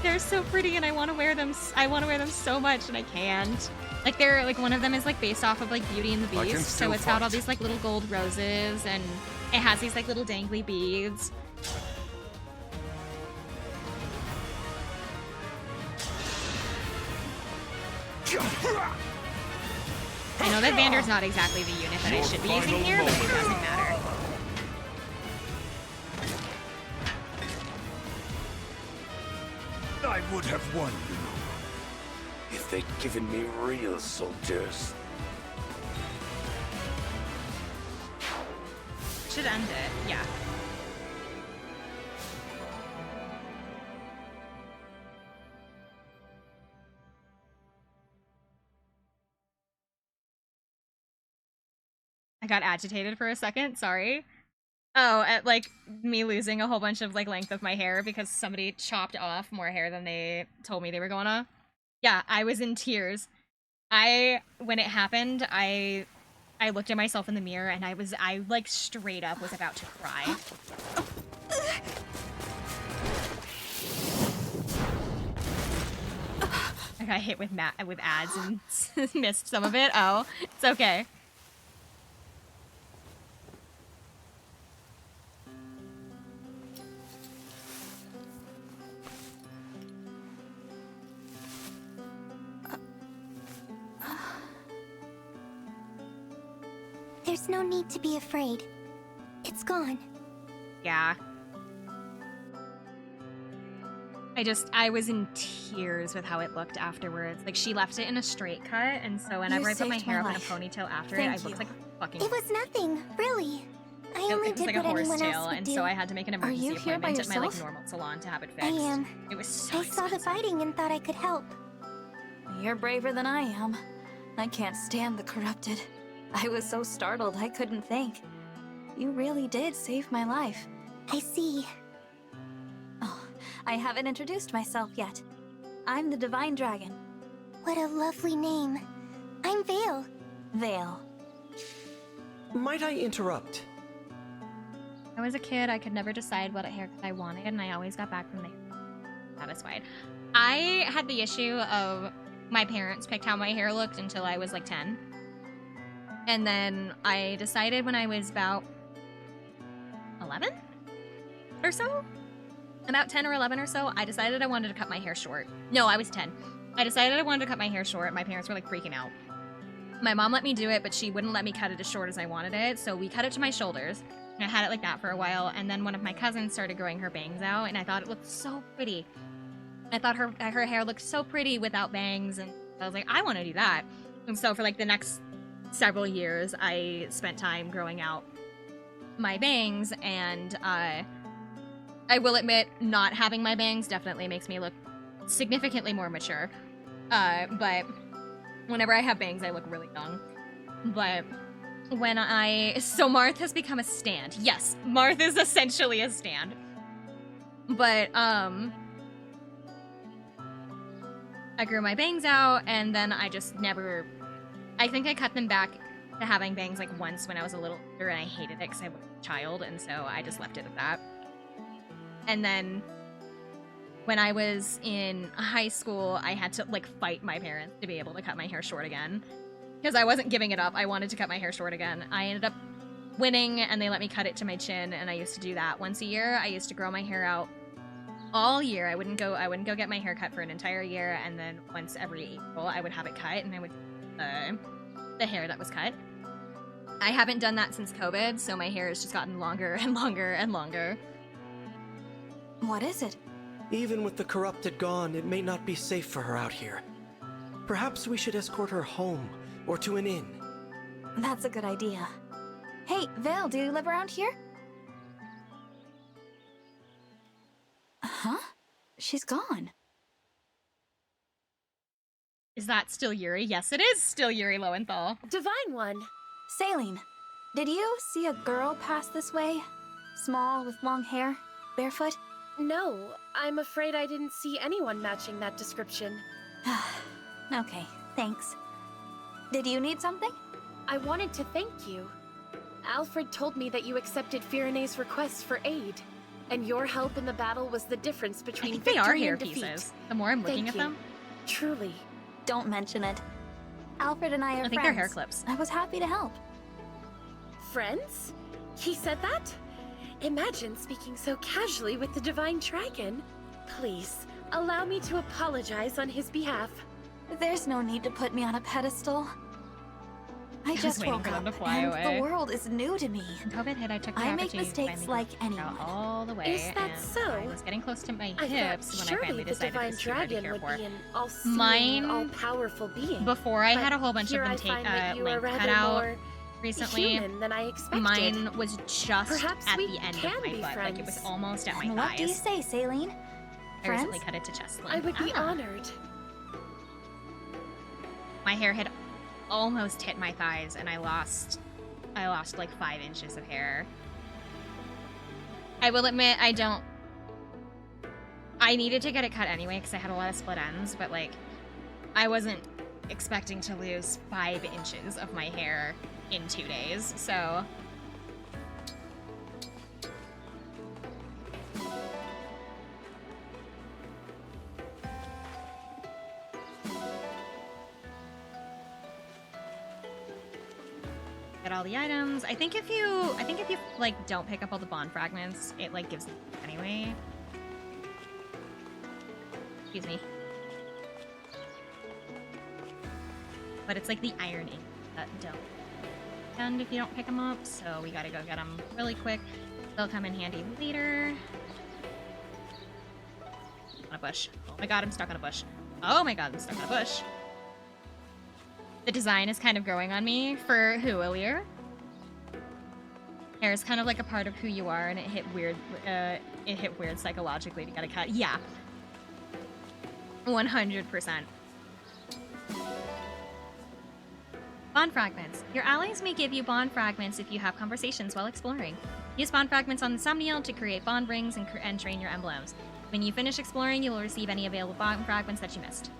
They're so pretty, and I want to wear them. I want to wear them so much, and I can't. Like they're like one of them is like based off of like Beauty and the Beast, so it's got all these like little gold roses, and it has these like little dangly beads. I know that Vander's not exactly the unit that I should be using here, but it doesn't matter. I would have won, you know, if they'd given me real soldiers. Should end it, yeah. I got agitated for a second, sorry. Oh, at like me losing a whole bunch of like length of my hair because somebody chopped off more hair than they told me they were gonna. Yeah, I was in tears. When it happened, I looked at myself in the mirror and I like straight up was about to cry. I got hit with ads and missed some of it. Oh, it's okay. There's no need to be afraid. It's gone. Yeah. I was in tears with how it looked afterwards. Like, she left it in a straight cut, and so whenever I put my hair up in a ponytail after it, I looked like a fucking... It was nothing, really. I only it was did like a what anyone else horsetail, would and do. so I had to make an emergency appointment at my like normal salon to have it fixed. I am. It was so I saw the fighting and thought I could help. You're braver than I am. I can't stand the corrupted. I was so startled I couldn't think. You really did save my life. I see. Oh, I haven't introduced myself yet. I'm the Divine Dragon. What a lovely name. I'm Vale. Vale. Might I interrupt? I was a kid, I could never decide what haircut I wanted, and I always got back from the satisfied. I had the issue of my parents picked how my hair looked until I was like 10. And then I decided when I was about 11 or so? About 10 or 11 or so, I decided I wanted to cut my hair short. No, I was 10. I decided I wanted to cut my hair short. My parents were like freaking out. My mom let me do it, but she wouldn't let me cut it as short as I wanted it, so we cut it to my shoulders. And I had it like that for a while, and then one of my cousins started growing her bangs out, and I thought it looked so pretty. I thought her hair looked so pretty without bangs, and I was like, I want to do that. And so for like the next several years, I spent time growing out my bangs, and I will admit, not having my bangs definitely makes me look significantly more mature. But whenever I have bangs, I look really young. But when so Marth has become a stand. Yes, Marth is essentially a stand. But, I grew my bangs out, and then I just never... I think I cut them back to having bangs like once when I was a little older, and I hated it because I was a child, and so I just left it at that. And then when I was in high school, I had to like fight my parents to be able to cut my hair short again. Because I wasn't giving it up. I wanted to cut my hair short again. I ended up winning, and they let me cut it to my chin, and I used to do that once a year. I used to grow my hair out all year. I wouldn't go get my hair cut for an entire year, and then once every April I would have it cut, and I would the hair that was cut. I haven't done that since COVID, so my hair has just gotten longer and longer and longer. What is it? Even with the corrupted gone, it may not be safe for her out here. Perhaps we should escort her home or to an inn. That's a good idea. Hey, Vale, do you live around here? Huh? She's gone. Is that still Yuri? Yes, it is still Yuri Lowenthal. Divine One. Saline, did you see a girl pass this way? Small, with long hair, barefoot? No, I'm afraid I didn't see anyone matching that description. Okay, thanks. Did you need something? I wanted to thank you. Alfred told me that you accepted Firene's request for aid, and your help in the battle was the difference between I think victory they are hair and defeat. pieces. The more I'm looking Thank at you. them. Truly. Don't mention it. Alfred and I are friends. I think they're hair clips. I was happy to help. Friends? He said that? Imagine speaking so casually with the Divine Dragon. Please, allow me to apologize on his behalf. There's no need to put me on a pedestal. I just waiting woke for them up, to fly and away. the world is new to me. When COVID hit, I took the I make opportunity to mistakes finally like go anyone. all the way. Is that and so? I was getting close to my I hips thought when I surely finally the decided Divine this is what I had to Dragon care would for. be an all-seeing, Mine- all-powerful being. Before I had But a whole bunch of here them I take find that you are link cut rather out more recently. human than I expected. Mine was just Perhaps at we the end of can my be foot. Like it was friends. almost at my And what do you thighs. say, Saline? I recently Friends? cut it to chest I length. would be Ah. honored. My hair had almost hit my thighs, and I lost like 5 inches of hair. I will admit, I needed to get it cut anyway because I had a lot of split ends, but like, I wasn't expecting to lose 5 inches of my hair in 2 days, so. Get all the items. I think if you like don't pick up all the bond fragments, it like gives them anyway. Excuse me. But it's like the iron ink that don't end if you don't pick them up, so we gotta go get them really quick. They'll come in handy later. On a bush. Oh my god, I'm stuck on a bush. Oh my god, I'm stuck on a bush. The design is kind of growing on me for who, Illir? Hair is kind of like a part of who you are, and it hit weird psychologically to get a cut. Yeah. 100%. Bond fragments. Your allies may give you bond fragments if you have conversations while exploring. Use bond fragments on the Somniel to create bond rings and train your emblems. When you finish exploring, you will receive any available bond fragments that you missed.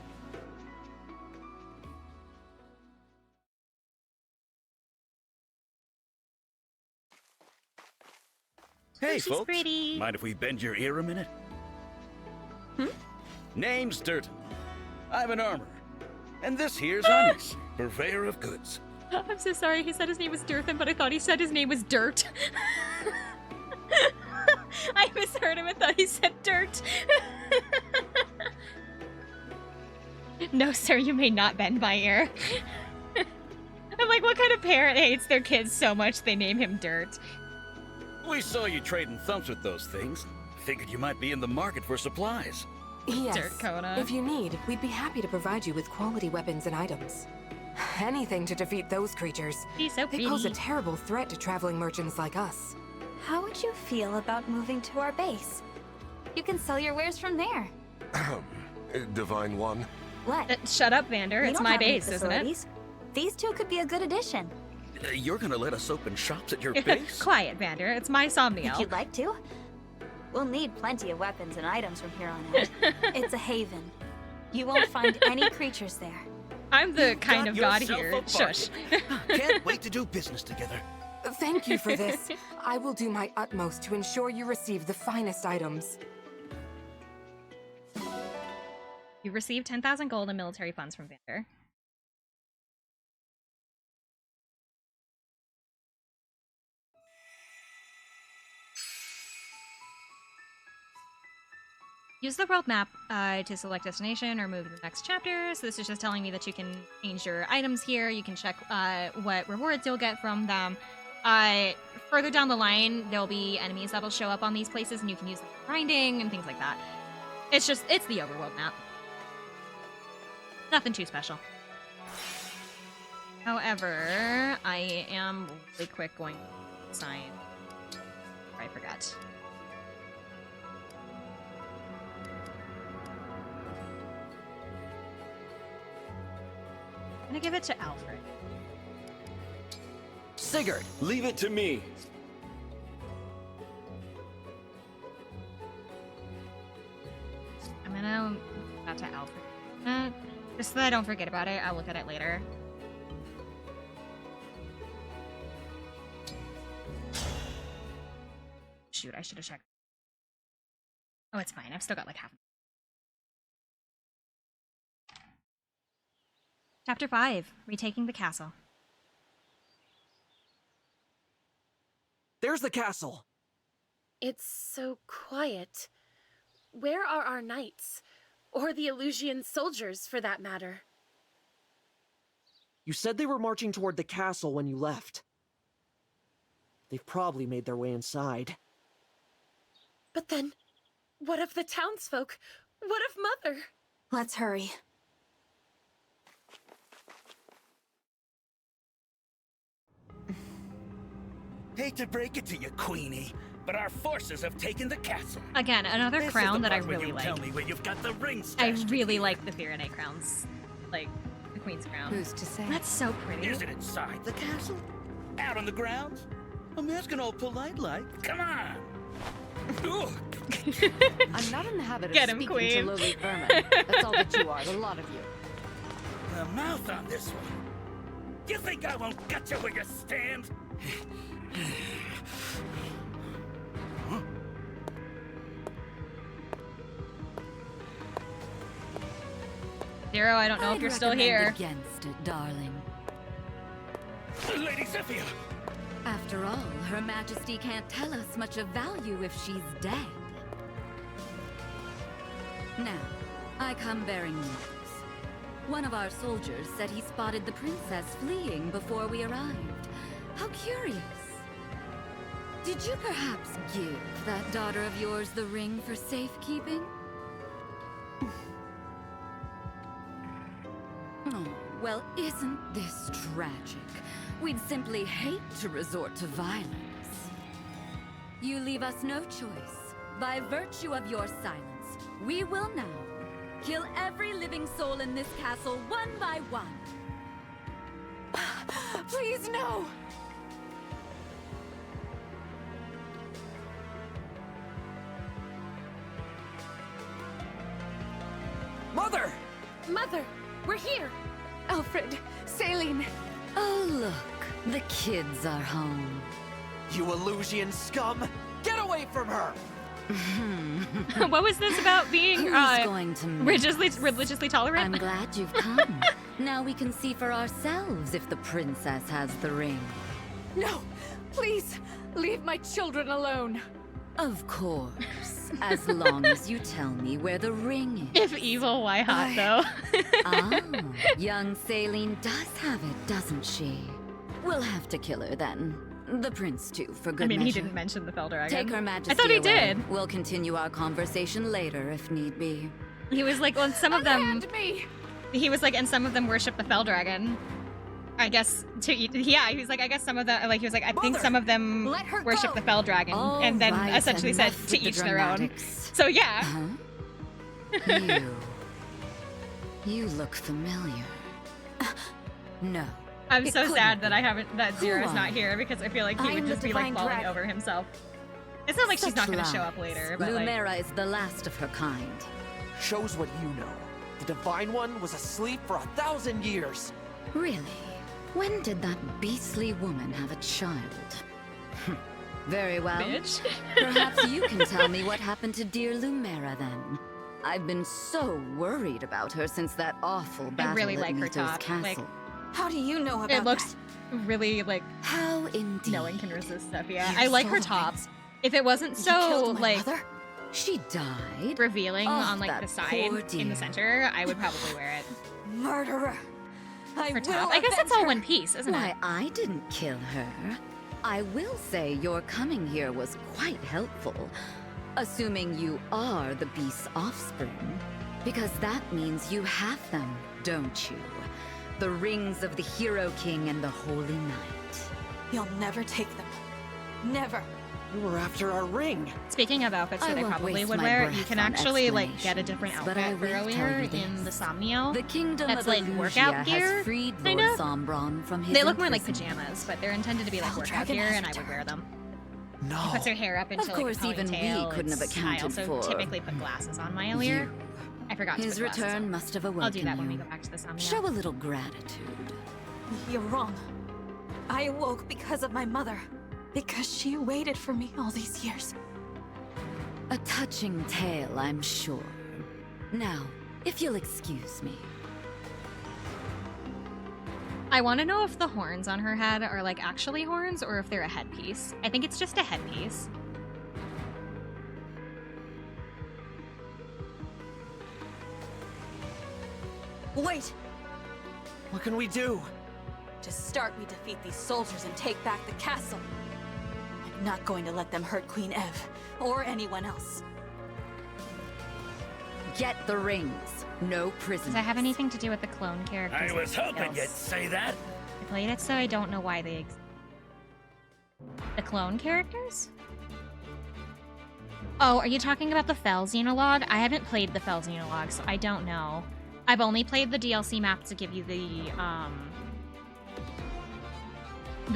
Hey, she's folks. pretty. Mind if we bend your ear a minute? Name's Durton. I'm an armorer. And this here's Anis, purveyor of goods. I'm so sorry. He said his name was Durthan, but I thought he said his name was Dirt. I misheard him and thought he said Dirt. No, sir, you may not bend my ear. I'm like, what kind of parent hates their kids so much they name him Dirt? We saw you trading thumps with those things. Figured you might be in the market for supplies. Yes. Dirt Coda. If you need, we'd be happy to provide you with quality weapons and items. Anything to defeat those creatures. He's so They pose a pretty. terrible threat to traveling merchants like us. How would you feel about moving to our base? You can sell your wares from there. Divine One. What? Shut up, Vander. We It's don't my have any base, isn't it? facilities. These two could be a good addition. You're gonna let us open shops at your base? Quiet, Vander. It's my Somniel. If you'd like to. We'll need plenty of weapons and items from here on out. It's a haven. You won't find any creatures there. I'm the kind got of god yourself here. a Shush. Can't wait to do business together. Thank you for this. I will do my utmost to ensure you receive the finest items. You receive 10,000 gold and military funds from Vander. Use the world map to select destination or move to the next chapter. So this is just telling me that you can change your items here. You can check what rewards you'll get from them. Further down the line, there'll be enemies that'll show up on these places, and you can use them for grinding and things like that. It's the overworld map. Nothing too special. However, I am really quick going to sign. I forgot. I'm gonna give it to Alfred. Sigurd, leave it to me. I'm gonna give that to Alfred. Just so that I don't forget about it, I'll look at it later. Shoot, I should have checked. Oh, it's fine. I've still got like half. Chapter 5, Retaking the Castle. There's the castle. It's so quiet. Where are our knights? Or the Illusian soldiers, for that matter? You said they were marching toward the castle when you left. They've probably made their way inside. But then, what of the townsfolk? What of Mother? Let's hurry. Hate to break it to you, Queenie, but our forces have taken the castle. Again, another This crown is the that I part where really you like. Tell me where you've got the ring I stashed. really like the Firenze crowns. Like, the Queen's crown. Who's to say? That's so pretty. Is it inside the castle? Out on the grounds? I'm asking all polite like. Come on! Ugh. I'm not in the habit of Get him, speaking Queen. to lowly vermin. That's all that you are, the lot of you. The mouth on this one. You think I won't gut you where you stand? Huh? Zero, I don't know if you're still here. Against it, darling. Lady Zephyr! After all, Her Majesty can't tell us much of value if she's dead. Now, I come bearing news. One of our soldiers said he spotted the princess fleeing before we arrived. How curious. Did you perhaps give that daughter of yours the ring for safekeeping? Oh, well, isn't this tragic? We'd simply hate to resort to violence. You leave us no choice. By virtue of your silence, we will now kill every living soul in this castle one by one. Please, no! Mother! Mother, we're here! Alfred, Saline! Oh, look. The kids are home. You Illusian scum! Get away from her! What was this about being Who's going to religiously tolerant? I'm glad you've come. Now we can see for ourselves if the princess has the ring. No! Please! Leave my children alone! Of course. As long as you tell me where the ring is. If evil, why hot, though? Ah, young Saline does have it, doesn't she? We'll have to kill her then. The prince, too, for good I mean, he measure. didn't mention the Feldragon. Take Her Majesty I thought he away. did. We'll continue our conversation later, if need be. He was like, well, some of them... Unhand me! He was like, and some of them worship the Feldragon. I guess to eat. Yeah, he was like, I guess some of them, like, he was like, I think some of them Let her worship go. the Feldragon, All and then right, essentially said enough to with the each their own. dramatics. So yeah. Huh? You look familiar. No. I'm it so couldn't sad be. that Who Zira's are not you? here because I feel like he I'm would the just be like Divine falling Dragon. over himself. It's not like she's not Such going to show up lies. later, but like, Lumera is the last of her kind. Shows what you know. The Divine One was asleep for 1,000 years. Really? When did that beastly woman have a child? Very well. bitch. Perhaps you can tell me what happened to dear Lumera then. I've been so worried about her since that awful battle really at like her Mito's top. castle. Like, How do you know about it looks that? really like How indeed. no one can resist stuff. Yeah, You I like her stole the top. If it wasn't You so killed my like mother? She died. revealing Oh, on like that the side poor in dear. the center, I would probably wear it. Murderer! I Her will top. I guess that's avenge all her. one piece, isn't Why, it? I didn't kill her. I will say your coming here was quite helpful. Assuming you are the beast's offspring. Because that means you have them, don't you? The rings of the Hero King and the Holy Knight. You'll never take them. Never. You were after our ring. Speaking of outfits that I won't probably waste would my wear, you breath can on actually like get a different but I outfit will earlier tell you in the this. Somniel. The kingdom That's of like Illusia workout gear, has freed kinda. Lord Sombron from his They look more like imprisonment. pajamas, but they're intended to be like workout Dragon gear, has and I would wear them. No. She puts her hair up into Of like course, a even we ponytail. couldn't have It's- accounted I also for typically put glasses on my earlier. I forgot to His put glasses return on. must have awoken I'll do that when we you. go back to the Somniel. Show a little gratitude. You're wrong. I awoke because of my mother. Because she waited for me all these years. A touching tale, I'm sure. Now, if you'll excuse me. I want to know if the horns on her head are like actually horns or if they're a headpiece. I think it's just a headpiece. Wait! What can we do? To start, we defeat these soldiers and take back the castle. I'm not going to let them hurt Queen Ev, or anyone else. Get the rings. No prisoners. Does that have anything to do with the clone characters? I was hoping Else? you'd say that. I played it, so I don't know why they exist. The clone characters? Oh, are you talking about the Fel Xenologue? I haven't played the Fel Xenologue, so I don't know. I've only played the DLC map to give you the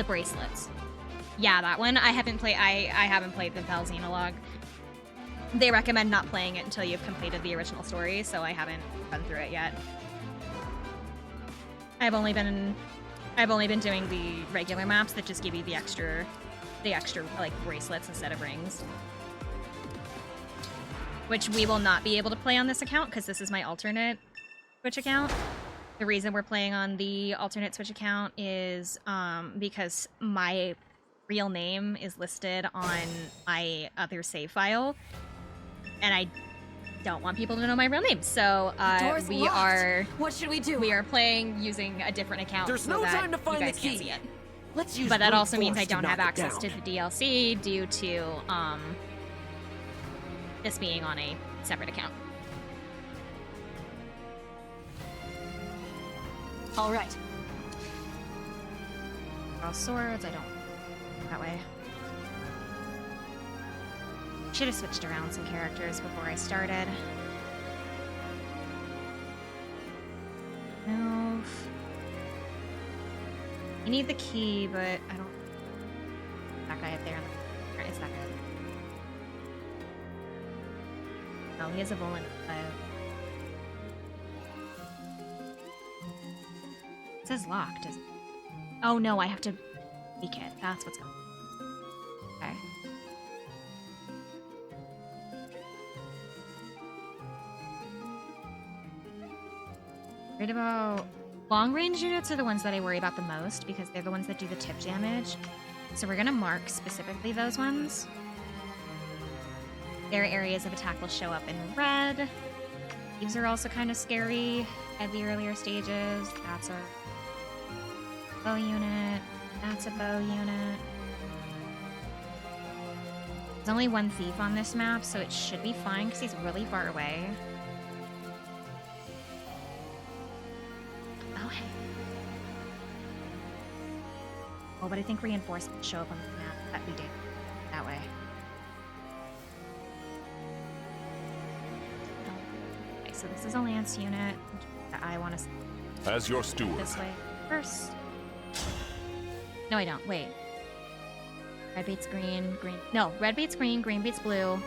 bracelets. Yeah, that one. I haven't played the Fel Xenologue. They recommend not playing it until you've completed the original story, so I haven't run through it yet. I've only been doing the regular maps that just give you the extra like bracelets instead of rings. Which we will not be able to play on this account because this is my alternate Switch account. The reason we're playing on the alternate Switch account is because my real name is listed on my other save file, and I don't want people to know my real name. So we locked. are. What should we do? We are playing using a different account. There's so no that time to find you guys the can't key. see it. Let's use But that brute also means I force to don't have knock it access to down. the DLC due to this being on a separate account. All right. Draw swords. I don't that way. Should have switched around some characters before I started. Move. You need the key, but I don't. That guy up there. It's that guy. No, he has a bullet. It says locked. Oh no, I have to tweak it. That's what's going on. Okay. Worried about long range units are the ones that I worry about the most because they're the ones that do the tip damage. So we're gonna mark specifically those ones. Their areas of attack will show up in red. These are also kind of scary at the earlier stages. That's a bow unit. That's a bow unit. There's only one thief on this map, so it should be fine because he's really far away. Oh, hey. Oh, but I think reinforcements show up on the map that we did that way. Okay, so this is a lance unit that I want to As your steward, this way first. No, I don't. Wait. Red beats green, green. No, red beats green, green beats blue.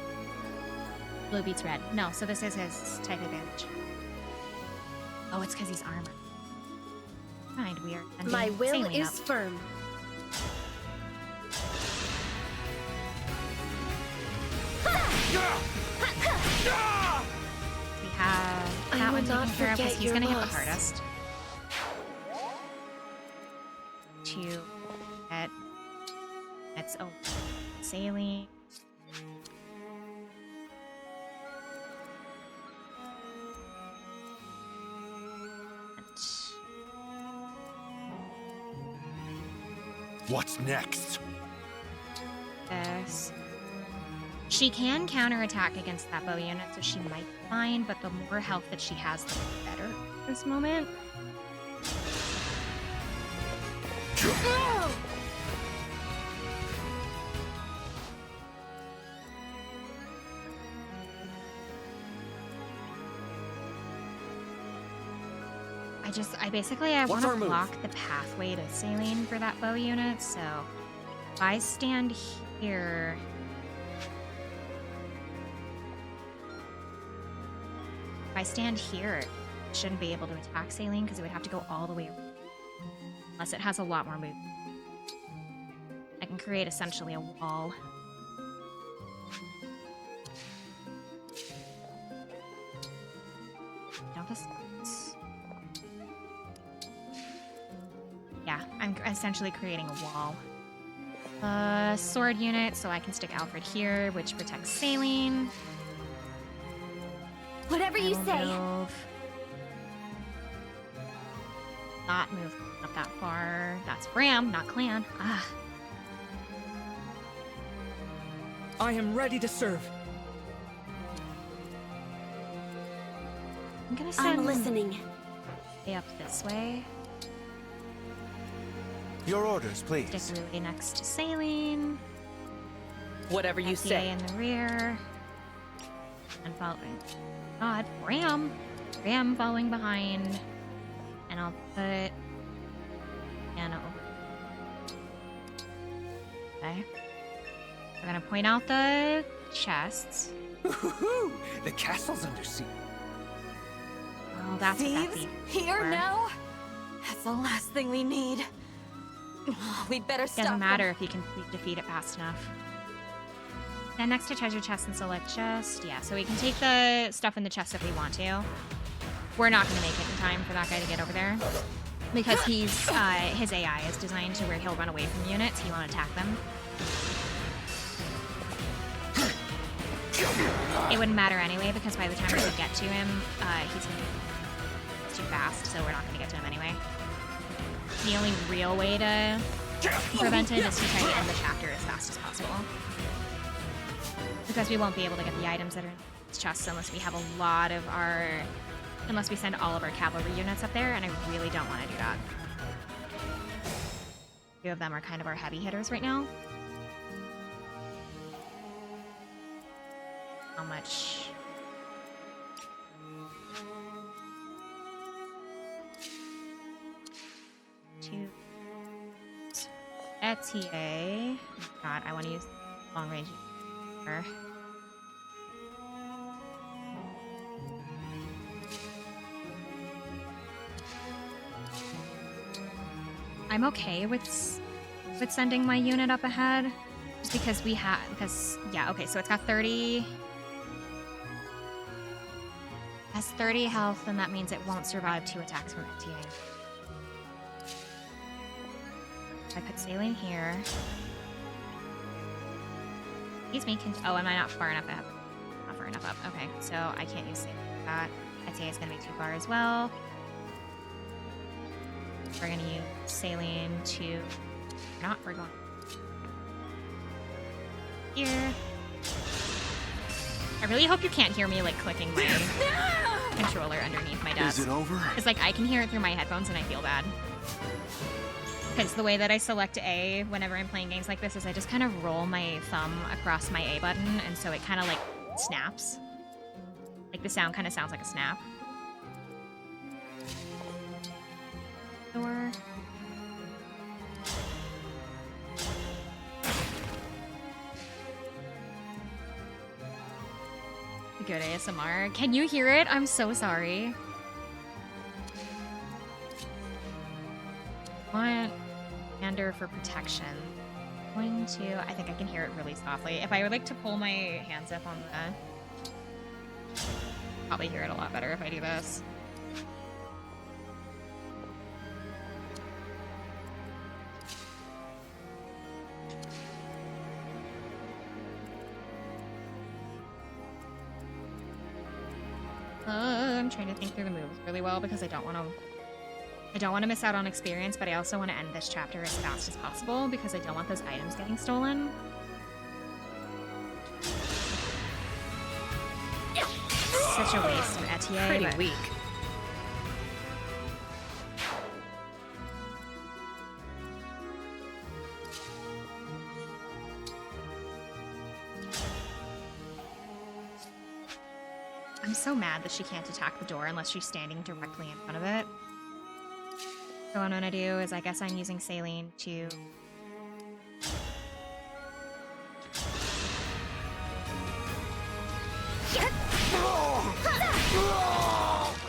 Blue beats red. No, so this is his type advantage. Oh, it's because he's armored. Kind of weird. And My will insanely is up. firm. We have I that will one not taken care of because forget he's your gonna hit the loss. hardest. To get it's saline. What's next? This She can counterattack against that bow unit, so she might be fine, but the more health that she has, the better at this moment. I want to block the pathway to Saline for that bow unit, so if I stand here... If I stand here, it shouldn't be able to attack Saline because it would have to go all the way around. Unless it has a lot more movement. I can create essentially a wall. Now this... Yeah, I'm essentially creating a wall. Sword unit, so I can stick Alfred here, which protects Saline. Whatever you say. Not move up that far. That's Bram, not Clan. Ah. I am ready to serve. I'm gonna send... I'm listening. Up this way. Your orders, please. Stick really next to Saline. Whatever you say. In the rear. And following. God, Bram. Bram following behind. And I'll put Anna over. Okay. We're gonna point out the chests. The castle's under siege. Oh, that's Thieves here now? That's the last thing we need. We'd better stop. Doesn't matter if you can defeat it fast enough. Then next to treasure chest and select chest. Yeah, so we can take the stuff in the chest if we want to. We're not going to make it in time for that guy to get over there. Because he's, his AI is designed to where he'll run away from units. He won't attack them. It wouldn't matter anyway, because by the time we get to him, he's going to be too fast, so we're not going to get to him anyway. The only real way to prevent it is to try to end the chapter as fast as possible. Because we won't be able to get the items that are in this chest unless we have a lot of our... Unless we send all of our cavalry units up there, and I really don't want to do that. Two of them are kind of our heavy hitters right now. How much... Etier. God, I want to use long range. I'm okay with sending my unit up ahead, just because we have, yeah, okay, so it's got 30. Has 30 health, and that means it won't survive 2 attacks from Etier. I put Saline here. Excuse me, oh, am I not far enough up? Not far enough up, okay, so I can't use Saline for that. Etier is gonna be too far as well. We're gonna use Saline to... we're going... Here. I really hope you can't hear me, like, clicking my controller underneath my desk. Is it over? It's like, I can hear it through my headphones and I feel bad. Because the way that I select A whenever I'm playing games like this is I just kind of roll my thumb across my A button, and so it kind of, like, snaps. Like, the sound kind of sounds like a snap. Door. Good ASMR. Can you hear it? I'm so sorry. One commander for protection. Going to... I think I can hear it really softly. If I would like to pull my hands up on the... Probably hear it a lot better if I do this. I'm trying to think through the moves really well because I don't want to miss out on experience, but I also want to end this chapter as fast as possible because I don't want those items getting stolen. such a waste of Etier. Pretty but- weak. I'm so mad that she can't attack the door unless she's standing directly in front of it. So what I'm gonna do is I guess I'm using Saline to...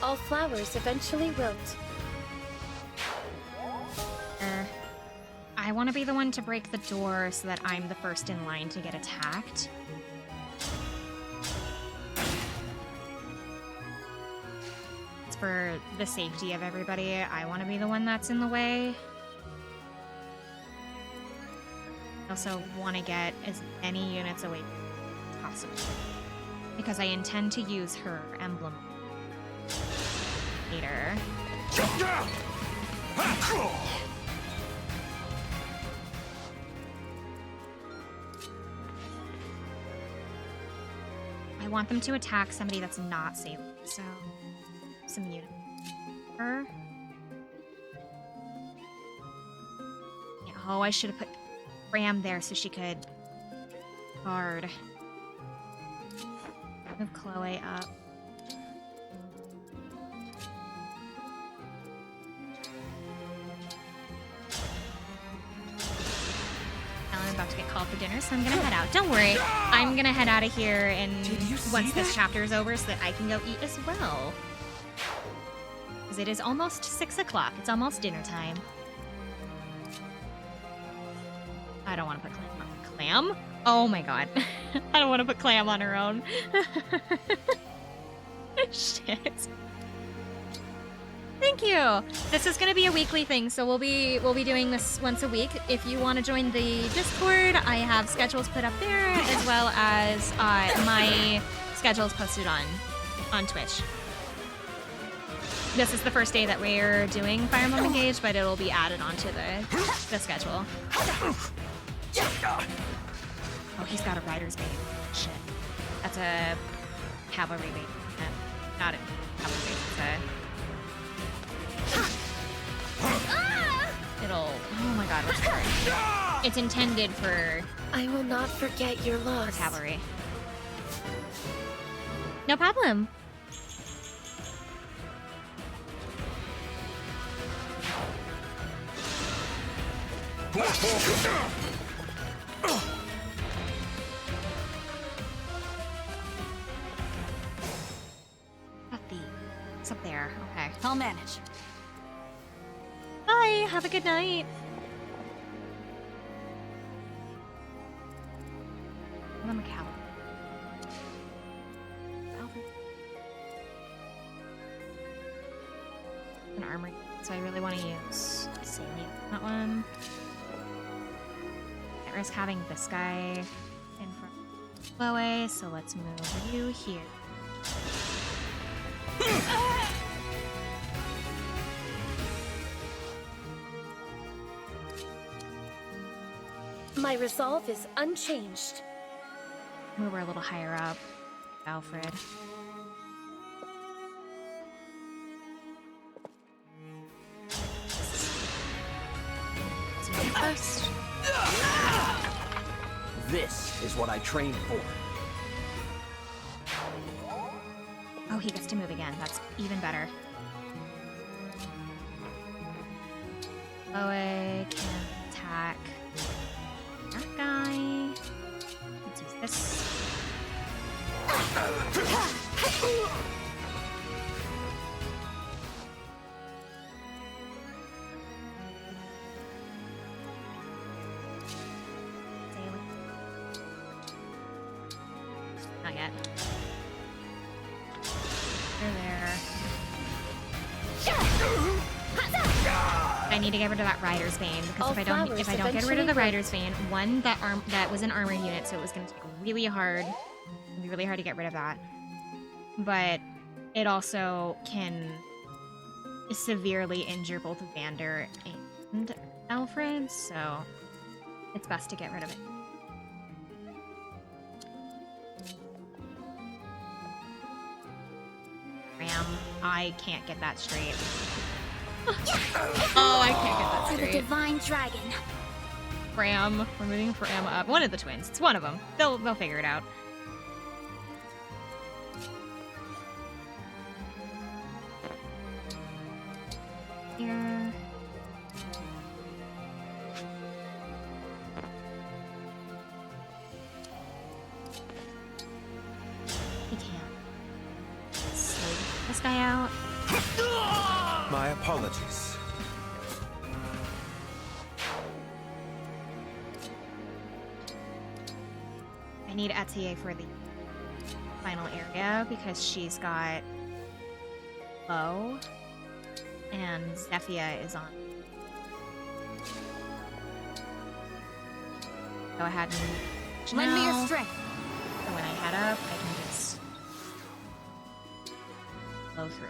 All flowers eventually wilt. I want to be the one to break the door so that I'm the first in line to get attacked. It's for the safety of everybody. I want to be the one that's in the way. I also want to get as many units away as possible, because I intend to use her emblem later. I want them to attack somebody that's not safe, so some units. Her. Yeah, oh, I should have put Ram there so she could guard. Move Chloe up. I'm about to get called for dinner, so I'm gonna head out. Don't worry, I'm gonna head out of here and once this chapter is over so that I can go eat as well. Because it is almost 6 o'clock. It's almost dinner time. I don't want to put Clam on. Clam? Oh my god. I don't want to put Clam on her own. Shit. Thank you. This is going to be a weekly thing, so we'll be doing this once a week. If you want to join the Discord, I have schedules put up there, as well as my schedules posted on Twitch. This is the first day that we're doing Fire Emblem Engage, but it'll be added onto the schedule. Oh, he's got a rider's bait. Shit. That's a cavalry bait. Not a cavalry bait. It'll... Oh my god, what's the word? It's intended for... I will not forget your loss. For cavalry. No problem. It's up there. Okay. I'll manage. Bye. Have a good night. I'm a cow. An armor, so I really want to use Salient on that one. Can't risk having this guy in front of Chloe, so let's move you here. My resolve is unchanged. Move her a little higher up, Alfred. First. This is what I trained for. Oh, he gets to move again. That's even better. Chloe can attack that guy. Let's use this. Not yet. They're there. I need to get rid of that Rider's Vein because if I don't get rid of the Rider's Vein, one that was an armored unit, so it was going to take really hard to get rid of that. But it also can severely injure both Vander and Alfred, so it's best to get rid of it. I can't get that straight. Oh, I can't get that To the straight. divine dragon. Fram. We're moving Fram up. One of the twins. It's one of them. They'll figure it out. Here. He can't. Slide this guy out. My apologies. I need Etier for the final area because she's got bow and Zephia is on. Go ahead and Lend me your now. strength. So when I head up, I can just blow through.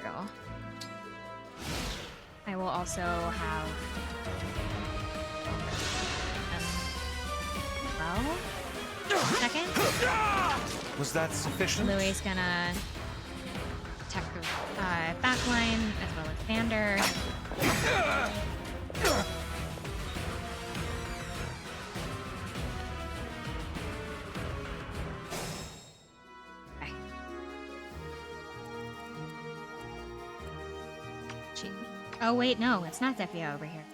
I will also have well. Second. Was that sufficient? Louis gonna protect the back line as well as Vander. Okay. Oh wait, no, it's not Zephia over here.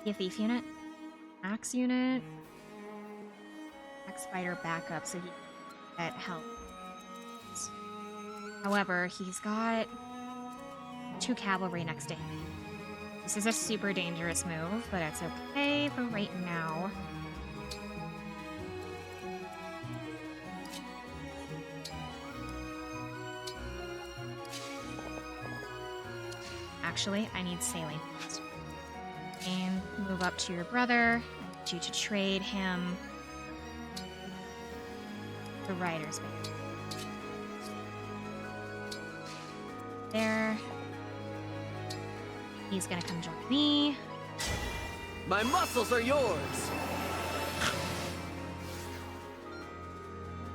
The thief unit, axe unit, axe fighter backup, so he can get help. However, he's got 2 cavalry next to him. This is a super dangerous move, but it's okay for right now. Actually, I need Saline first. And move up to your brother. I need you to trade him the rider's bait. There. He's gonna come join me. My muscles are yours!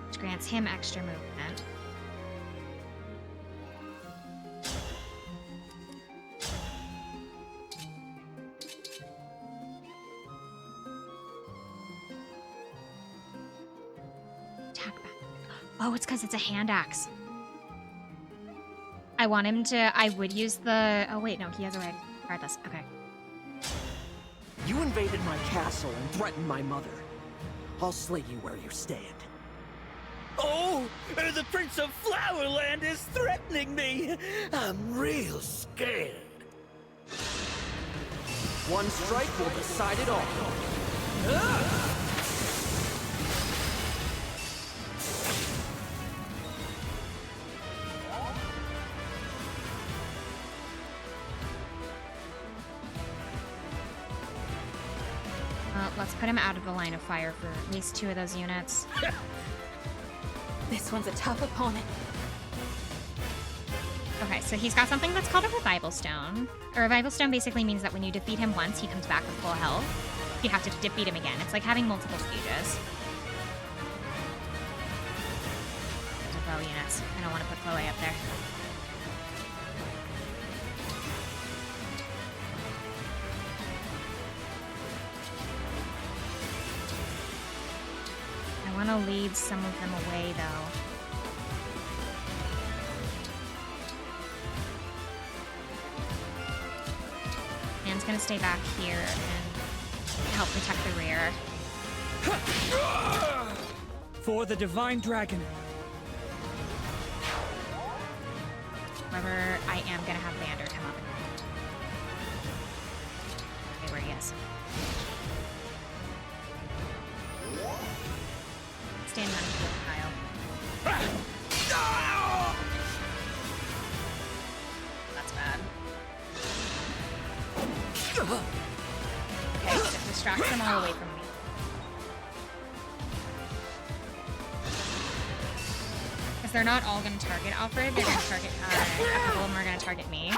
Which grants him extra movement. Oh, it's because it's a hand axe. I want him to... I would use the... Oh, wait, no, he has a right. Regardless, okay. You invaded my castle and threatened my mother. I'll slay you where you stand. Oh, the Prince of Flowerland is threatening me. I'm real scared. One strike will decide it all. Let's put him out of the line of fire for at least 2 of those units. This one's a tough opponent. Okay, so he's got something that's called a Revival Stone. A Revival Stone basically means that when you defeat him once, he comes back with full health. You have to defeat him again. It's like having multiple stages. There's bow units. I don't want to put Chloe up there. I want to lead some of them away, though. Anne's gonna stay back here and help protect the rear. For the divine dragon. However, I am gonna have Vander come up. Okay, where he is. Stand on the pile. That's bad. Okay, so distract them all away from me. Because they're not all going to target Alfred, they're going to target, a couple of them are going to target me.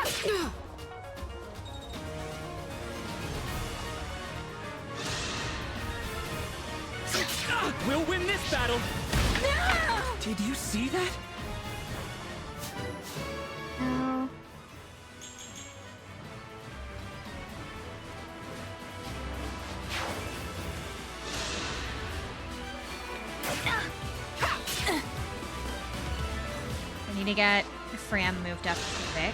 We'll win this battle! No! Did you see that? No. I need to get Fram moved up quick.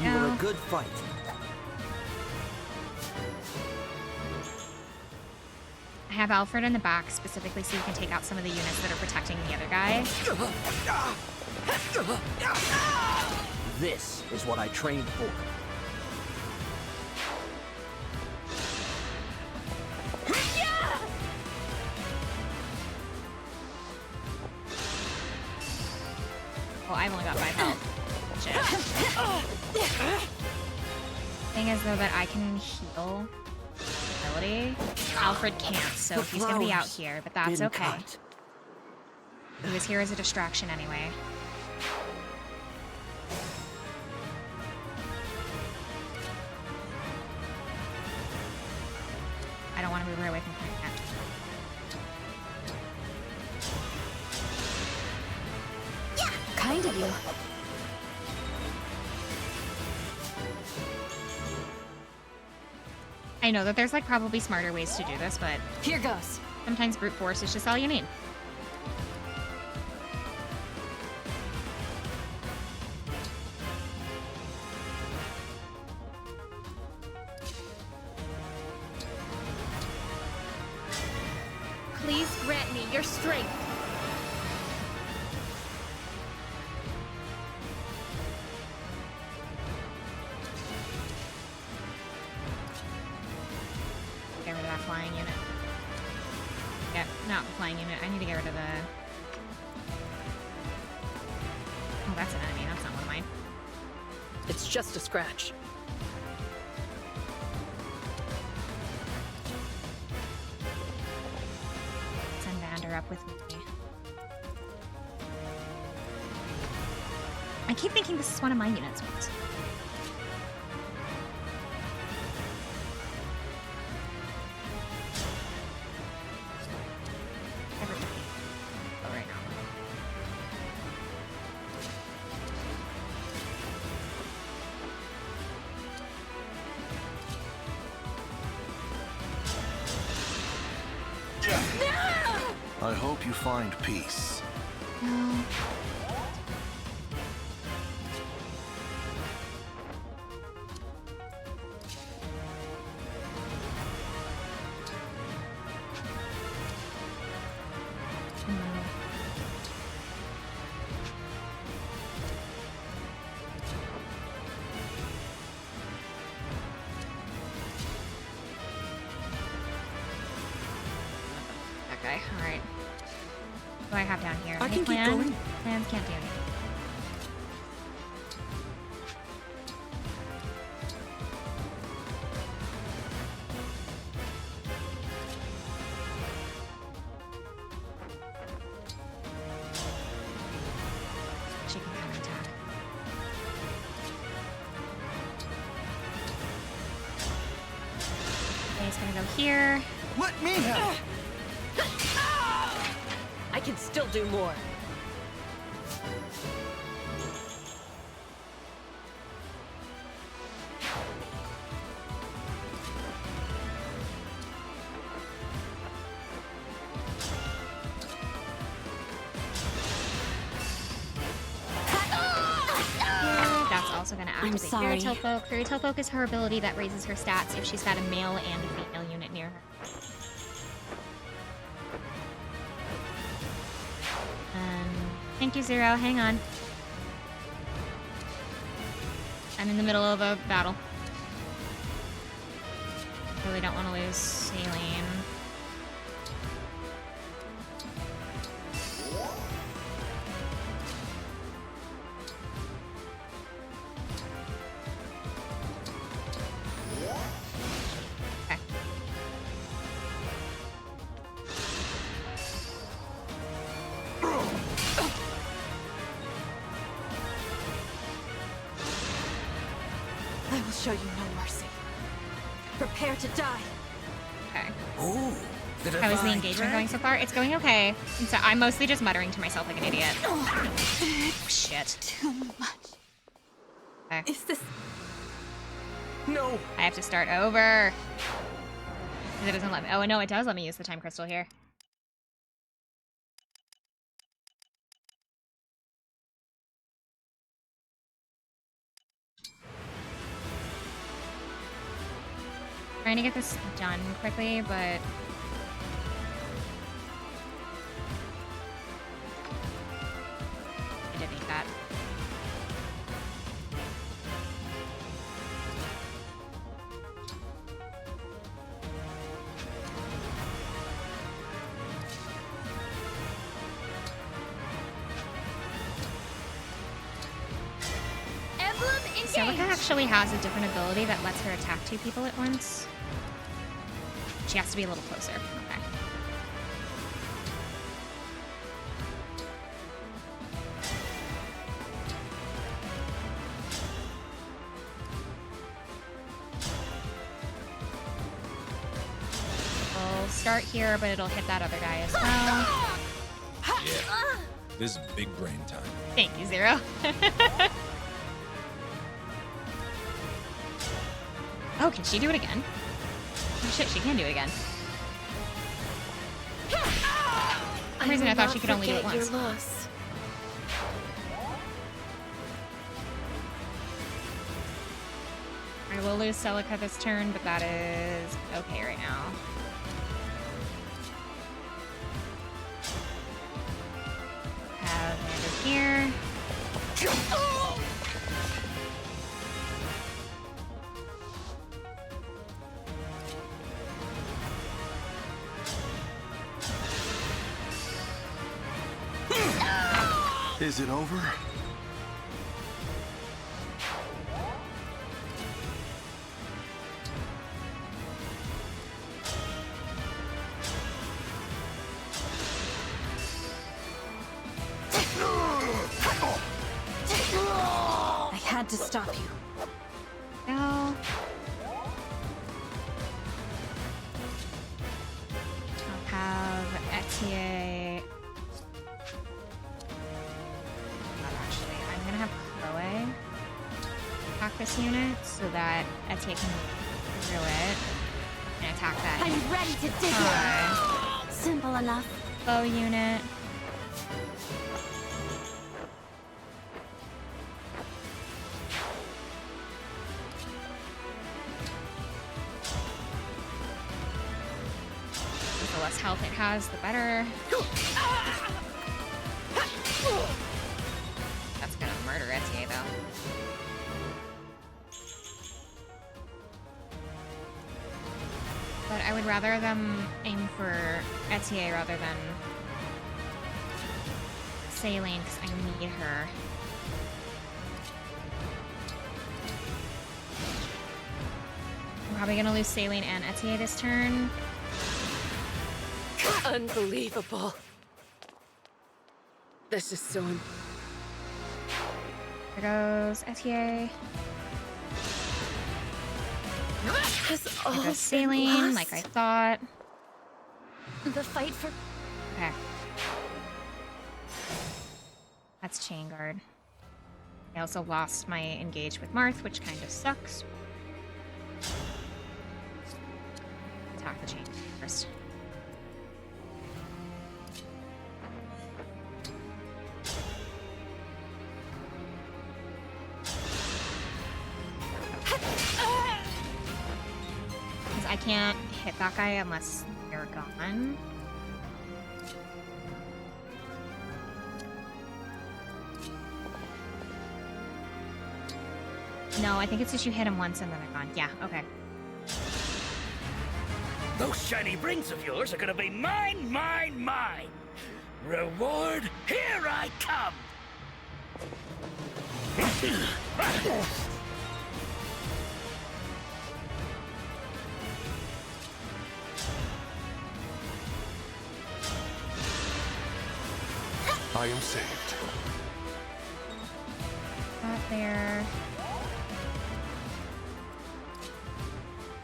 You were a good fight. I have Alfred in the back specifically so you can take out some of the units that are protecting the other guy. This is what I trained for. Oh, I've only got 5 health. Shit. Thing is though that I can heal ability. Alfred can't, so he's gonna be out here, but that's okay. He was here as a distraction anyway. I don't want to move her away from him yet. Kind of you. I know that there's like probably smarter ways to do this, but here goes. Sometimes brute force is just all you need. Please grant me your strength. Get rid of that flying unit. Yeah, not the flying unit. I need to get rid of the... Oh, that's an enemy. That's not one of mine. It's just a scratch. Send Vander up with me. I keep thinking this is one of my units. But... I hope you find peace. No. Okay, alright. What do I have down here? I Any can keep plan? going. Plans can't do anything. She can counterattack. Okay, it's gonna go here. Let me help! I can still do more. That's also going to activate sorry. Fairy Folk. Fairy Folk is her ability that raises her stats if she's got a male and a female unit near her. Thank you, Zero. Hang on. I'm in the middle of a battle. Really don't want to lose Saline. Okay. show you no mercy. Prepare to die. Okay. Ooh, How is the engagement going so far? It's going okay. And so I'm mostly just muttering to myself like an idiot. Oh, shit. Too much. Okay. Is this... No! I have to start over. It doesn't let me. Oh, no, it does let me use the time crystal here. Trying to get this done quickly, but I did need that. Emblem Engage! Celica actually has a different ability that lets her attack 2 people at once. She has to be a little closer. Okay. We'll start here, but it'll hit that other guy as well. Yeah. This is big brain time. Thank you, Zero. Oh, can she do it again? Oh shit, she can do it again. For some reason I thought she could only do it once. I will lose Celica this turn, but that is okay right now. Have Landed here. Is it over? I had to stop you. No. I'll have Etier. Actually, I'm gonna have Chloe attack this unit so that Etier can through it and attack that. I'm ready to dig it. Simple enough. Bow unit. The less health it has, the better. That's gonna murder Etier, though. But I would rather them aim for Etier rather than Saline, because I need her. I'm probably gonna lose Saline and Etier this turn. Unbelievable. This is so... There goes Etier. There goes Saline, like I thought. The fight for... Okay. That's Chain Guard. I also lost my engage with Marth, which kind of sucks. Attack the chain first. Because I can't hit that guy unless they're gone. No, I think it's just you hit him once and then they're gone. Yeah, okay. Those shiny rings of yours are gonna be mine, mine, mine! Reward, here I come! I am saved. Got there.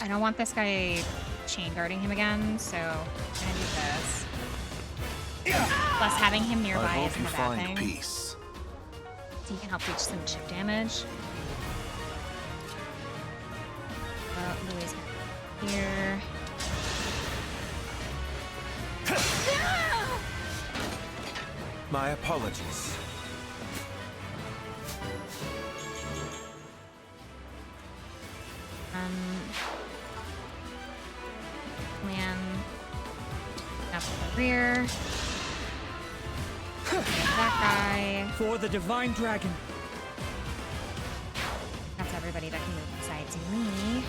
I don't want this guy chain guarding him again, so I'm gonna do this. Plus, having him nearby isn't a bad thing. Peace. So he can help teach some chip damage. Louis here. My apologies. Plan up the rear. That guy. For the Divine Dragon. That's everybody that can move besides me.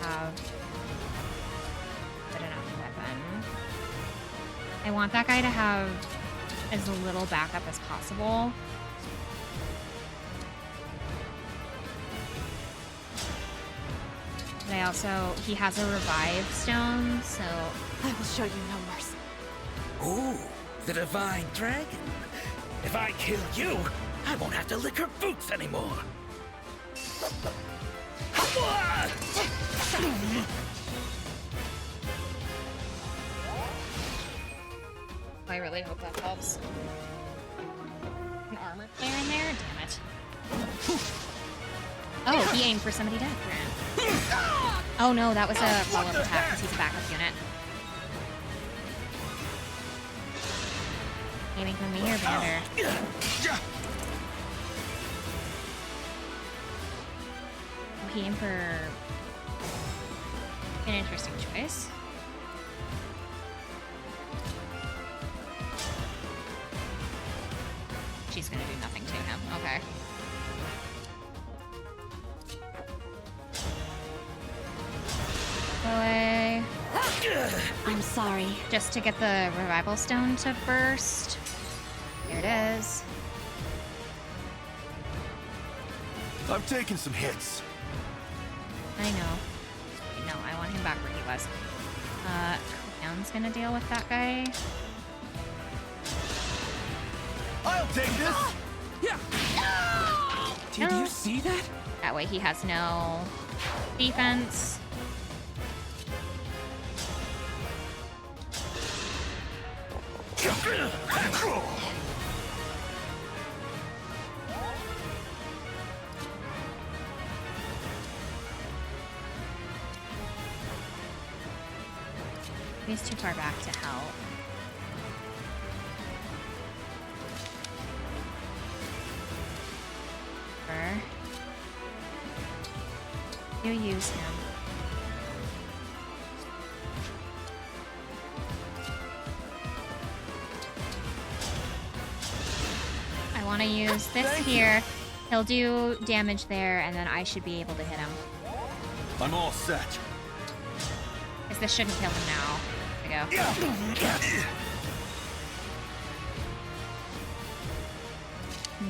Have good enough weapon. I want that guy to have as little backup as possible. But I also, he has a revive stone, so I will show you no mercy. Ooh, the Divine Dragon. If I kill you, I won't have to lick her boots anymore. I really hope that helps. An armor player in there? Damn it. Oh, he aimed for somebody dead. Oh no, that was a follow-up attack because he's a backup unit. Aiming for me or Vander? Oh, he aimed for an interesting choice. She's gonna do nothing to him. Okay. Away. I'm sorry. Just to get the revival stone to burst. Here it is. I'm taking some hits. I know. No, I want him back where he was. Clown's gonna deal with that guy. I'll take this! Yeah! Did you see that? That way he has no defense. He's too far back to help. You use him. I want to use this here. He'll do damage there, and then I should be able to hit him. I'm all set. Because this shouldn't kill him now. There we go.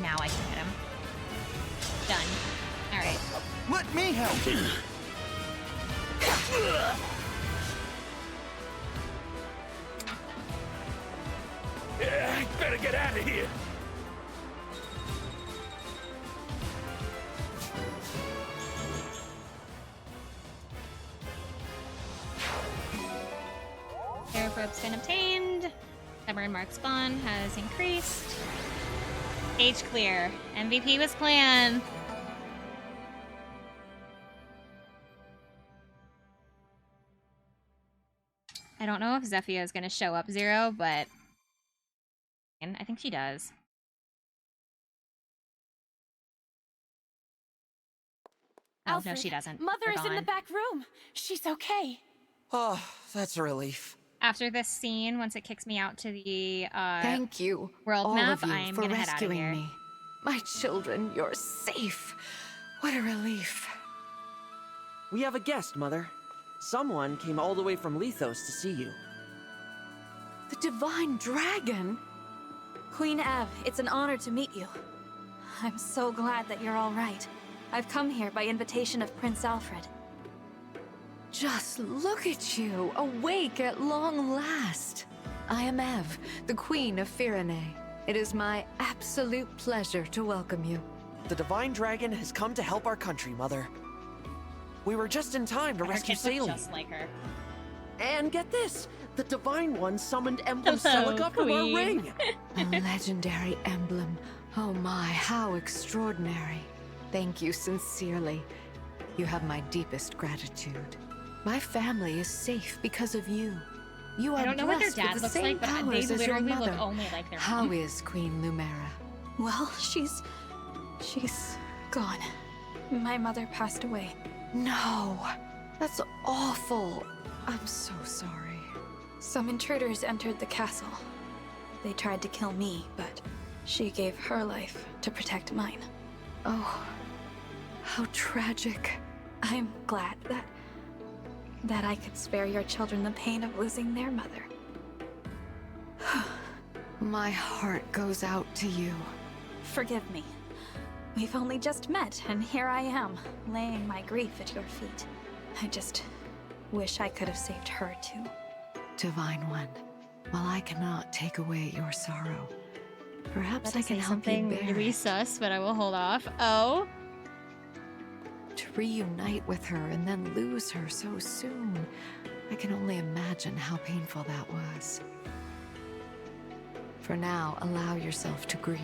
Now I can hit him. Done. Alright. Let me help you. Yeah, I better get out of here. Airprobe's been obtained. Stubborn Mark spawn has increased. Stage clear. MVP was planned. I don't know if Zephia is going to show up 0, but I think she does. Oh, Alfred, no, she doesn't. Mother They're is in the gone. back room. She's okay. Oh, that's a relief. After this scene, once it kicks me out to the Thank you, world all map, of you, I'm for gonna head out of rescuing here. me. My children, you're safe. What a relief. We have a guest, Mother. Someone came all the way from Lethos to see you. The Divine Dragon? Queen Ev, it's an honor to meet you. I'm so glad that you're all right. I've come here by invitation of Prince Alfred. Just look at you, awake at long last. I am Ev, the Queen of Firene. It is my absolute pleasure to welcome you. The Divine Dragon has come to help our country, Mother. We were just in time to rescue kids look Saline. just like her. And get this! The Divine One summoned Emblem Hello, Celica from our Queen. ring! A legendary emblem. Oh my, how extraordinary. Thank you sincerely. You have my deepest gratitude. My family is safe because of you. You are I don't know what their blessed dad with the looks same like, but they powers as your literally mother. look only like their How mom. is Queen Lumera? Well, she's gone. My mother passed away. No, that's awful. I'm so sorry. Some intruders entered the castle. They tried to kill me, but she gave her life to protect mine. Oh, how tragic. I'm glad that I could spare your children the pain of losing their mother. My heart goes out to you. Forgive me. We've only just met, and here I am, laying my grief at your feet. I just wish I could have saved her too. Divine One, while I cannot take away your sorrow, perhaps I can help something you bear really it. sus, but I will hold off. Oh. To reunite with her and then lose her so soon, I can only imagine how painful that was. For now, allow yourself to grieve,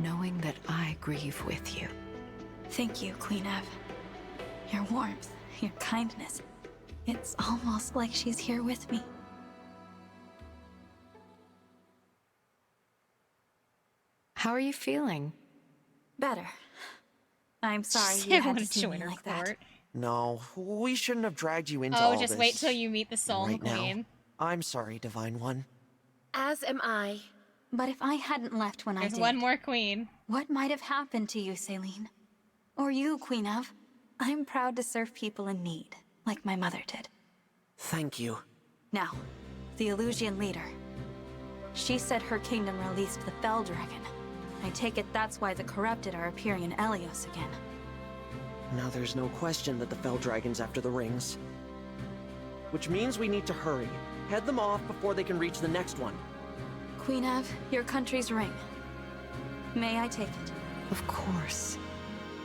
knowing that I grieve with you. Thank you, Queen Ev. Your warmth, your kindness. It's almost like she's here with me. How are you feeling? Better. I'm sorry She you had wanted to to see join me her like that. court. No, we shouldn't have dragged you into Oh, all just this. wait till you meet the Soul right Queen. now. I'm sorry, Divine One. As am I. But if I hadn't left when There's I did, one more queen. what might have happened to you, Saline? Or you, Queen Ev? I'm proud to serve people in need, like my mother did. Thank you. Now, the Illusian leader. She said her kingdom released the Fell Dragon. I take it that's why the corrupted are appearing in Elios again. Now there's no question that the Fell Dragon's after the rings. Which means we need to hurry. Head them off before they can reach the next one. Queen Ev, your country's ring. May I take it? Of course.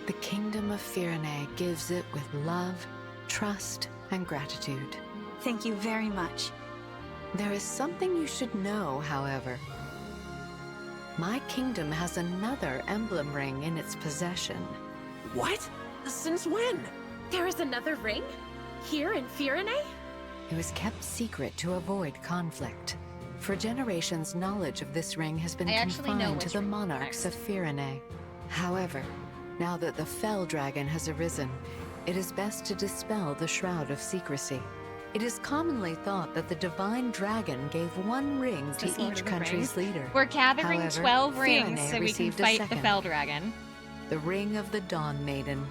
The kingdom of Firene gives it with love, trust, and gratitude. Thank you very much. There is something you should know, however. My kingdom has another emblem ring in its possession. What? Since when? There is another ring? Here in Firene? It was kept secret to avoid conflict. For generations, knowledge of this ring has been I actually know confined to which the ring monarchs next. of Firene. However, now that the Fell Dragon has arisen, it is best to dispel the shroud of secrecy. It is commonly thought that the Divine Dragon gave one ring Just to Lord each of the country's Rings. leader. We're gathering However, 12 rings Firene so we can received a fight the second, Fell Dragon. the Ring of the Dawn Maiden.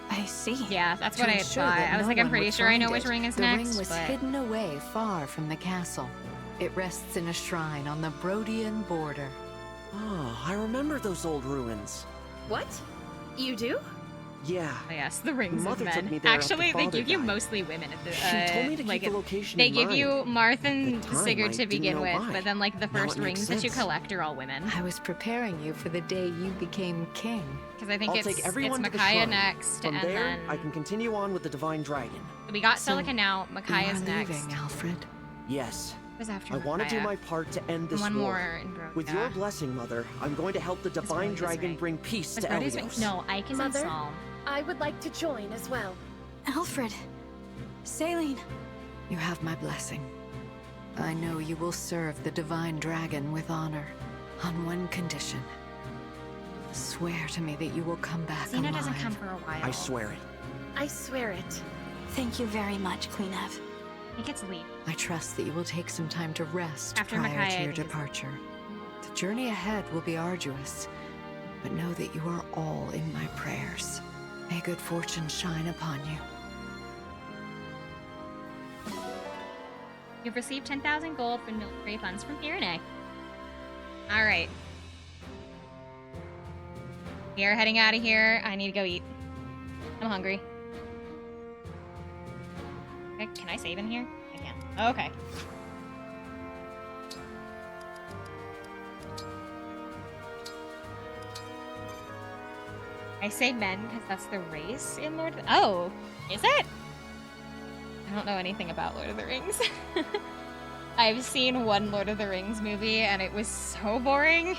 I see. Yeah, that's what To I had ensure thought. that I was no like, I'm one pretty would sure I know find which it, ring is the next, ring was but... hidden away far from the castle. It rests in a shrine on the Brodian border. Oh, I remember those old ruins. What? You do? Yeah. Oh, yes, the rings Mother of took men. me there after Actually, they Father give you died. mostly women at the. She told me to keep like the location They in give you mind. Marth and At the time, Sigurd I to didn't begin know with, why. but then like the Now first it makes rings that you sense. collect are all women. I was preparing you for the day you became king. Because I think I'll it's take everyone to the Micaiah shrine. next, From and there, then I can continue on with the Divine Dragon. we got So, Celica now. Micaiah's you are next. leaving, Alfred. Yes. Who's after I want to do Micaiah? my part to end this One war. more in Brodia. With your blessing, Mother, I'm going to help the Divine Brody's Dragon ring. bring peace Was to Brody's ring? Elios. No, Ike is in Mother? Psalm. I would like to join as well. Alfred. Saline. You have my blessing. I know you will serve the Divine Dragon with honor, on one condition. Swear to me that you will come back Xena alive. doesn't come for a while. I swear it. I swear it. Thank you very much, Queen Ev. He gets to leave. I trust that you will take some time to rest After prior Micaiah, to I your think it's- departure. The journey ahead will be arduous, but know that you are all in my prayers. May good fortune shine upon you. You've received 10,000 gold from military funds from Firene. Alright. We are heading out of here. I need to go eat. I'm hungry. Okay, can I save in here? I can. Okay. I say men because that's the race in Lord of the... Oh, is it? I don't know anything about Lord of the Rings. I've seen one Lord of the Rings movie and it was so boring.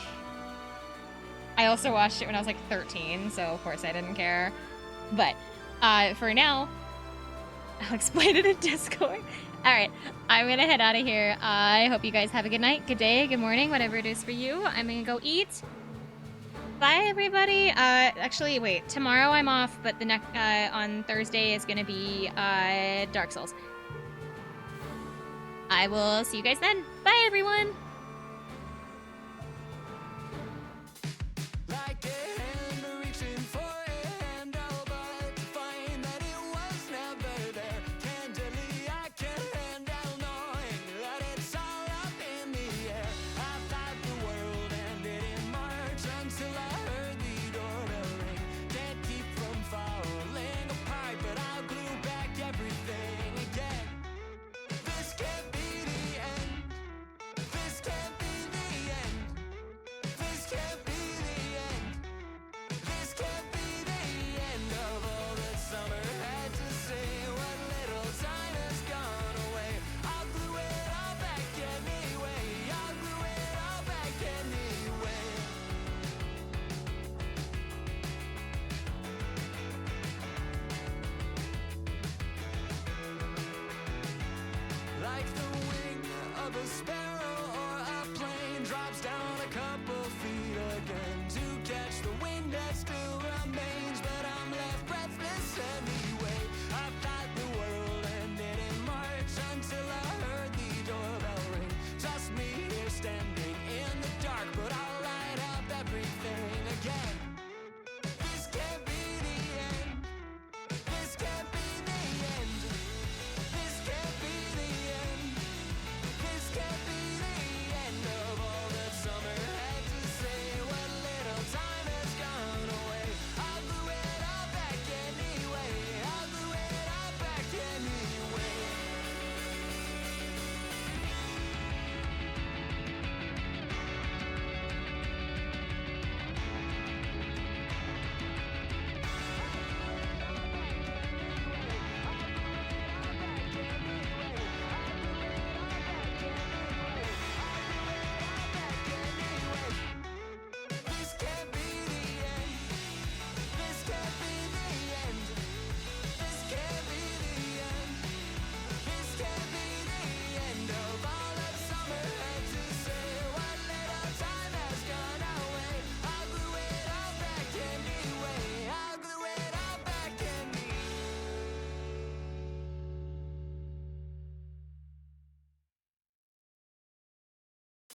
I also watched it when I was like 13, so of course I didn't care. But for now, I'll explain it in Discord. Alright, I'm gonna head out of here. I hope you guys have a good night, good day, good morning, whatever it is for you. I'm gonna go eat. Bye, everybody. Actually, wait. Tomorrow I'm off, but the next on Thursday is gonna be Dark Souls. I will see you guys then. Bye, everyone. Like a hand reaching for a handle, but to find that it was never there. Candidly, I can't handle knowing that it's all up in the air. I thought the world ended in March until I heard the doorbell ring. Can't keep from falling apart, but I'll glue back everything again. This can't be the end. This can't be the end. This can't be the end. This can't be the end of all that summer had to say. What little time has gone away. I'll glue it all back anyway. I'll glue it all back anyway. Like the wing of a sparrow.